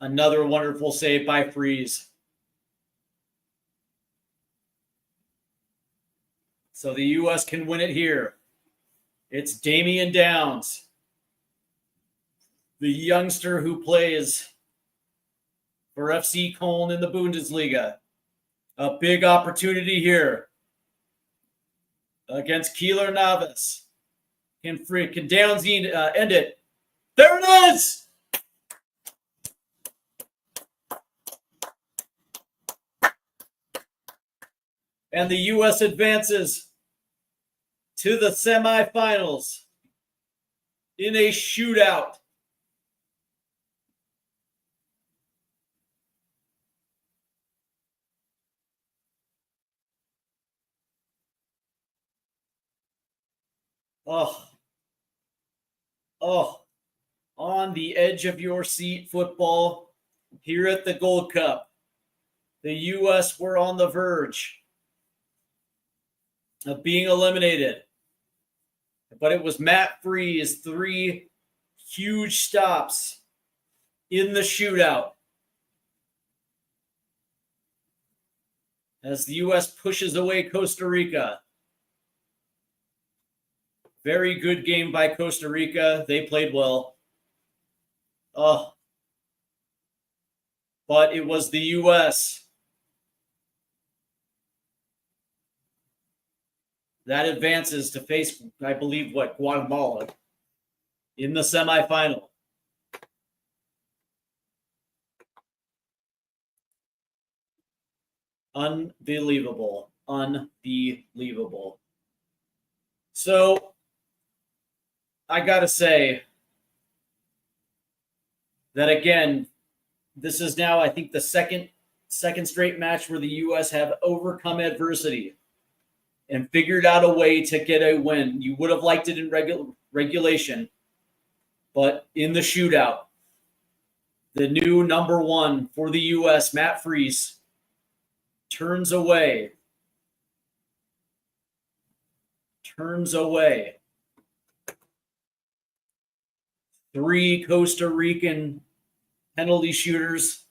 Speaker 2: Another wonderful save by Freese. So the U.S. can win it here. It's Damian Downs, the youngster who plays for FC Köln in the Bundesliga. A big opportunity here against Keeler Navas. Can Downs end it? There it is! And the U.S. advances to the semifinals in a shootout. On the edge of your seat football here at the Gold Cup. The U.S. were on the verge of being eliminated. But it was Matt Freese, 3 huge stops in the shootout. As the U.S. pushes away Costa Rica. Very good game by Costa Rica. They played well. But it was the U.S. that advances to face, I believe, Guatemala in the semifinal. Unbelievable. Unbelievable. So I got to say that again, this is now, I think, the second straight match where the U.S. have overcome adversity and figured out a way to get a win. You would have liked it in regulation, but in the shootout, the new number one for the U.S., Matt Freese, turns away. Three Costa Rican penalty shooters,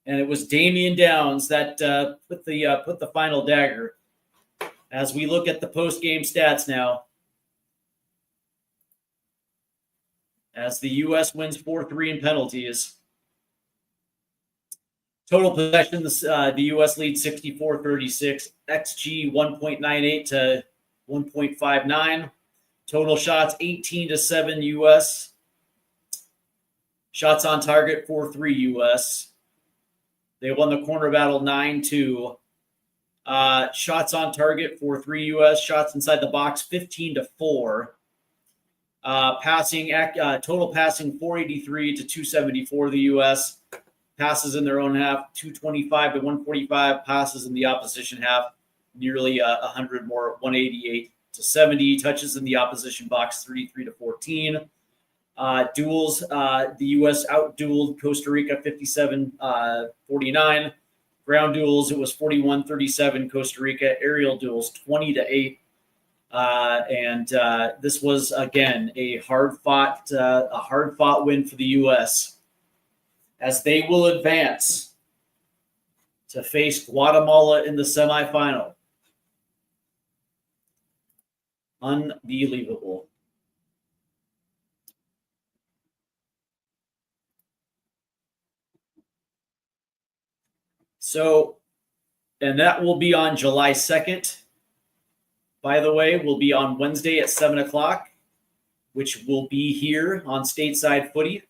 Speaker 2: and it was Damian Downs that put the final dagger. As we look at the post-game stats now, as the U.S. wins 4-3 in penalties. Total possessions, the U.S. leads 64-36. XG 1.98 to 1.59. Total shots 18-7 U.S. Shots on target 4-3 U.S. They won the corner battle 9-2. Shots on target 4-3 U.S. Shots inside the box 15-4. Passing total passing 483 to 274 the U.S. Passes in their own half 225 to 145. Passes in the opposition half nearly 100 more, 188 to 70. Touches in the opposition box 33 to 14. Duels, the U.S. out-dueled Costa Rica 57-49. Ground duels, it was 41-37 Costa Rica. Aerial duels 20-8. And this was again a hard fought win for the U.S. as they will advance to face Guatemala in the semifinal. Unbelievable. So, and that will be on July 2nd. By the way, will be on Wednesday at 7 o'clock, which will be here on Stateside Footy.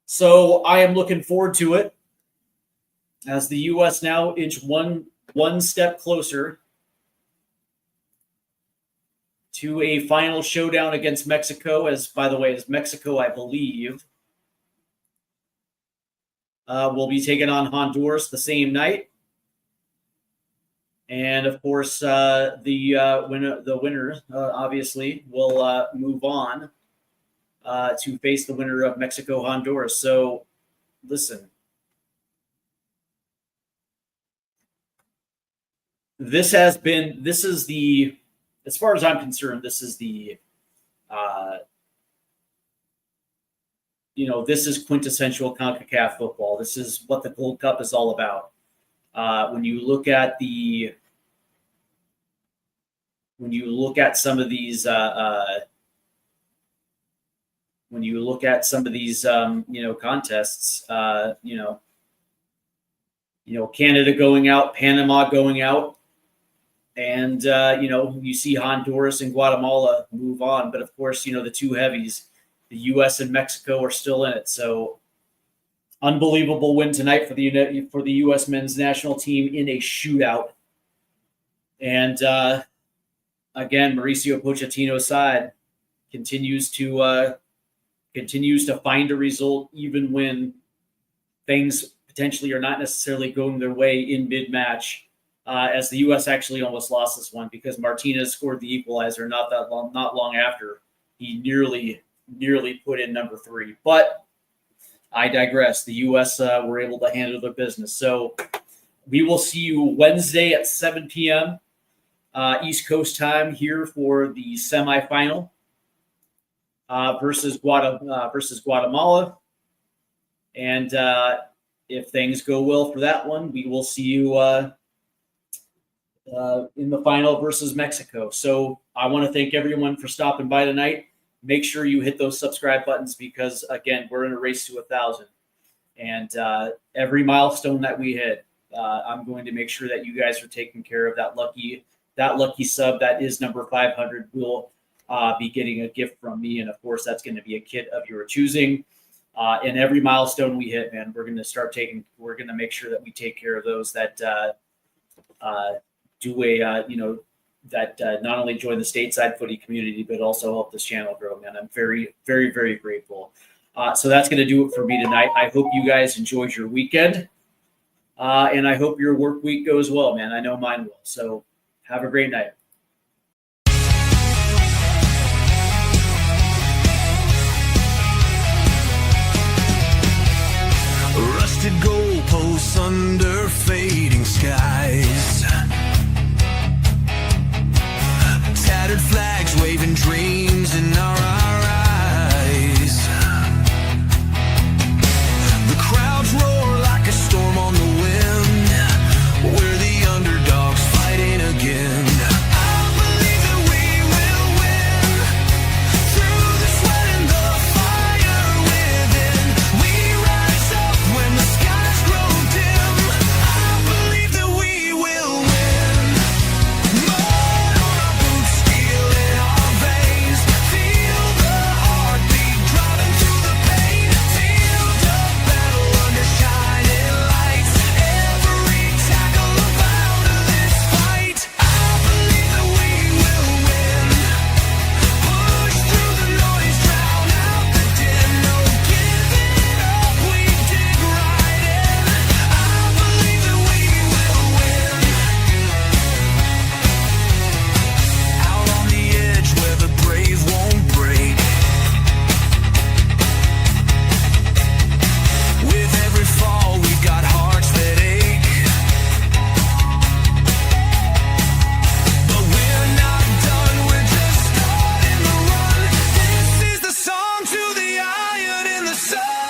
Speaker 2: So I am looking forward to it as the U.S. now inch one step closer to a final showdown against Mexico. As, by the way, as Mexico, I believe, will be taking on Honduras the same night. And of course, the winner obviously will move on to face the winner of Mexico Honduras. So, listen, this is the, as far as I'm concerned, this is the, this is quintessential Concacaf football. This is what the Gold Cup is all about. When you look at some of these, contests, Canada going out, Panama going out, and you see Honduras and Guatemala move on. But of course, the two heavies, the U.S. and Mexico, are still in it. So, unbelievable win tonight for the U.S. men's national team in a shootout. And again, Mauricio Pochettino's side continues to find a result even when things potentially are not necessarily going their way in mid-match. As the U.S. actually almost lost this one because Martinez scored the equalizer not long after he nearly put in number 3. But I digress. The U.S. were able to handle their business. So we will see you Wednesday at 7 p.m. East Coast time here for the semifinal versus Guatemala. And if things go well for that one, we will see you in the final versus Mexico. So I want to thank everyone for stopping by tonight. Make sure you hit those subscribe buttons because, again, we're in a race to 1,000. And every milestone that we hit, I'm going to make sure that you guys are taking care of that lucky sub. That is number 500 will be getting a gift from me. And, of course, that's going to be a kit of your choosing. And every milestone we hit, man, we're going to make sure that we take care of those that not only join the stateside footy community, but also help this channel grow, man. I'm very, very, very grateful. So that's going to do it for me tonight. I hope you guys enjoyed your weekend. And I hope your work week goes well, man. I know mine will. So have a great night.
Speaker 1: Rusted goalposts under fading skies, tattered flags waving dreams in our eyes. The crowds roar like a storm on the wind. We're the underdogs fighting again. I believe that we will win. Through the sweat and the fire within, we rise up when the skies grow dim. I believe that we will win. Mud on our boots, steel in our veins. Feel the heartbeat driving through the pain. Field of battle under shining lights. Every tackle about this fight. I believe that we will win. Push through the noise, drown out the din. No giving up, we dig right in. I believe that we will win. Out on the edge where the brave won't break. With every fall, we've got hearts that ache. But we're not done, we're just starting the run. This is the song to the iron in the sun.